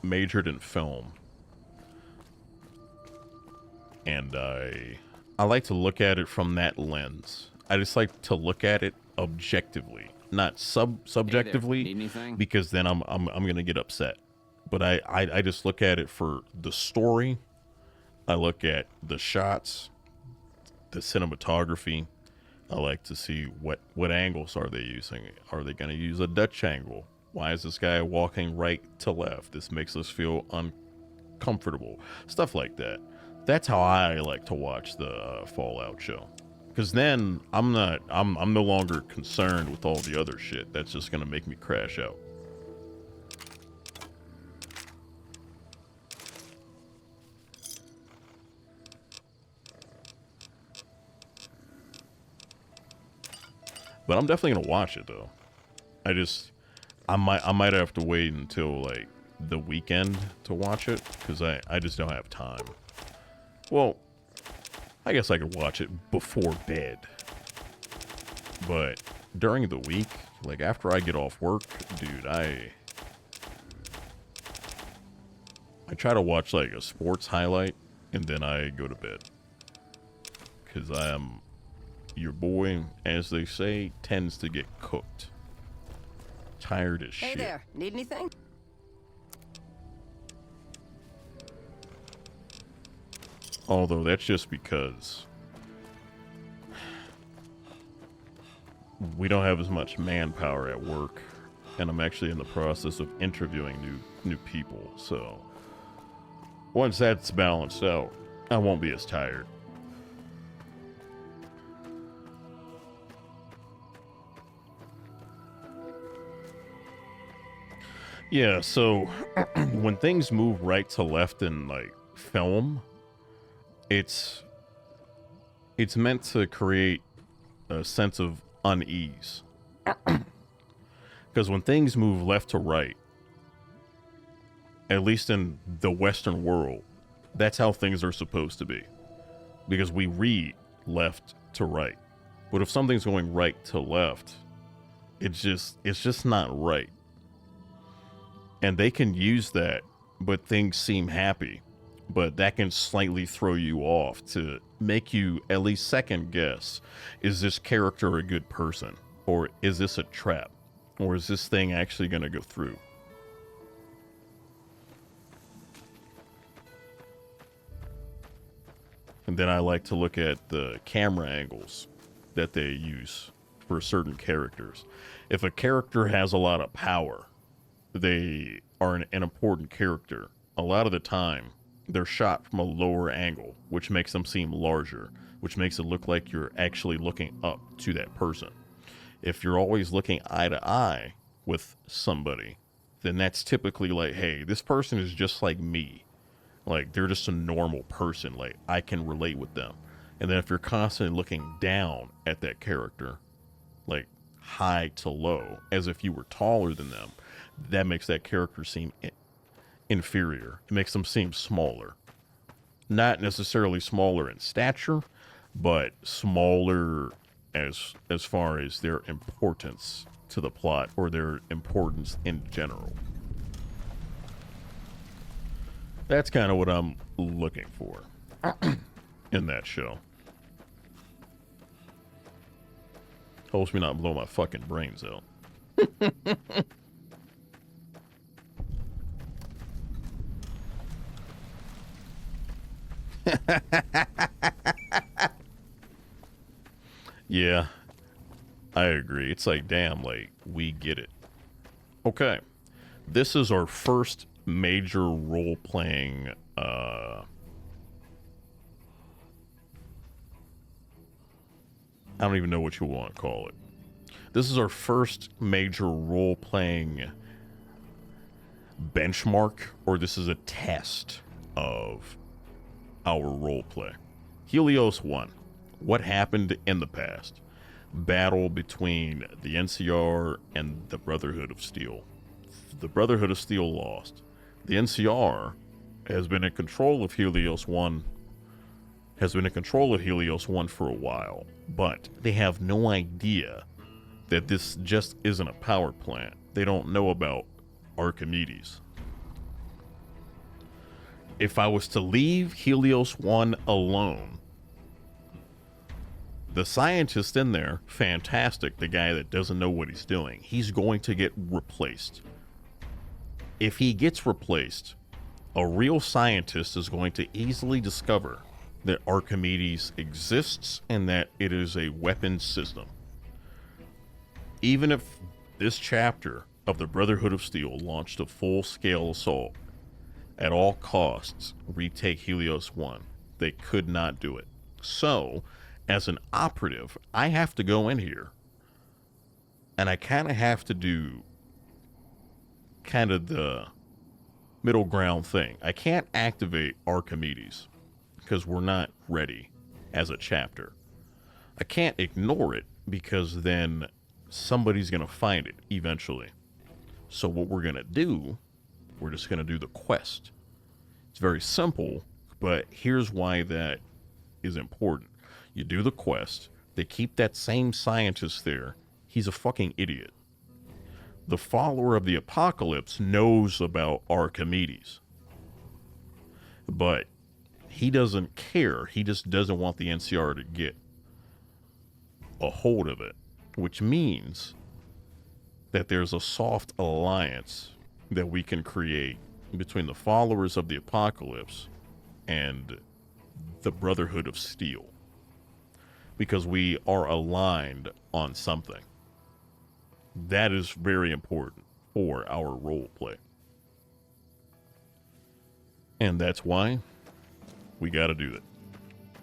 majored in film. And I like to look at it from that lens. I just like to look at it objectively, not subjectively, Need anything? because then I'm gonna get upset. But I just look at it for the story. I look at the shots, the cinematography. I like to see what angles are they using. Are they gonna use a Dutch angle? Why is this guy walking right to left? This makes us feel uncomfortable. Stuff like that. That's how I like to watch the Fallout show. Because then I'm no longer concerned with all the other shit. That's just going to make me crash out. But I'm definitely going to watch it, though. I might have to wait until, like, the weekend to watch it. Because I just don't have time. Well, I guess I could watch it before bed. But during the week, like after I get off work, dude, I try to watch like a sports highlight and then I go to bed. Because your boy, as they say, tends to get cooked. Tired as shit. Hey there, need anything? Although that's just because we don't have as much manpower at work, and I'm actually in the process of interviewing new people. So once that's balanced out, I won't be as tired. Yeah, so when things move right to left in like film, it's meant to create a sense of unease. Because when things move left to right, at least in the Western world, that's how things are supposed to be. Because we read left to right. But if something's going right to left, it's just not right. And they can use that, but things seem happy. But that can slightly throw you off to make you at least second guess, is this character a good person? Or is this a trap? Or is this thing actually going to go through? And then I like to look at the camera angles that they use for certain characters. If a character has a lot of power, they are an important character. A lot of the time, they're shot from a lower angle, which makes them seem larger, which makes it look like you're actually looking up to that person. If you're always looking eye to eye with somebody, then that's typically like, hey, this person is just like me. Like, they're just a normal person. Like, I can relate with them. And then if you're constantly looking down at that character, like high to low, as if you were taller than them, that makes that character seem inferior. It makes them seem smaller. Not necessarily smaller in stature, but smaller as far as their importance to the plot or their importance in general. That's kind of what I'm looking for in that show. Hopes me not blow my fucking brains out. Yeah, I agree. It's like, damn, like, we get it. Okay. This is our first major role-playing, I don't even know what you want to call it. This is our first major role-playing benchmark, or this is a test of our roleplay. Helios 1. What happened in the past? Battle between the NCR and the Brotherhood of Steel. The Brotherhood of Steel lost. The NCR has been in control of Helios 1 for a while, but they have no idea that this just isn't a power plant. They don't know about Archimedes. If I was to leave Helios 1 alone, the scientist in there, fantastic, the guy that doesn't know what he's doing, he's going to get replaced. If he gets replaced, a real scientist is going to easily discover that Archimedes exists and that it is a weapons system. Even if this chapter of the Brotherhood of Steel launched a full-scale assault, at all costs, retake Helios 1, they could not do it. So, as an operative, I have to go in here, and I kind of have to do kind of the middle ground thing. I can't activate Archimedes because we're not ready as a chapter. I can't ignore it because then somebody's going to find it eventually. So what we're going to do, we're just going to do the quest. It's very simple, but here's why that is important. You do the quest, they keep that same scientist there. He's a fucking idiot. The follower of the apocalypse knows about Archimedes, but he doesn't care. He just doesn't want the NCR to get a hold of it, which means that there's a soft alliance that we can create between the followers of the apocalypse and the Brotherhood of Steel, because we are aligned on something. That is very important for our role play. And that's why we got to do it.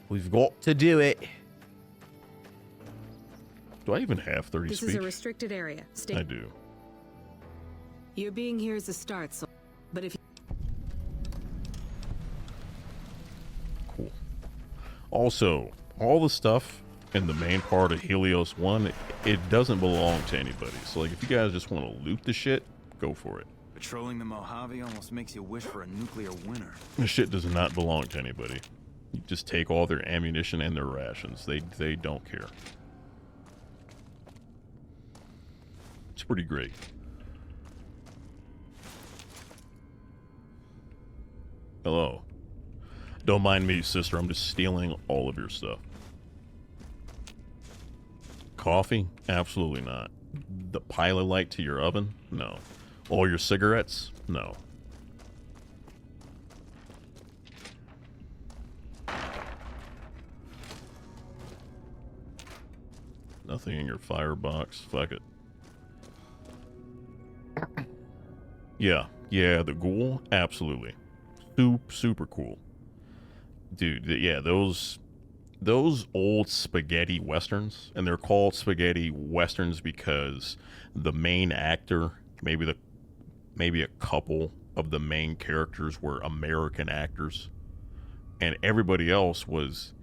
We've got to do it. Do I even have 30 This speech? is a restricted area. I do. Your being here is a start, so, but if Cool. Also, all the stuff in the main part of Helios 1, it doesn't belong to anybody. So, like, if you guys just want to loot the shit, go for it. Patrolling the Mojave almost makes you wish for a nuclear winter. The shit does not belong to anybody. You just take all their ammunition and their rations. They don't care. It's pretty great. Hello. Don't mind me, sister. I'm just stealing all of your stuff. Coffee? Absolutely not. The pilot light to your oven? No. All your cigarettes? No. Nothing in your firebox. Fuck it. Yeah, the ghoul, absolutely. Super cool. Dude, yeah, those old spaghetti westerns, and they're called spaghetti westerns because the main actor, maybe a couple of the main characters were American actors, and everybody else was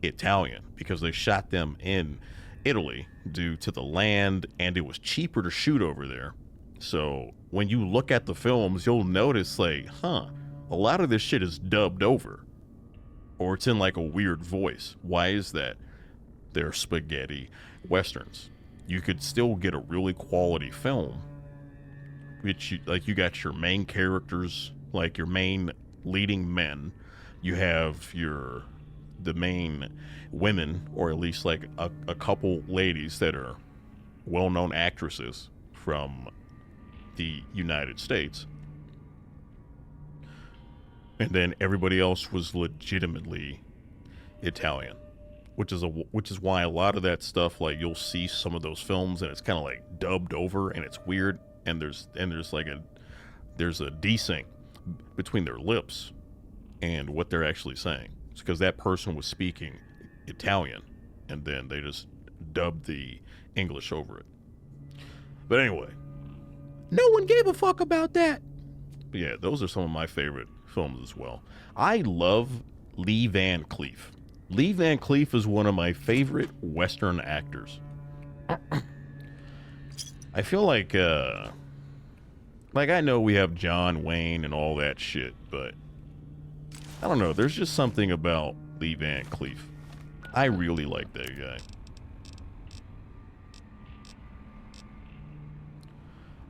Italian because they shot them in Italy due to the land, and it was cheaper to shoot over there. So when you look at the films, you'll notice, like, a lot of this shit is dubbed over, or it's in like a weird voice. Why is that? They're spaghetti westerns. you could still get a really quality film, which you got your main characters, like your main leading men, you have the main women, or at least like a couple ladies that are well-known actresses from the United States, and then everybody else was legitimately Italian, which is why a lot of that stuff, like you'll see some of those films and it's kind of like dubbed over and it's weird, and there's a desync between their lips and what they're actually saying. It's because that person was speaking Italian and then they just dubbed the English over it. But anyway, no one gave a fuck about that. But yeah, those are some of my favorite films as well. I love Lee Van Cleef. Lee Van Cleef is one of my favorite Western actors. I feel like I know we have John Wayne and all that shit, but I don't know. There's just something about Lee Van Cleef. I really like that guy.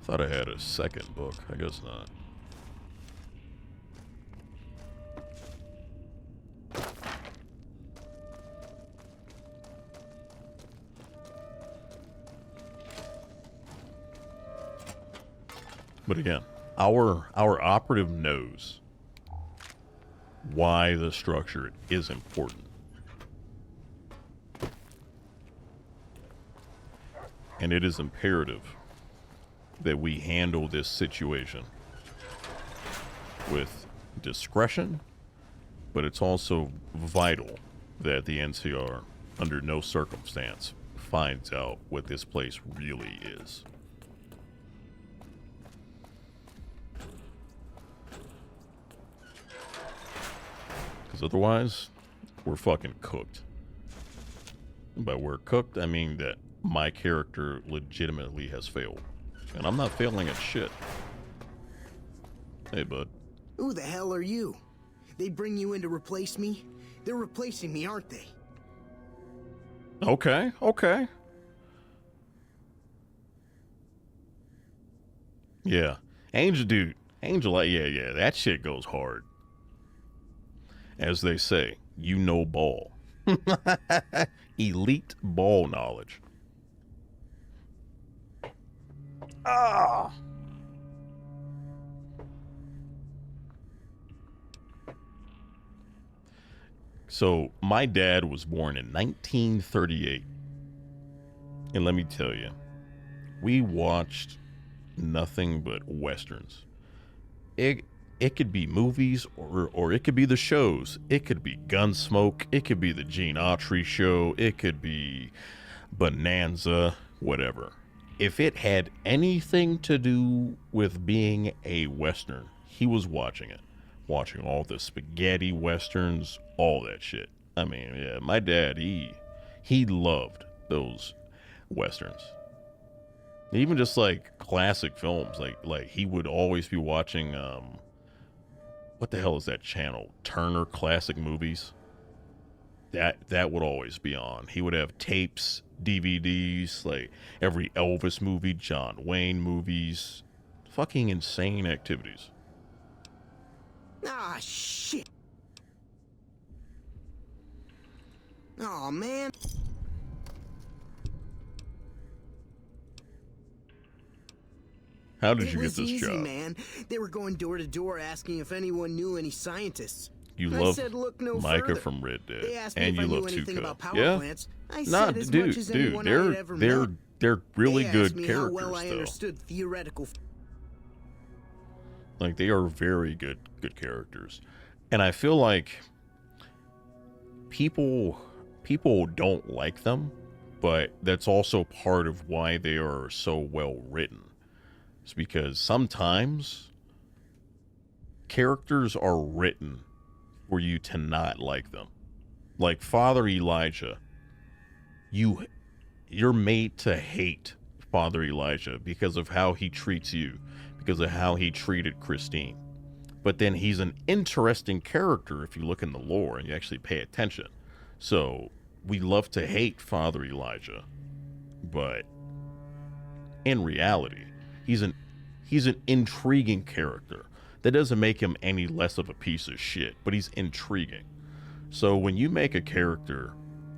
Thought I had a second book. I guess not. But again, our operative knows why the structure is important. And it is imperative that we handle this situation with discretion, but it's also vital that the NCR, under no circumstance, finds out what this place really is. Because otherwise, we're fucking cooked. And by we're cooked, I mean that my character legitimately has failed. And I'm not failing at shit. Hey, bud. Who the hell are you? They bring you in to replace me? They're replacing me, aren't they? Okay, okay. Yeah. Angel, dude. Angel, yeah, that shit goes hard. As they say, you know ball. Elite ball knowledge. Ah. So, my dad was born in 1938. And let me tell you, we watched nothing but Westerns. It could be movies or it could be the shows. It could be Gunsmoke. It could be the Gene Autry show. It could be Bonanza, whatever. If it had anything to do with being a Western, he was watching it. Watching all the spaghetti Westerns, all that shit. I mean, yeah, my dad, he loved those Westerns. Even just like classic films, like he would always be watching, what the hell is that channel? Turner Classic Movies. That would always be on. He would have tapes, DVDs, like every Elvis movie, John Wayne movies. Fucking insane activities. Ah, shit. Oh man. How did you get this easy, job? Man. They were going door to door asking if anyone knew any scientists. You I love said, look no Micah further. from Red Dead, They asked me and if you I knew love anything Tuco. about power Yeah, plants. I nah, said as much as anyone I had ever met. they're really They good asked me characters how well I though. understood theoretical. Like they are very good characters, and I feel like people don't like them, but that's also part of why they are so well written. It's because sometimes characters are written for you to not like them. Like Father Elijah, you're made to hate Father Elijah because of how he treats you, because of how he treated Christine. But then he's an interesting character if you look in the lore and you actually pay attention. So we love to hate Father Elijah, but in reality, he's an intriguing character. That doesn't make him any less of a piece of shit, but he's intriguing. So when you make a character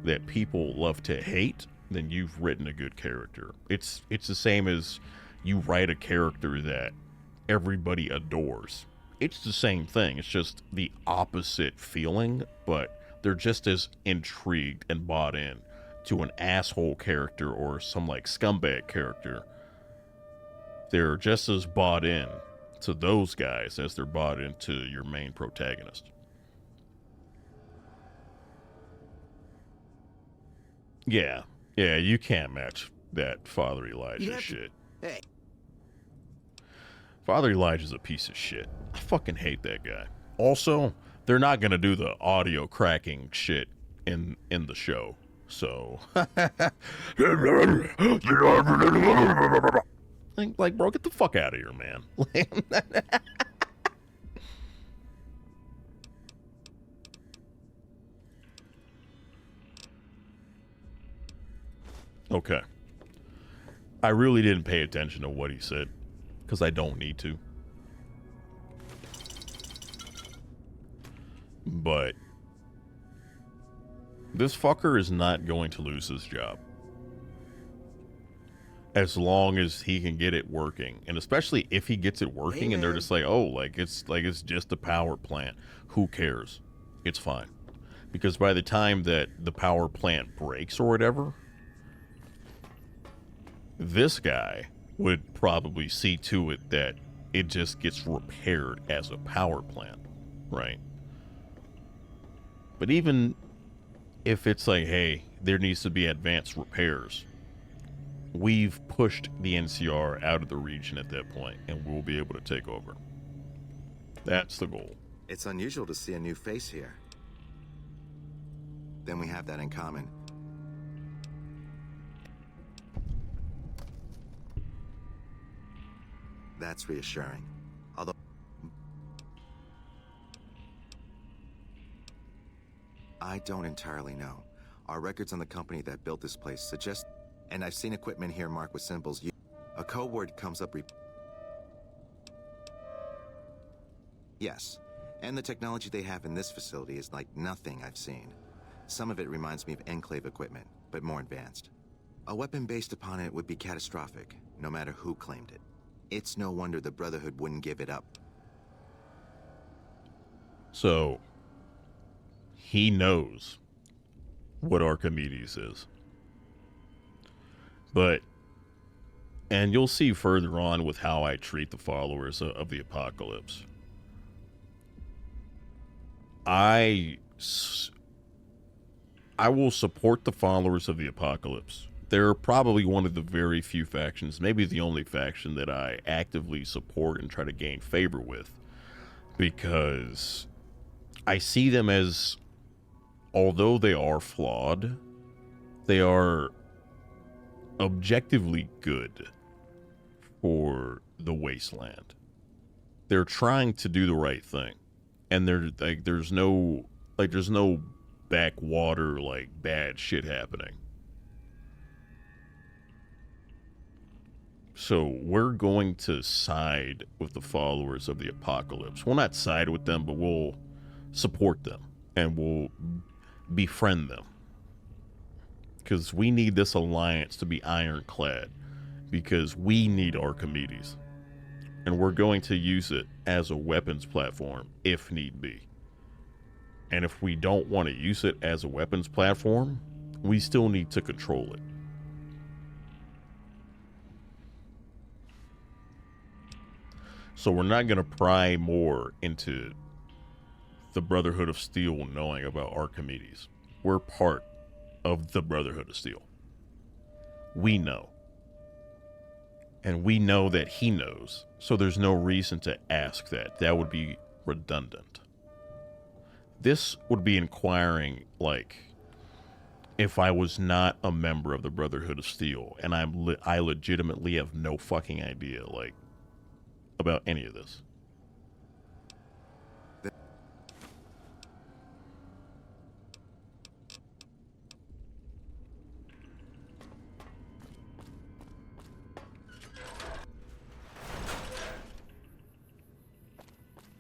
that people love to hate, then you've written a good character. It's the same as you write a character that everybody adores. It's the same thing. It's just the opposite feeling, but they're just as intrigued and bought in to an asshole character or some like scumbag character. They're just as bought in to those guys as they're bought into your main protagonist. Yeah, you can't match that Father Elijah shit. Hey. Father Elijah's a piece of shit. I fucking hate that guy. Also, they're not gonna do the audio cracking shit in the show. So like bro, get the fuck out of here, man. Okay. I really didn't pay attention to what he said because I don't need to. But this fucker is not going to lose his job as long as he can get it working, and especially if he gets it working and they're just like, oh, it's just a power plant. Who cares? It's fine, because by the time that the power plant breaks or whatever, this guy would probably see to it that it just gets repaired as a power plant, right? But even if it's like, hey, there needs to be advanced repairs, we've pushed the NCR out of the region at that point, and we'll be able to take over. That's the goal. It's unusual to see a new face here. Then we have that in common. That's reassuring. Although I don't entirely know. Our records on the company that built this place suggest, and I've seen equipment here marked with symbols. A code word comes up. Yes, and the technology they have in this facility is like nothing I've seen. Some of it reminds me of Enclave equipment, but more advanced. A weapon based upon it would be catastrophic, no matter who claimed it. It's no wonder the Brotherhood wouldn't give it up. So, he knows what Archimedes is. But, and you'll see further on with how I treat the followers of the Apocalypse. I will support the followers of the Apocalypse. They're probably one of the very few factions, maybe the only faction that I actively support and try to gain favor with, because I see them as, although they are flawed, they are objectively good for the wasteland. They're trying to do the right thing, and there's no backwater bad shit happening. So we're going to side with the followers of the Apocalypse. We'll not side with them, but we'll support them and we'll befriend them, because we need this alliance to be ironclad, because we need Archimedes, and we're going to use it as a weapons platform if need be. And if we don't want to use it as a weapons platform, we still need to control it. So we're not going to pry more into the Brotherhood of Steel knowing about Archimedes. We're part of the Brotherhood of Steel. We know. And we know that he knows. So there's no reason to ask that. That would be redundant. This would be inquiring, if I was not a member of the Brotherhood of Steel, and I legitimately have no fucking idea, about any of this.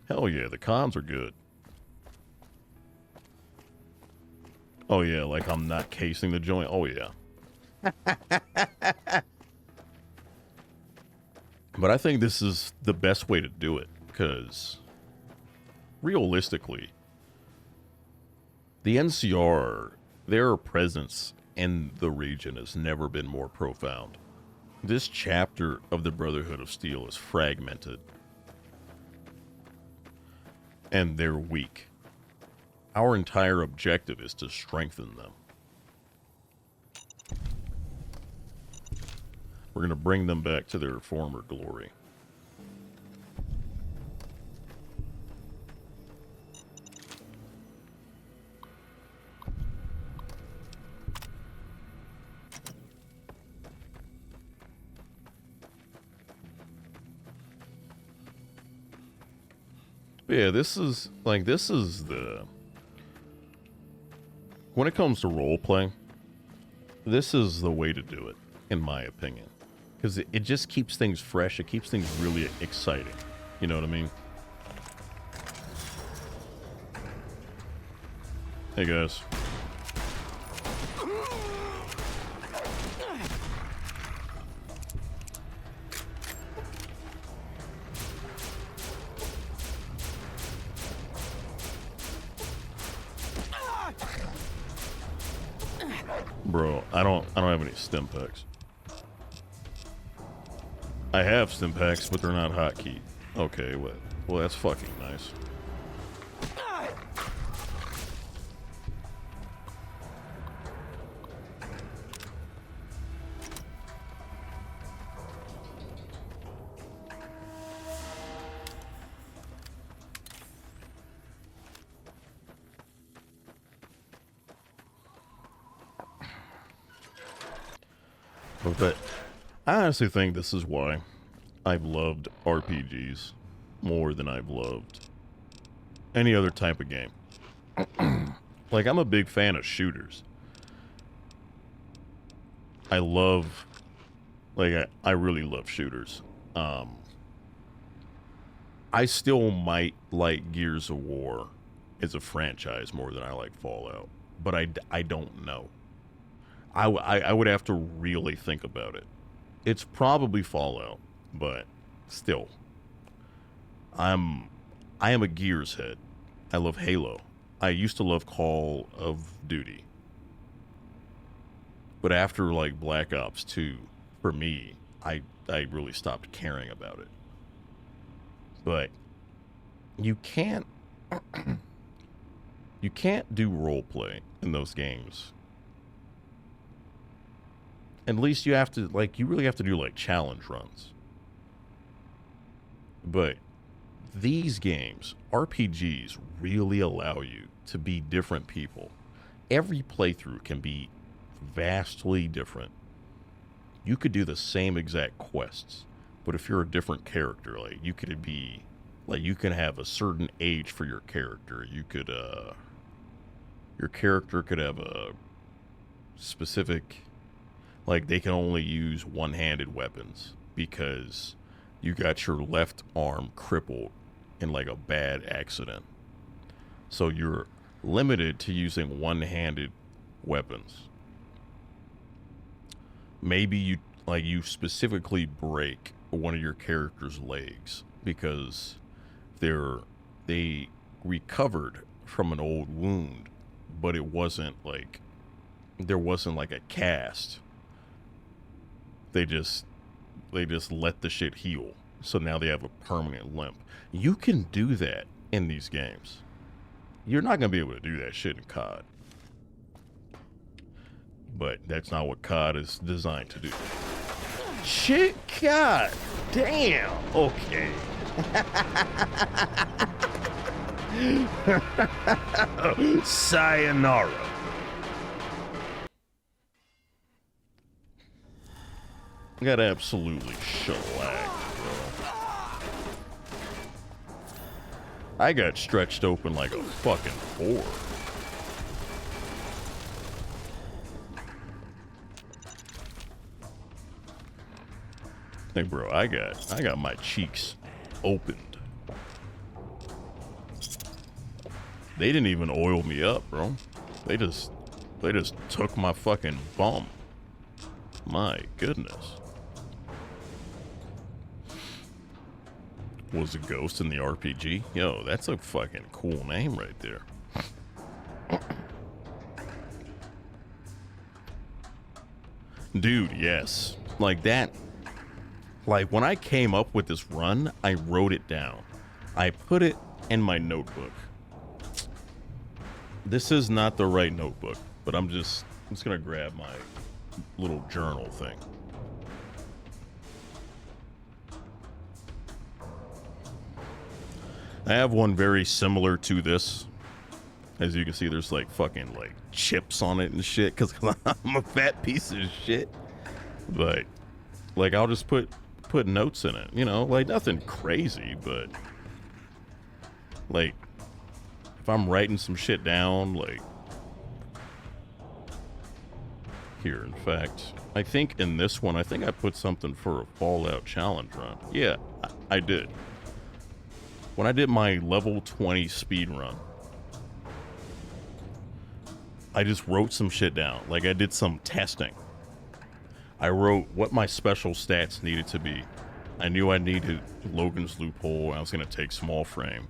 Hell yeah, the comms are good. Oh yeah, like I'm not casing the joint. Oh yeah. But I think this is the best way to do it, because realistically, the NCR, their presence in the region has never been more profound. This chapter of the Brotherhood of Steel is fragmented, and they're weak. Our entire objective is to strengthen them. We're going to bring them back to their former glory. Yeah, this is the... When it comes to role-playing, this is the way to do it, in my opinion. Because it just keeps things fresh. It keeps things really exciting. You know what I mean? Hey, guys. Bro, I don't have any stim packs. I have stim packs, but they're not hotkey. Okay, well that's fucking nice. But I honestly think this is why I've loved RPGs more than I've loved any other type of game. Like, I'm a big fan of shooters. I love, like, I really love shooters. I still might like Gears of War as a franchise more than I like Fallout, but I don't know. I would have to really think about it. It's probably Fallout, but still. I am a Gears head. I love Halo. I used to love Call of Duty. But after, like, Black Ops 2, for me, I really stopped caring about it. But you can't do roleplay in those games. At least you have to, like, you really have to do, like, challenge runs. But these games, RPGs, really allow you to be different people. Every playthrough can be vastly different. You could do the same exact quests, but if you're a different character, like, you could be, like, you can have a certain age for your character. You could, your character could have a specific... Like, they can only use one-handed weapons because you got your left arm crippled in, like, a bad accident. So you're limited to using one-handed weapons. Maybe you specifically break one of your character's legs because they recovered from an old wound, but it wasn't like, there wasn't like a cast. They just let the shit heal. So now they have a permanent limp. You can do that in these games. You're not going to be able to do that shit in COD. But that's not what COD is designed to do. Shit, God damn. Okay. Sayonara. Got absolutely shellacked, bro. I got stretched open like a fucking whore. Hey, bro, I got my cheeks opened. They didn't even oil me up, bro. They just took my fucking bum. My goodness. Was a ghost in the RPG? Yo, that's a fucking cool name right there. Dude, yes. Like that. Like when I came up with this run, I wrote it down. I put it in my notebook. This is not the right notebook, but I'm just gonna grab my little journal thing. I have one very similar to this. As you can see, there's like fucking like chips on it and shit because I'm a fat piece of shit. But like I'll just put notes in it, you know, like nothing crazy, but like if I'm writing some shit down, like here, in fact, I think in this one, I think I put something for a Fallout challenge run. Yeah, I did. When I did my level 20 speed run, I just wrote some shit down. Like I did some testing. I wrote what my special stats needed to be. I knew I needed Logan's Loophole. I was going to take Small Frame.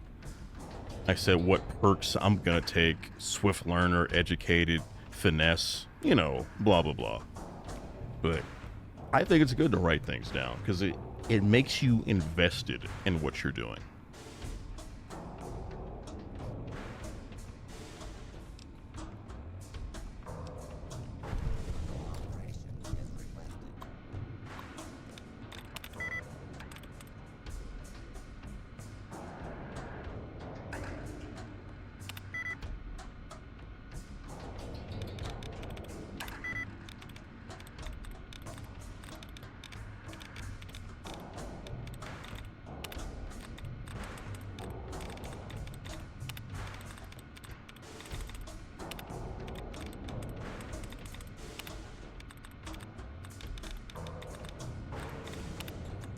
I said what perks I'm going to take. Swift Learner, Educated, Finesse, you know, blah, blah, blah. But I think it's good to write things down because it makes you invested in what you're doing.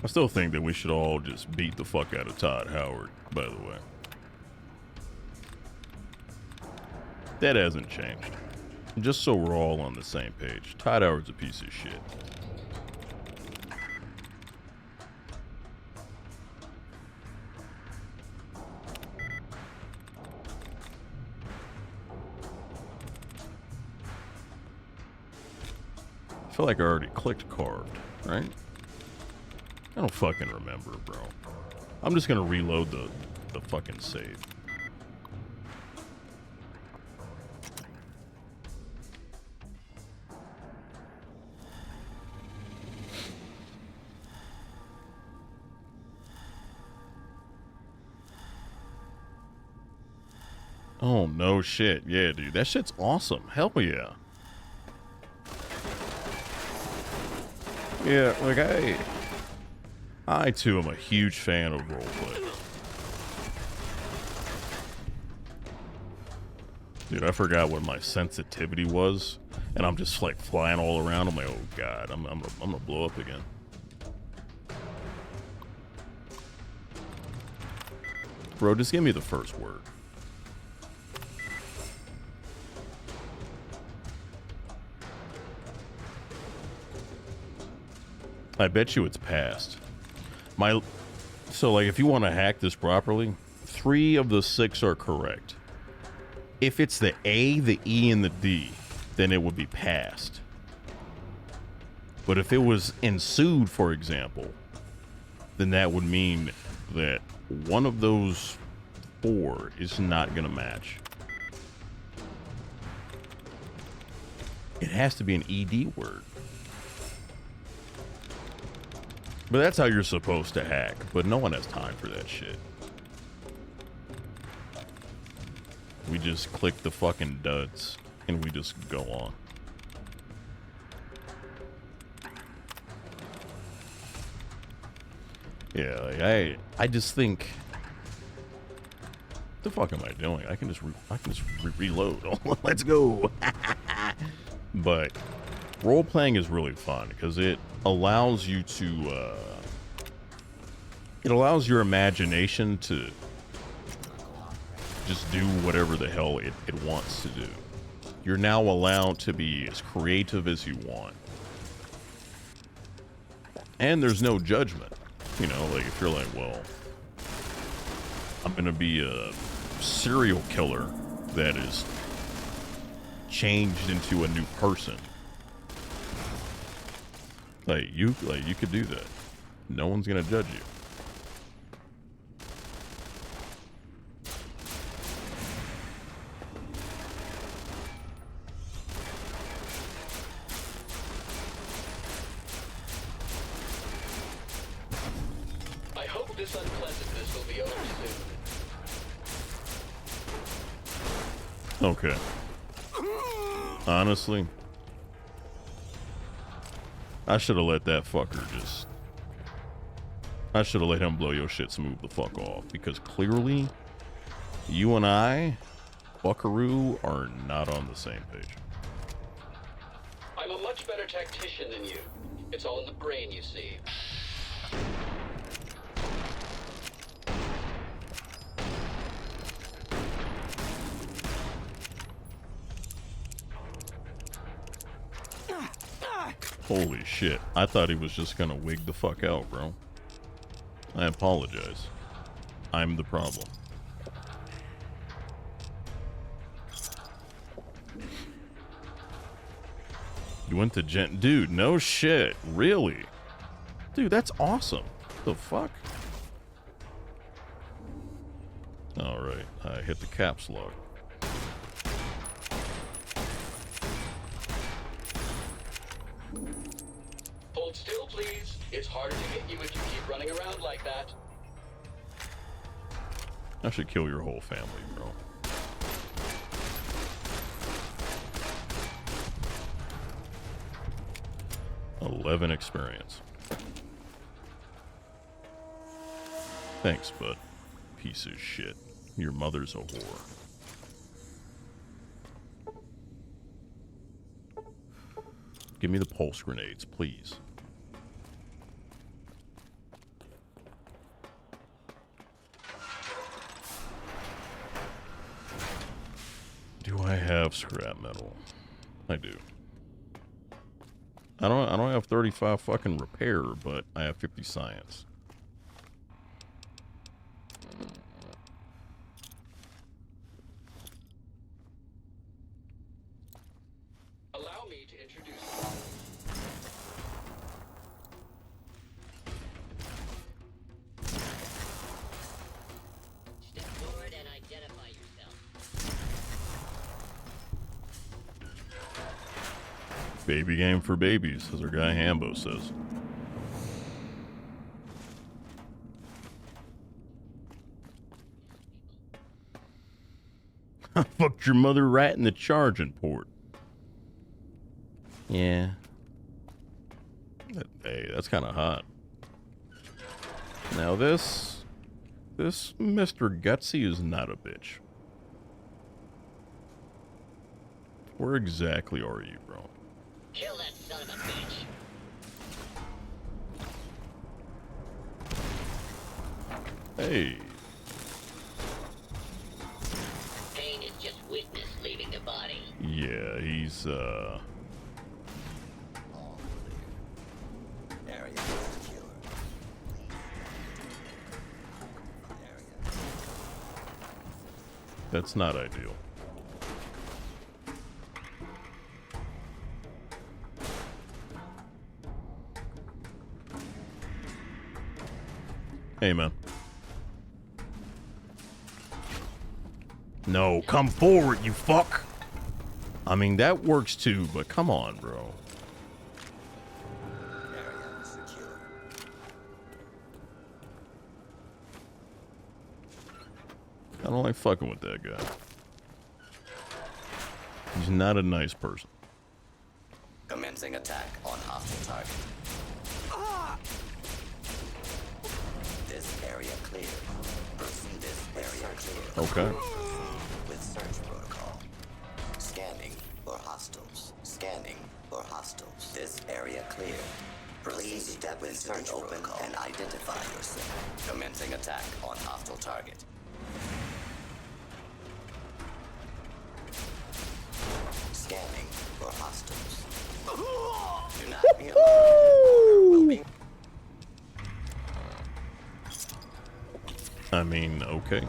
I still think that we should all just beat the fuck out of Todd Howard, by the way. That hasn't changed. Just so we're all on the same page. Todd Howard's a piece of shit. I feel like I already clicked carved, right? I don't fucking remember, bro. I'm just gonna reload the fucking save. Oh, no shit. Yeah, dude. That shit's awesome. Hell yeah. Yeah, like I too am a huge fan of roleplay. Dude, I forgot what my sensitivity was, and I'm just like flying all around. I'm like, oh god, I'm gonna blow up again. Bro, just give me the first word. I bet you it's passed. So like if you want to hack this properly, 3 of the 6 are correct. If it's the A, the E, and the D, then it would be passed. But if it was ensued, for example, then that would mean that one of those 4 is not going to match. It has to be an ED word. But that's how you're supposed to hack, but no one has time for that shit. We just click the fucking duds, and we just go on. Yeah, like I just think, what the fuck am I doing? I can just reload. Let's go. But role playing is really fun because it allows you to it allows your imagination to just do whatever the hell it wants to do. You're now allowed to be as creative as you want. And there's no judgment. You know, like if you're like, well, I'm gonna be a serial killer that is changed into a new person. Like you could do that. No one's gonna judge you. I hope this unpleasantness will be over soon. Okay. Honestly, I should have let that fucker just... I should have let him blow your shit smooth the fuck off. Because clearly, you and I, Buckaroo, are not on the same page. I'm a much better tactician than you. It's all in the brain, you see. Holy shit. I thought he was just gonna wig the fuck out, bro. I apologize. I'm the problem. You went to Dude, no shit. Really? Dude, that's awesome. The fuck? Alright, I hit the caps lock. Hold still, please. It's harder to hit you if you keep running around like that. I should kill your whole family, bro. $11 experience. Thanks, bud. Piece of shit. Your mother's a whore. Give me the pulse grenades, please. Do I have scrap metal? I do. I don't have 35 fucking repair, but I have 50 science. Allow me to introduce Step forward and identify yourself. Baby game for babies, as our guy Hambo says. I fucked your mother right in the charging port. Yeah. Hey, that's kind of hot. Now this Mr. Gutsy is not a bitch. Where exactly are you, bro? Kill that son of a bitch. Hey. Pain is just witness leaving the body. Yeah, he's that's not ideal. Hey, man. No, come forward, you fuck. I mean, that works too, but come on, bro. I don't like fucking with that guy. He's not a nice person. Commencing attack on hostile target. This area clear. Proceed this area clear. Okay. With search protocol. Scanning for hostiles. Scanning for hostiles. This area clear. Please step with search open and identify yourself. Commencing attack on hostile target. Okay.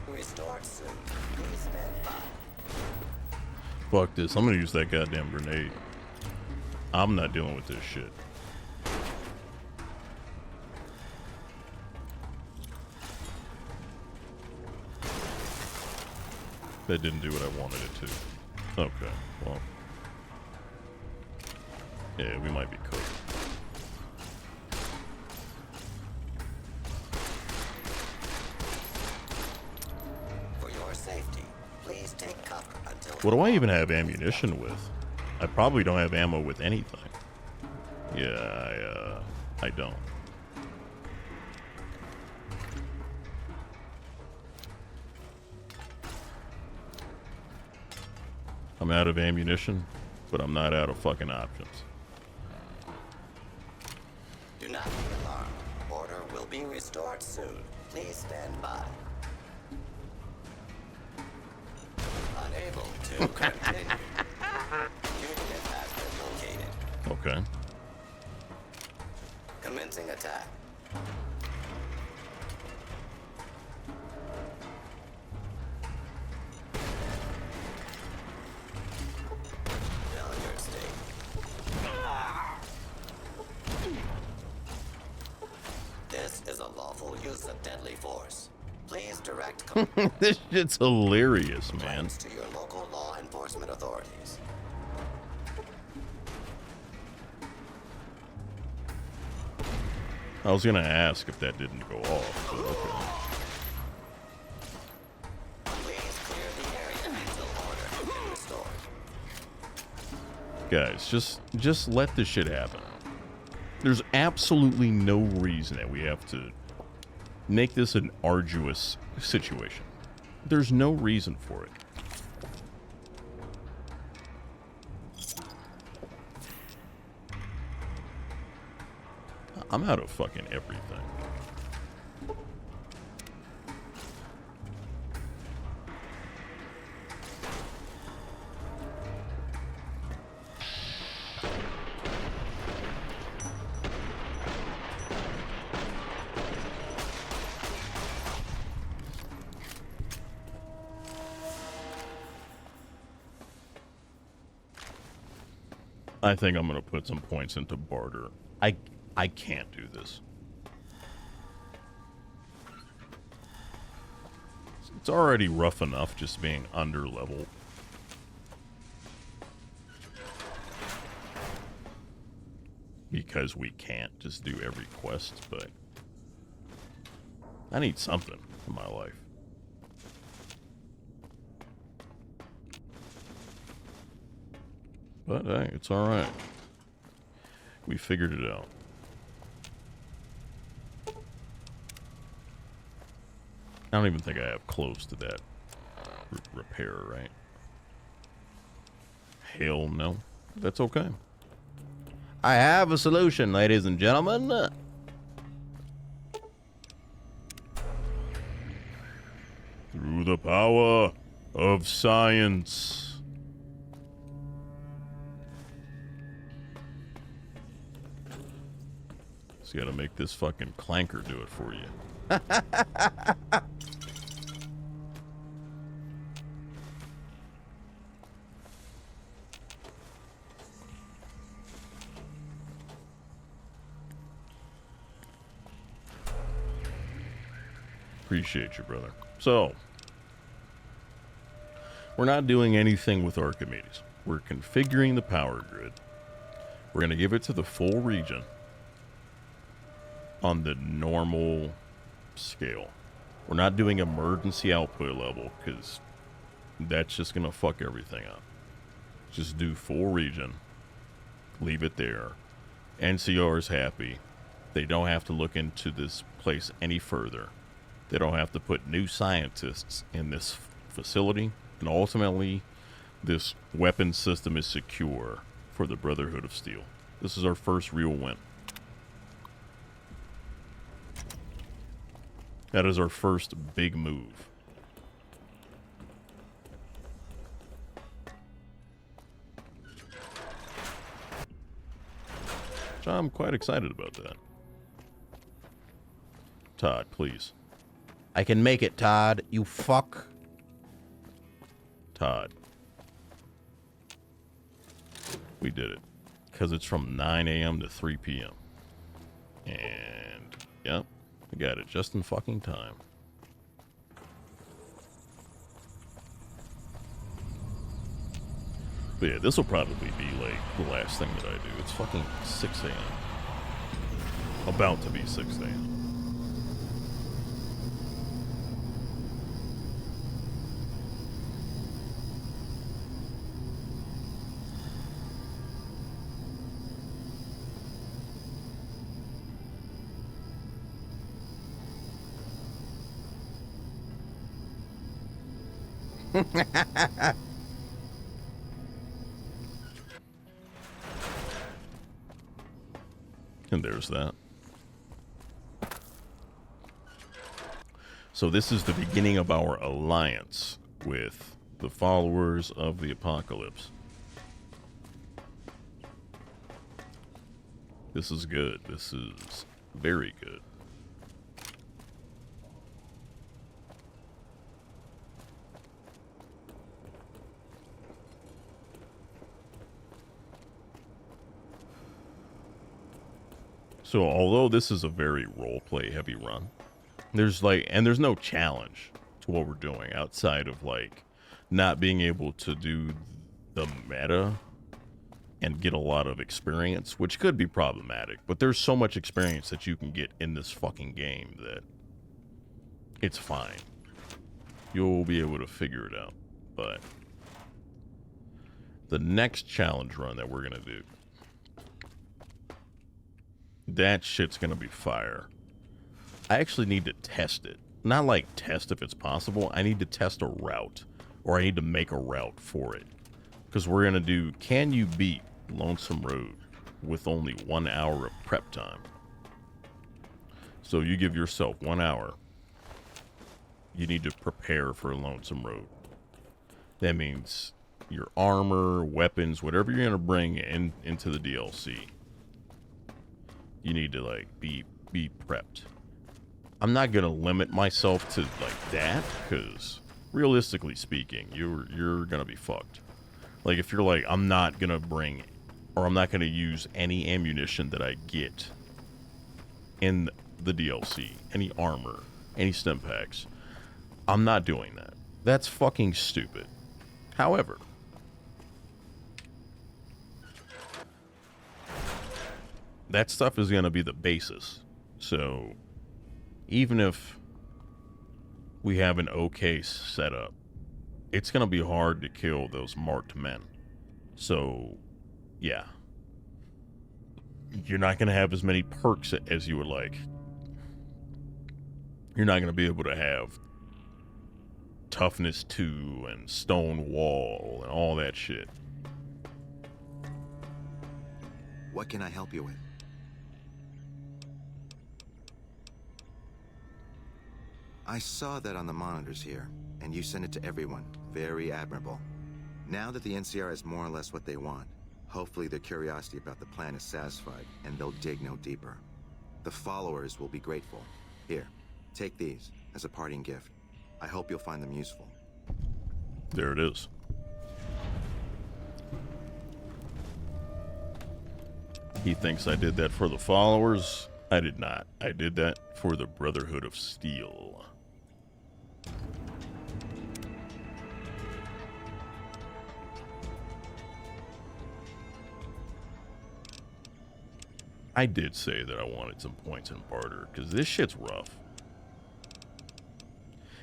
Restored soon. Please stand by. Fuck this. I'm gonna use that goddamn grenade. I'm not dealing with this shit. That didn't do what I wanted it to. Okay, well. Yeah, we might be cooked. For your safety, please take cover until. What do I even have ammunition with? I probably don't have ammo with anything. Yeah, I don't. I'm out of ammunition, but I'm not out of fucking options. Do not be alarmed. Order will be restored soon. Please stand by. Unable to continue. Fugitive has been located. Okay. Commencing attack. Failure state. This is a lawful use of deadly force. Please direct This shit's hilarious, man. to your local law enforcement authorities. I was gonna ask if that didn't go off, but okay. Please clear the area until order has been restored. Guys, just let this shit happen. There's absolutely no reason that we have to make this an arduous situation. There's no reason for it. I'm out of fucking everything. I think I'm gonna put some points into barter. I can't do this. It's already rough enough just being under level. Because we can't just do every quest, but I need something in my life. But hey, it's alright. We figured it out. I don't even think I have close to that repair, right? Hell no. That's okay. I have a solution, ladies and gentlemen. Through the power of science. Just gotta make this fucking clanker do it for you. Appreciate you, brother. So, we're not doing anything with Archimedes. We're configuring the power grid. We're going to give it to the full region on the normal scale. We're not doing emergency output level because that's just going to fuck everything up. Just do full region. Leave it there. NCR is happy. They don't have to look into this place any further. They don't have to put new scientists in this facility. And ultimately, this weapon system is secure for the Brotherhood of Steel. This is our first real win. That is our first big move. So I'm quite excited about that. Todd, please. I can make it, Todd. You fuck. Todd. We did it. Because it's from 9 a.m. to 3 p.m. And, yep, we got it just in fucking time. But yeah, this will probably be, like, the last thing that I do. It's fucking 6 a.m. About to be 6 a.m. And there's that. So this is the beginning of our alliance with the followers of the apocalypse. This is good. This is very good. So although this is a very roleplay heavy run, there's no challenge to what we're doing outside of like not being able to do the meta and get a lot of experience, which could be problematic, but there's so much experience that you can get in this fucking game that it's fine. You'll be able to figure it out. But the next challenge run that we're gonna do, that shit's gonna be fire. I actually need to test it. Not like test if it's possible. I need to test a route, or I need to make a route for it. Because we're gonna do, can you beat Lonesome Road with only 1 hour of prep time? So you give yourself 1 hour. You need to prepare for Lonesome Road. That means your armor, weapons, whatever you're gonna bring into the DLC. You need to like be prepped. I'm not gonna limit myself to like that, because realistically speaking, you're gonna be fucked. Like if you're like, I'm not gonna bring, or I'm not gonna use any ammunition that I get in the DLC, any armor, any stim packs. I'm not doing that. That's fucking stupid. However, that stuff is going to be the basis. So even if we have an okay setup, it's going to be hard to kill those marked men. So yeah, you're not going to have as many perks as you would like. You're not going to be able to have toughness 2 and stone wall and all that shit. What can I help you with? I saw that on the monitors here, and you sent it to everyone. Very admirable. Now that the NCR has more or less what they want, hopefully their curiosity about the plan is satisfied, and they'll dig no deeper. The followers will be grateful. Here, take these as a parting gift. I hope you'll find them useful. There it is. He thinks I did that for the followers. I did not. I did that for the Brotherhood of Steel. I did say that I wanted some points in barter, because this shit's rough.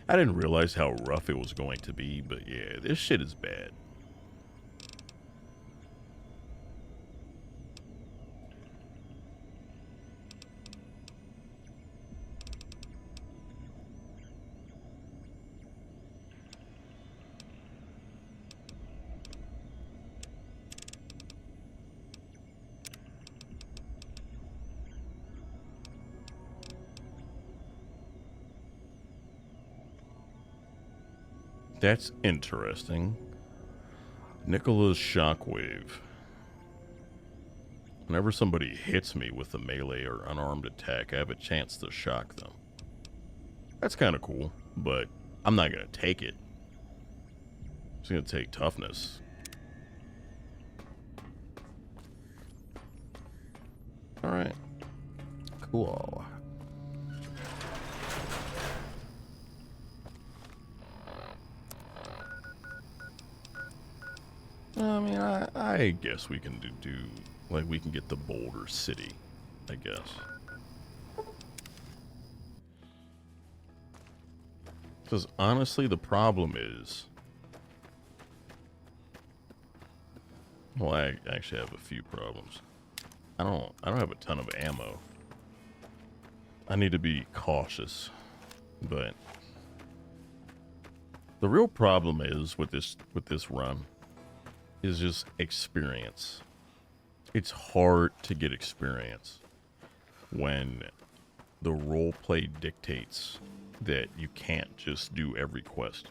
I didn't realize how rough it was going to be, but yeah, this shit is bad. That's interesting. Nicola's Shockwave. Whenever somebody hits me with a melee or unarmed attack, I have a chance to shock them. That's kind of cool, but I'm not going to take it. It's going to take toughness. Alright. Cool. I mean, I guess we can do like, we can get the Boulder City, I guess. Because honestly, the problem is... Well, I actually have a few problems. I don't have a ton of ammo. I need to be cautious, but the real problem is with this run is just experience. It's hard to get experience when the roleplay dictates that you can't just do every quest.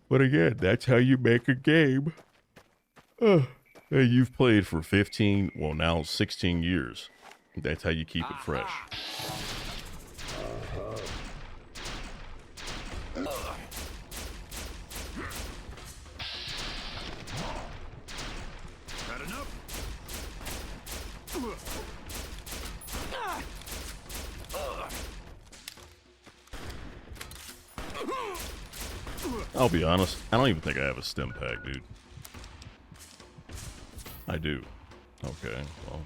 But again, that's how you make a game. You've played for 15, well now 16 years. That's how you keep it fresh. I'll be honest, I don't even think I have a stim pack, dude. I do. Okay, well.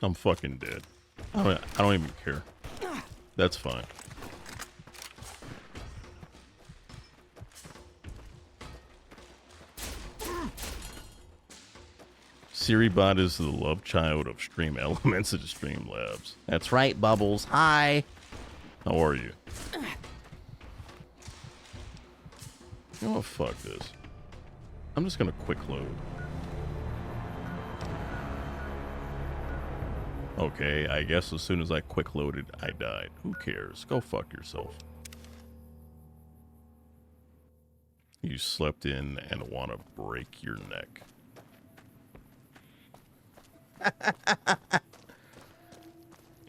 I'm fucking dead. I don't even care. That's fine. Siribot is the love child of Stream Elements and Stream Labs. That's right, Bubbles. Hi. How are you? You know what? Fuck this. I'm just gonna quick load. Okay, I guess as soon as I quick loaded, I died. Who cares? Go fuck yourself. You slept in and want to break your neck.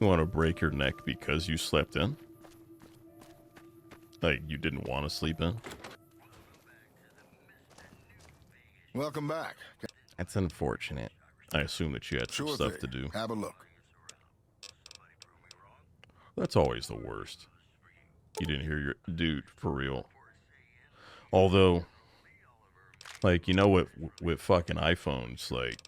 You want to break your neck because you slept in? Like, you didn't want to sleep in? Welcome back. That's unfortunate. I assume that you had some stuff to do. Have a look. That's always the worst. You didn't hear your... Dude, for real. Although, like, you know what, with fucking iPhones, like,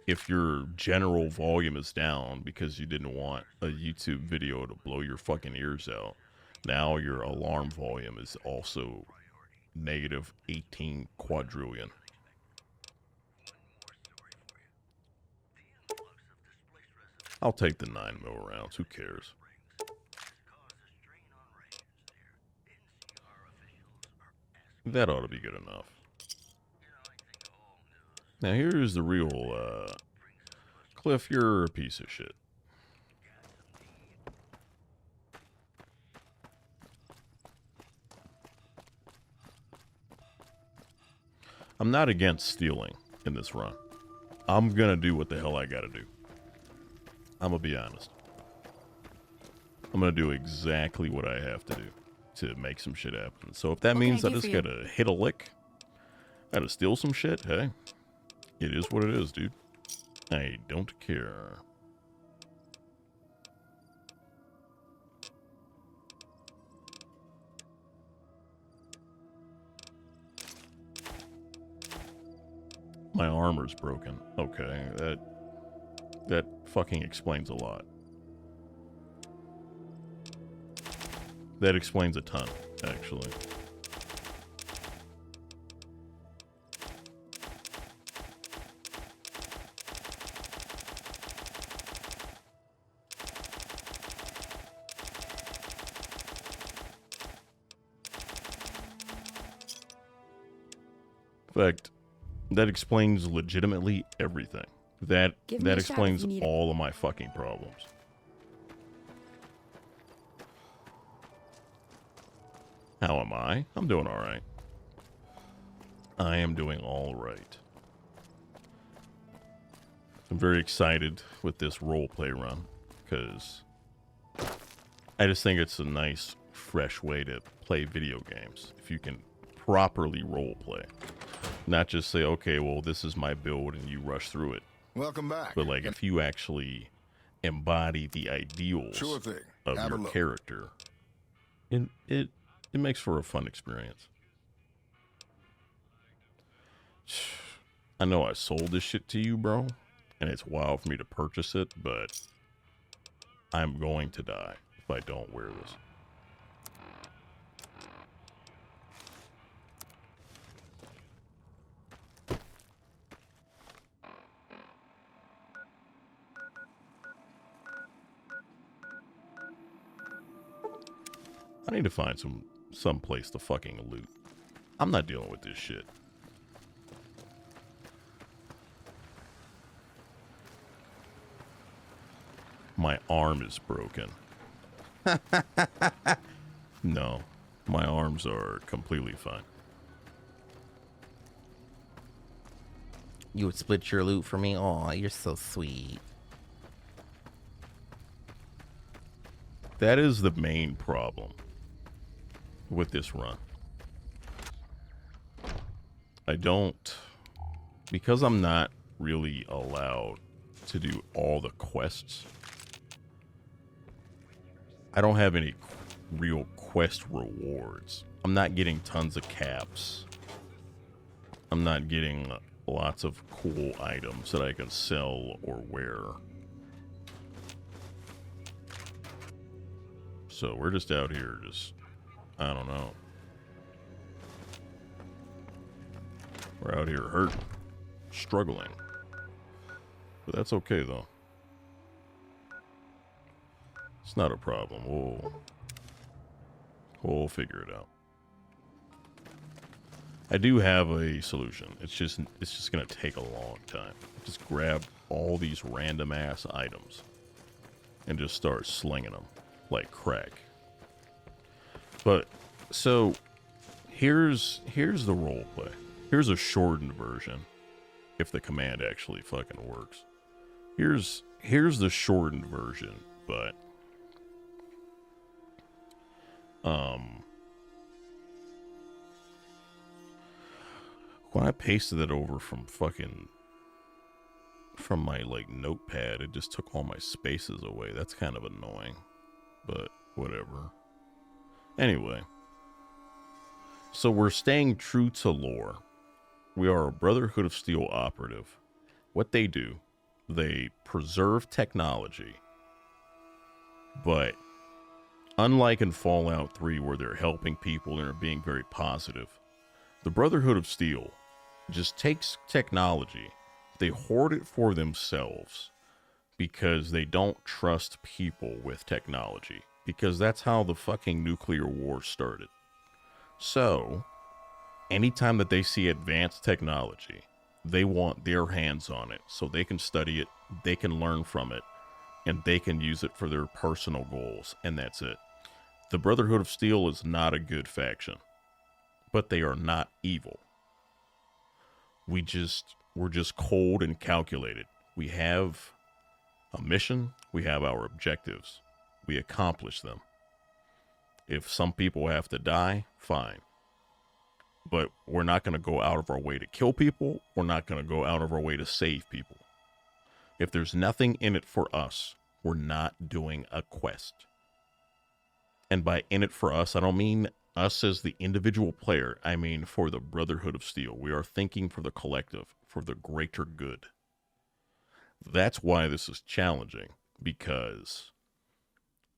if your general volume is down because you didn't want a YouTube video to blow your fucking ears out, now your alarm volume is also negative 18 quadrillion. I'll take the 9mm rounds. Who cares? That ought to be good enough. Now here's the real, Cliff, you're a piece of shit. I'm not against stealing in this run. I'm gonna do what the hell I gotta do. I'm gonna be honest. I'm gonna do exactly what I have to do to make some shit happen. So if that means I just gotta hit a lick, gotta steal some shit, hey, it is what it is, dude. I don't care. My armor's broken. Okay, that fucking explains a lot. That explains a ton, actually. fact, that explains legitimately everything. That explains all of my fucking problems. How am I? I'm doing all right. I am doing all right. I'm very excited with this roleplay run because I just think it's a nice, fresh way to play video games. If you can properly roleplay, not just say, okay, well, this is my build and you rush through it. Welcome back. But like, if you actually embody the ideals of your character, it makes for a fun experience. I know I sold this shit to you, bro, and it's wild for me to purchase it, but I'm going to die if I don't wear this. I need to find some place to fucking loot. I'm not dealing with this shit. My arm is broken. No, my arms are completely fine. You would split your loot for me? Aw, you're so sweet. That is the main problem with this run. Because I'm not really allowed to do all the quests, I don't have any real quest rewards. I'm not getting tons of caps. I'm not getting lots of cool items that I can sell or wear. So we're just out here I don't know. We're out here hurting, struggling. But that's okay, though. It's not a problem. We'll figure it out. I do have a solution. It's just gonna take a long time. Just grab all these random ass items and just start slinging them like crack. But so here's the role play. Here's a shortened version, if the command actually fucking works. Here's the shortened version, but when I pasted it over from my like notepad, it just took all my spaces away. That's kind of annoying, but whatever. Anyway, so we're staying true to lore. We are a Brotherhood of Steel operative. What they do, they preserve technology, but unlike in Fallout 3 where they're helping people and are being very positive, the Brotherhood of Steel just takes technology, they hoard it for themselves because they don't trust people with technology, because that's how the fucking nuclear war started. So anytime that they see advanced technology, they want their hands on it so they can study it, they can learn from it, and they can use it for their personal goals, and that's it. The Brotherhood of Steel is not a good faction, but they are not evil. We're just cold and calculated. We have a mission, we have our objectives, we accomplish them. If some people have to die, fine. But we're not going to go out of our way to kill people. We're not going to go out of our way to save people. If there's nothing in it for us, we're not doing a quest. And by in it for us, I don't mean us as the individual player. I mean for the Brotherhood of Steel. We are thinking for the collective, for the greater good. That's why this is challenging, because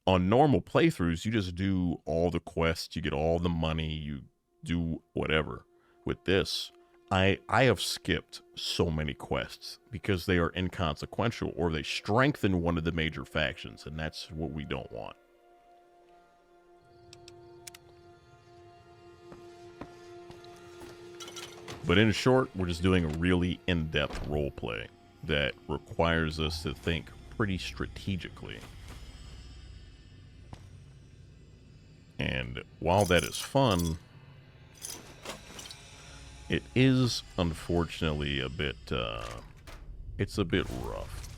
on normal playthroughs, you just do all the quests, you get all the money, you do whatever. With this, I have skipped so many quests because they are inconsequential or they strengthen one of the major factions, and that's what we don't want. But in short, we're just doing a really in-depth roleplay that requires us to think pretty strategically. And while that is fun, it is unfortunately a bit, it's a bit rough.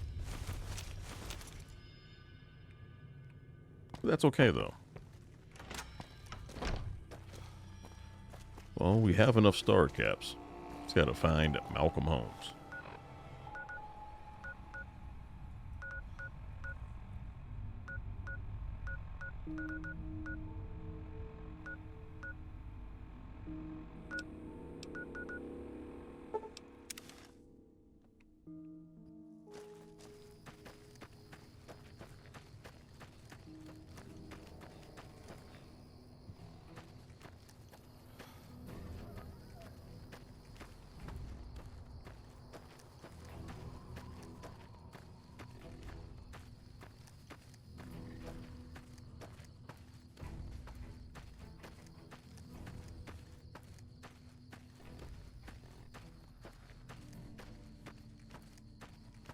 But that's okay though. Well, we have enough star caps. Just gotta find Malcolm Holmes.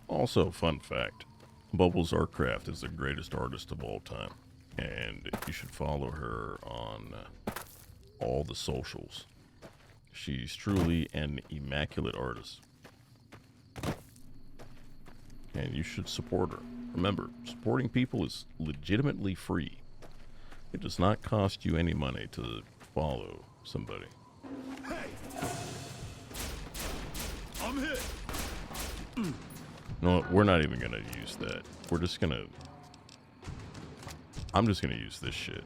Also, fun fact, Bubbles Artcraft is the greatest artist of all time, and you should follow her on all the socials. She's truly an immaculate artist, and you should support her. Remember, supporting people is legitimately free. It does not cost you any money to follow somebody. Hey! I'm hit! No, we're not even gonna use that. We're just gonna... I'm just gonna use this shit.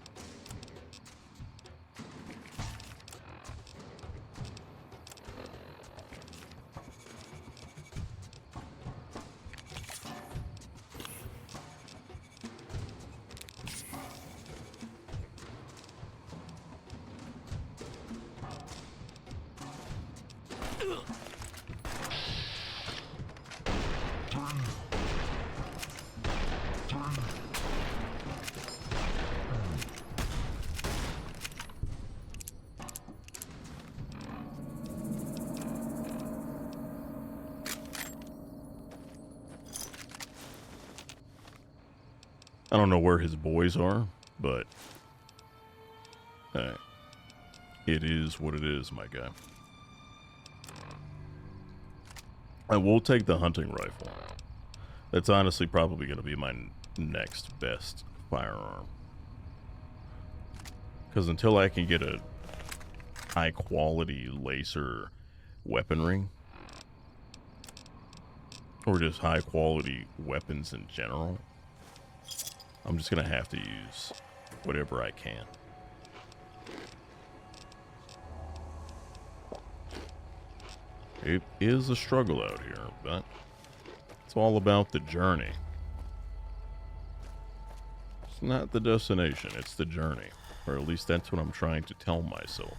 I don't know where his boys are, but hey, it is what it is, my guy. I will take the hunting rifle. That's honestly probably going to be my next best firearm. Because until I can get a high quality laser weaponry, or just high quality weapons in general, I'm just going to have to use whatever I can. It is a struggle out here, but it's all about the journey. It's not the destination, it's the journey. Or at least that's what I'm trying to tell myself.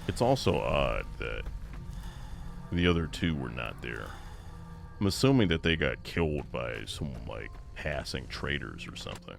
It's also odd that the other two were not there. I'm assuming that they got killed by some, like, passing traders or something.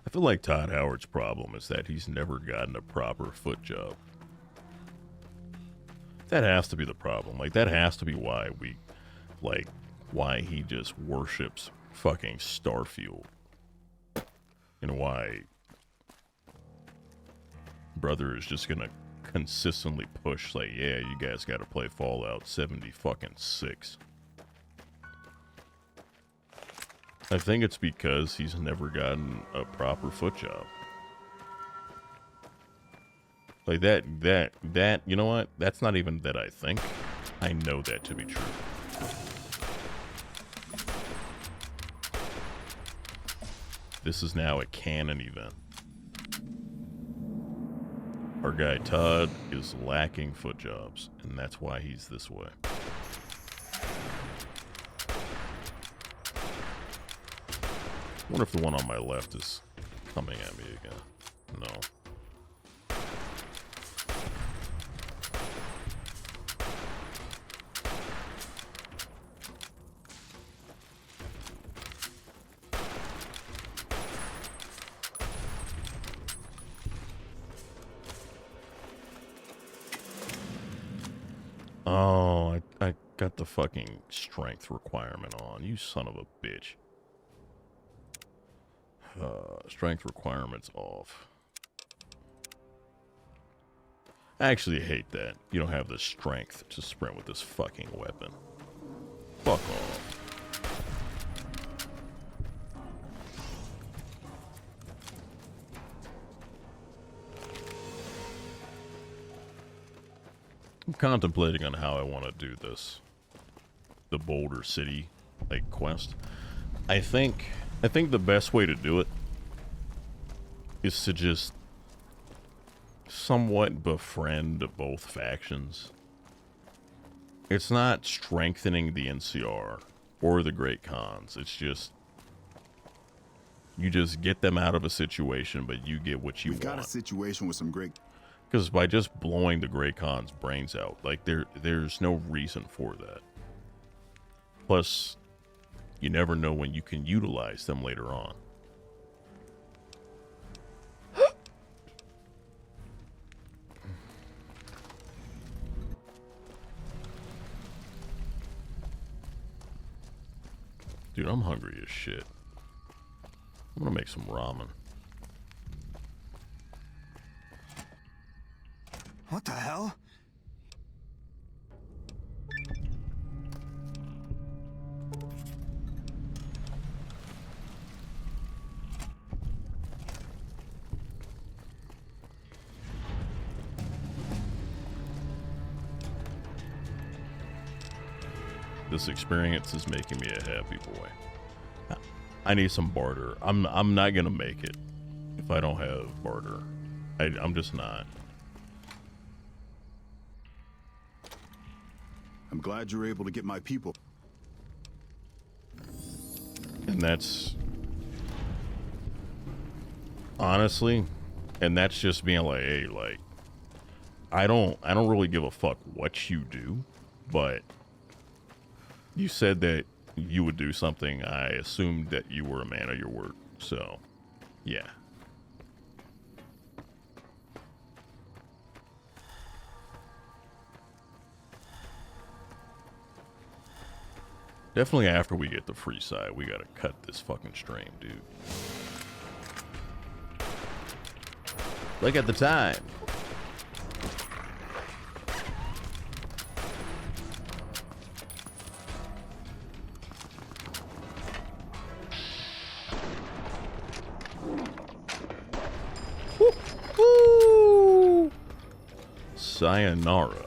I feel like Todd Howard's problem is that he's never gotten a proper foot job. That has to be the problem. Like, that has to be why why he just worships fucking Starfield. And why Brother is just gonna consistently push, like, yeah, you guys gotta play Fallout 76. I think it's because he's never gotten a proper foot job. Like that, you know what? That's not even that I think. I know that to be true. This is now a canon event. Our guy Todd is lacking foot jobs, and that's why he's this way. wonder if the one on my left is coming at me again. No. Oh, I got the fucking strength requirement on. You son of a bitch. Strength requirements off. I actually hate that. You don't have the strength to sprint with this fucking weapon. Fuck off. I'm contemplating on how I want to do this. The Boulder City, like, quest. I think the best way to do it is to just somewhat befriend both factions. It's not strengthening the NCR or the Great Khans. It's just you just get them out of a situation, but you get what you want. We've got a situation with some great... Because by just blowing the Great Khan's brains out, like, there's no reason for that. Plus, you never know when you can utilize them later on. Dude, I'm hungry as shit. I'm gonna make some ramen. What the hell? This experience is making me a happy boy. I need some barter. I'm not gonna make it if I don't have barter. I'm just not. I'm glad you're able to get my people. And that's honestly, and that's just being like, hey, like, I don't really give a fuck what you do, but you said that you would do something. I assumed that you were a man of your word. So, yeah. Definitely after we get the free side, we gotta cut this fucking stream, dude. Look at the time. Woo! Sayonara.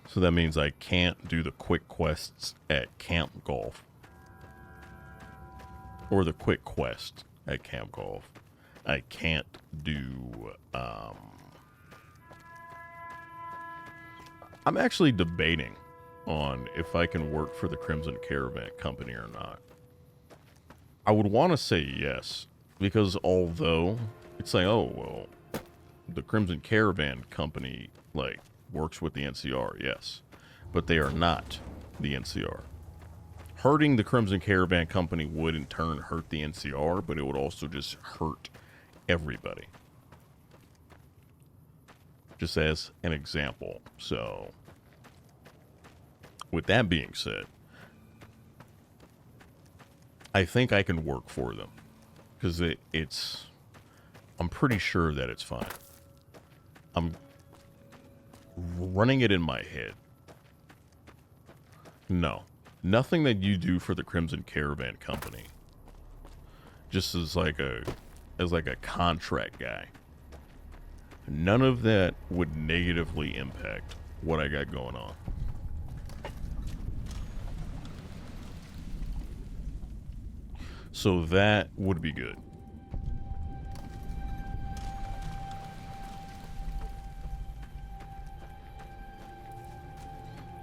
So that means I can't do the quick quests at Camp Golf. Or the quick quest at Camp Golf. I can't do, I'm actually debating on if I can work for the Crimson Caravan Company or not. I would want to say yes, because although it's like, oh, well, the Crimson Caravan Company, like, works with the NCR, yes, but they are not the NCR. Hurting the Crimson Caravan Company would in turn hurt the NCR, but it would also just hurt everybody. Just as an example. So, with that being said, I think I can work for them. Because I'm pretty sure that it's fine. I'm running it in my head. No. Nothing that you do for the Crimson Caravan Company. Just as like a contract guy. None of that would negatively impact what I got going on. So that would be good.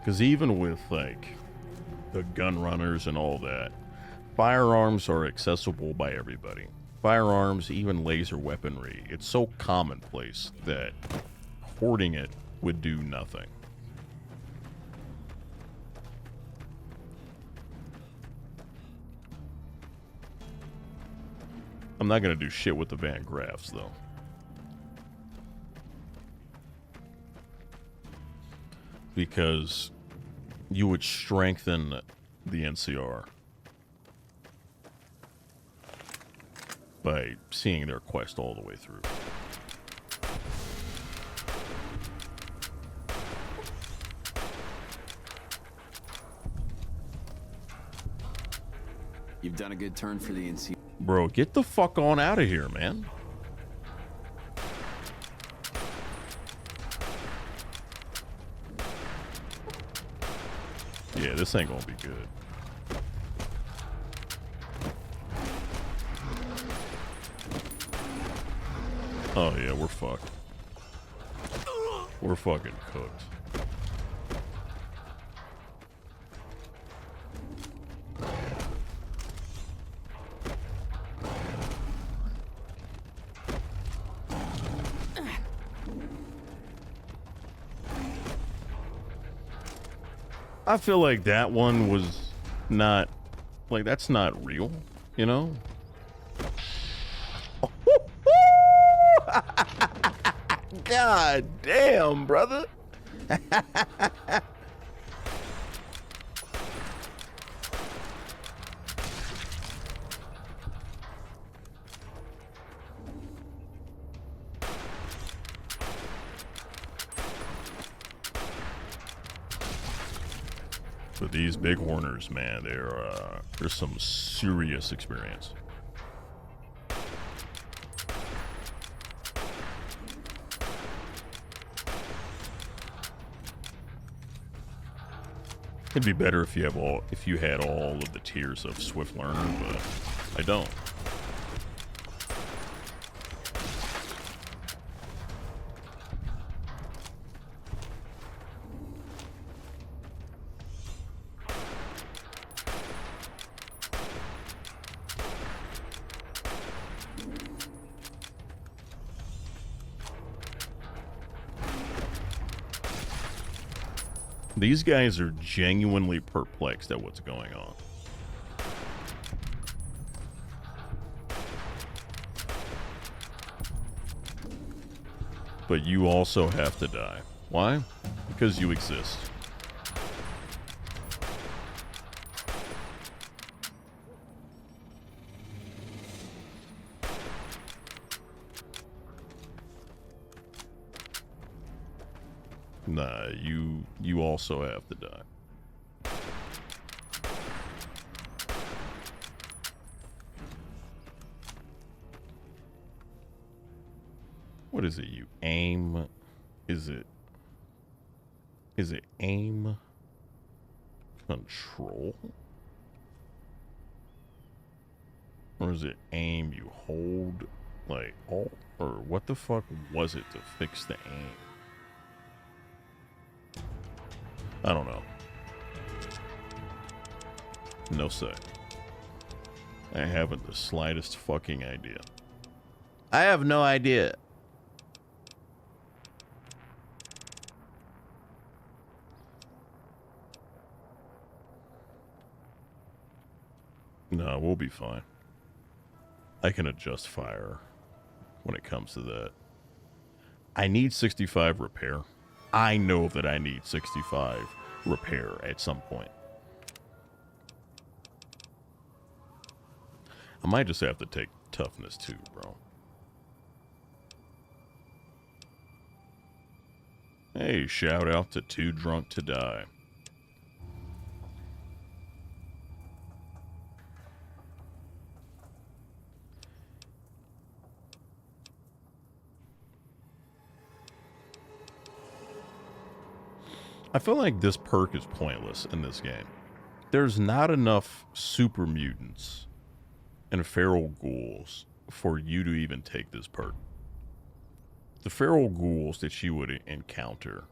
Because even with, like, the gun runners and all that, firearms are accessible by everybody. Firearms, even laser weaponry, it's so commonplace that hoarding it would do nothing. I'm not going to do shit with the Van Graffs, though. Because you would strengthen the NCR by seeing their quest all the way through. You've done a good turn for the NC. Bro, get the fuck on out of here, man. Yeah, this ain't gonna be good. Oh yeah, we're fucked. We're fucking cooked. I feel like that one was not, like, that's not real, you know? God damn, brother. But these big horners, man, there's some serious experience. It'd be better if you had all of the tiers of Swift Learner, but I don't. These guys are genuinely perplexed at what's going on. But you also have to die. Why? Because you exist. Nah, you also have to die. What is it? You aim? Is it aim control? Or is it aim you hold like alt? Or what the fuck was it to fix the aim? I don't know. No say. I haven't the slightest fucking idea. I have no idea. No, we'll be fine. I can adjust fire when it comes to that. I need 65 repair. I know that I need 65 repair at some point. I might just have to take toughness too, bro. Hey, shout out to Too Drunk to Die. I feel like this perk is pointless in this game. There's not enough super mutants and feral ghouls for you to even take this perk. The feral ghouls that you would encounter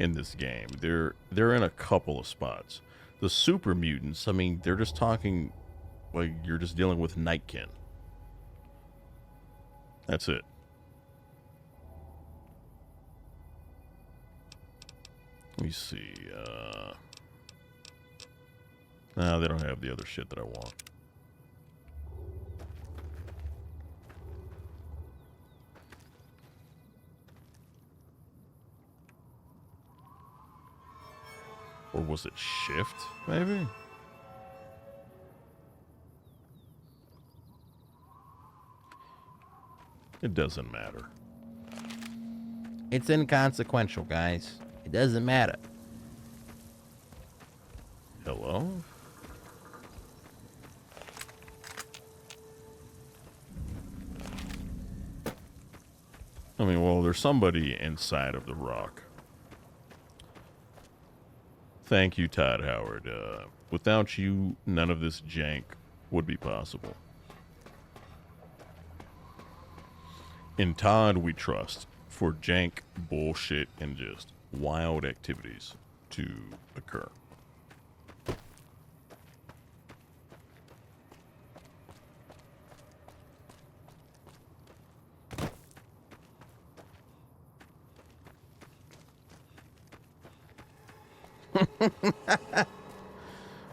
in this game. They're in a couple of spots. The super mutants, I mean, they're just talking like you're just dealing with Nightkin. That's it. Let me see. No, they don't have the other shit that I want. Or was it shift, maybe? It doesn't matter. It's inconsequential, guys. It doesn't matter. Hello? I mean, well, there's somebody inside of the rock. Thank you, Todd Howard. Without you, none of this jank would be possible. In Todd, we trust for jank, bullshit, and just wild activities to occur.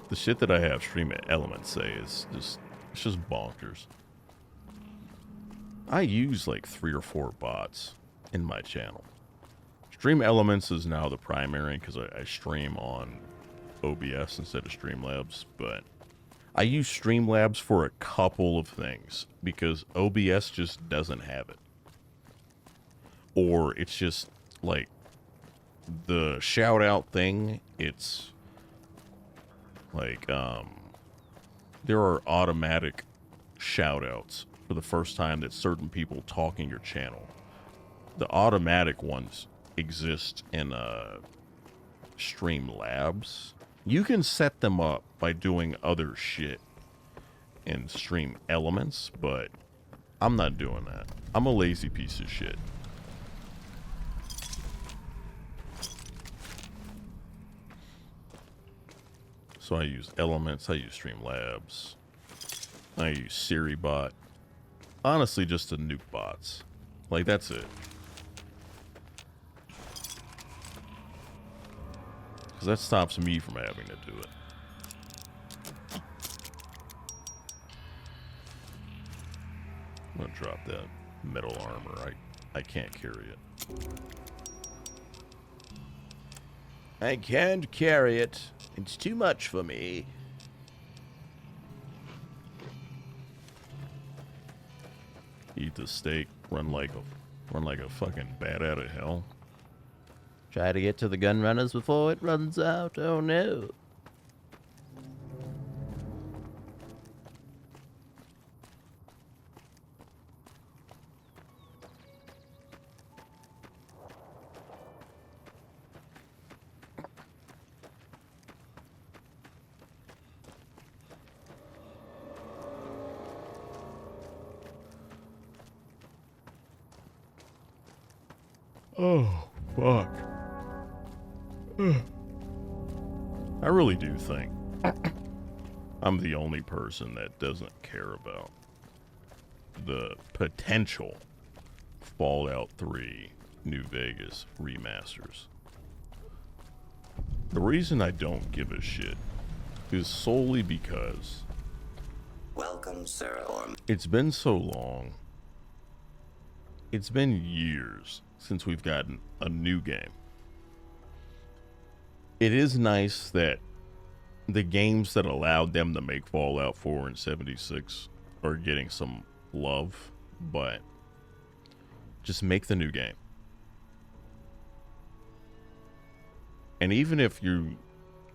The shit that I have Stream Elements say is just, it's just bonkers. I use like 3 or 4 bots in my channel. Stream Elements is now the primary because I stream on OBS instead of Streamlabs, but I use Streamlabs for a couple of things because OBS just doesn't have it. Or it's just like the shout out thing, it's like there are automatic shout outs for the first time that certain people talk in your channel. The automatic ones exist in Streamlabs. You can set them up by doing other shit in Stream Elements, but I'm not doing that. I'm a lazy piece of shit. So I use Elements, I use Streamlabs, I use SiriBot. Honestly, just to nuke bots. Like, that's it. Because that stops me from having to do it. I'm going to drop that metal armor. I can't carry it. I can't carry it. It's too much for me. Eat the steak, run like a fucking bat out of hell. Try to get to the gun runners before it runs out. Oh no. Oh, fuck. I really do think I'm the only person that doesn't care about the potential Fallout 3 New Vegas remasters. The reason I don't give a shit is solely because welcome, Sir Orm. It's been so long. It's been years since we've gotten a new game. It is nice that the games that allowed them to make Fallout 4 and 76 are getting some love, but just make the new game. And even if you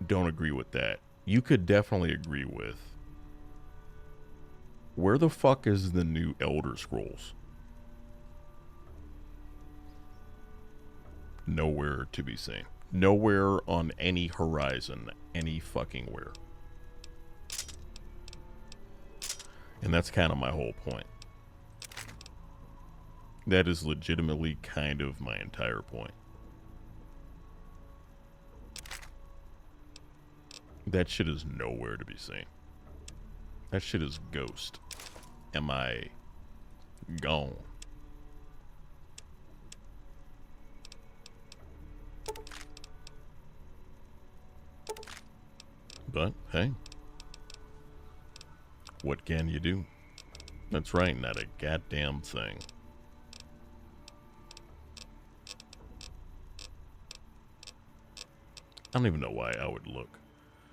don't agree with that, you could definitely agree with, where the fuck is the new Elder Scrolls? Nowhere to be seen. Nowhere on any horizon, any fucking where. And that's kind of my whole point. That is legitimately kind of my entire point. That shit is nowhere to be seen. That shit is ghost. Am I gone? But, hey. What can you do? That's right, not a goddamn thing. I don't even know why I would look.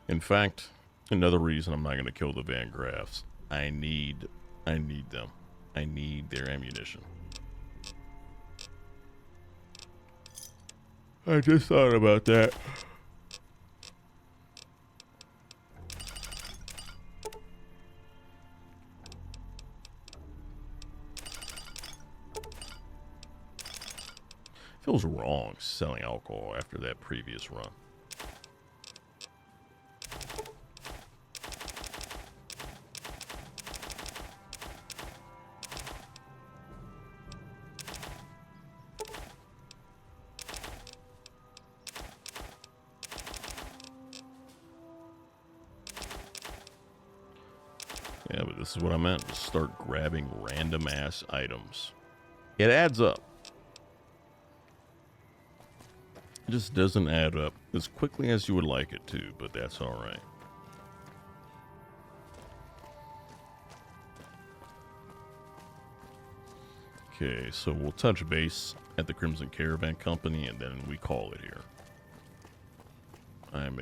In fact, another reason I'm not going to kill the Van Graffs. I need them. I need their ammunition. I just thought about that. Feels wrong selling alcohol after that previous run. Yeah, but this is what I meant. Just start grabbing random ass items. It adds up. It just doesn't add up as quickly as you would like it to, but that's alright. Okay, so we'll touch base at the Crimson Caravan Company and then we call it here. I'm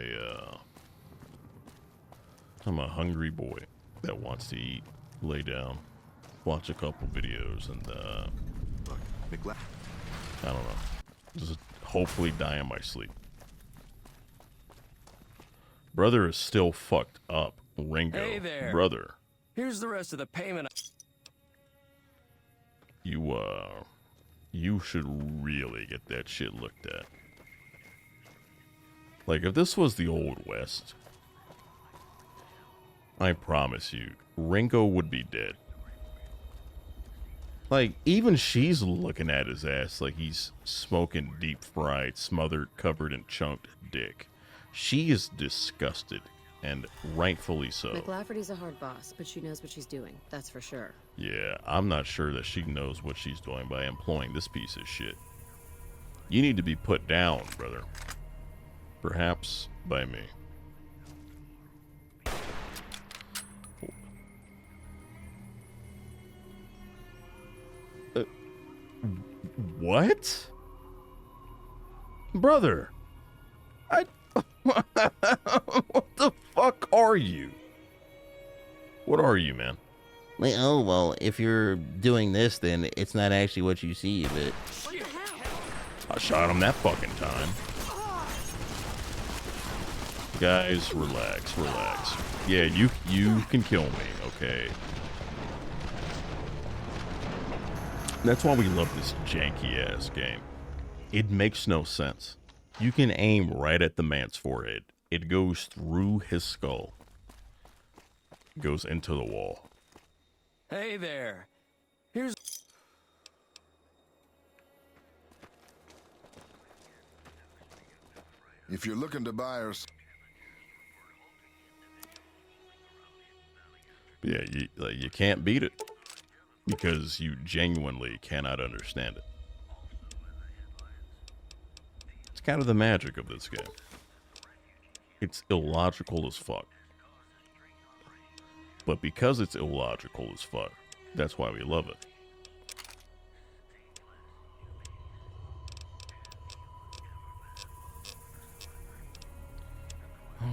a hungry boy that wants to eat, lay down, watch a couple videos, and I don't know, just hopefully die in my sleep. Brother is still fucked up. Ringo. Hey there. Brother. Here's the rest of the payment. You should really get that shit looked at. Like, if this was the Old West, I promise you, Ringo would be dead. Like, even she's looking at his ass like he's smoking deep-fried, smothered, covered in chunked dick. She is disgusted, and rightfully so. McLafferty's a hard boss, but she knows what she's doing, that's for sure. Yeah, I'm not sure that she knows what she's doing by employing this piece of shit. You need to be put down, brother. Perhaps by me. What? Brother, what the fuck are you? What are you, man? Like, oh, well, if you're doing this, then it's not actually what you see, but... I shot him that fucking time. Guys, relax, relax. Yeah, you can kill me, okay? That's why we love this janky-ass game. It makes no sense. You can aim right at the man's forehead. It goes through his skull. It goes into the wall. Hey there. Here's... If you're looking to buy or... Yeah, you can't beat it. Because you genuinely cannot understand it. It's kind of the magic of this game. It's illogical as fuck. But because it's illogical as fuck, that's why we love it.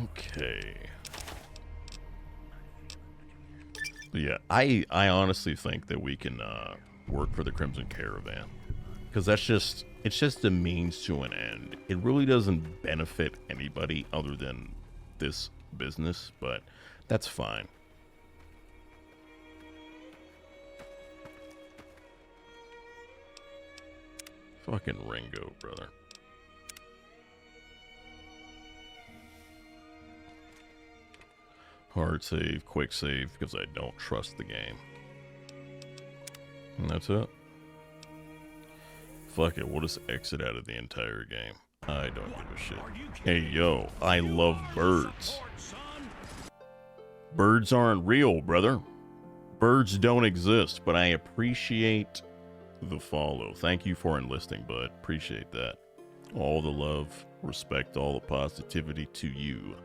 Okay. Yeah, I honestly think that we can work for the Crimson Caravan. Because it's just a means to an end. It really doesn't benefit anybody other than this business, but that's fine. Fucking Ringo, brother. Hard save, quick save, because I don't trust the game. And that's it. Fuck it, we'll just exit out of the entire game. I don't give a shit. Hey, yo, I love birds. Birds aren't real, brother. Birds don't exist, but I appreciate the follow. Thank you for enlisting, bud. Appreciate that. All the love, respect, all the positivity to you.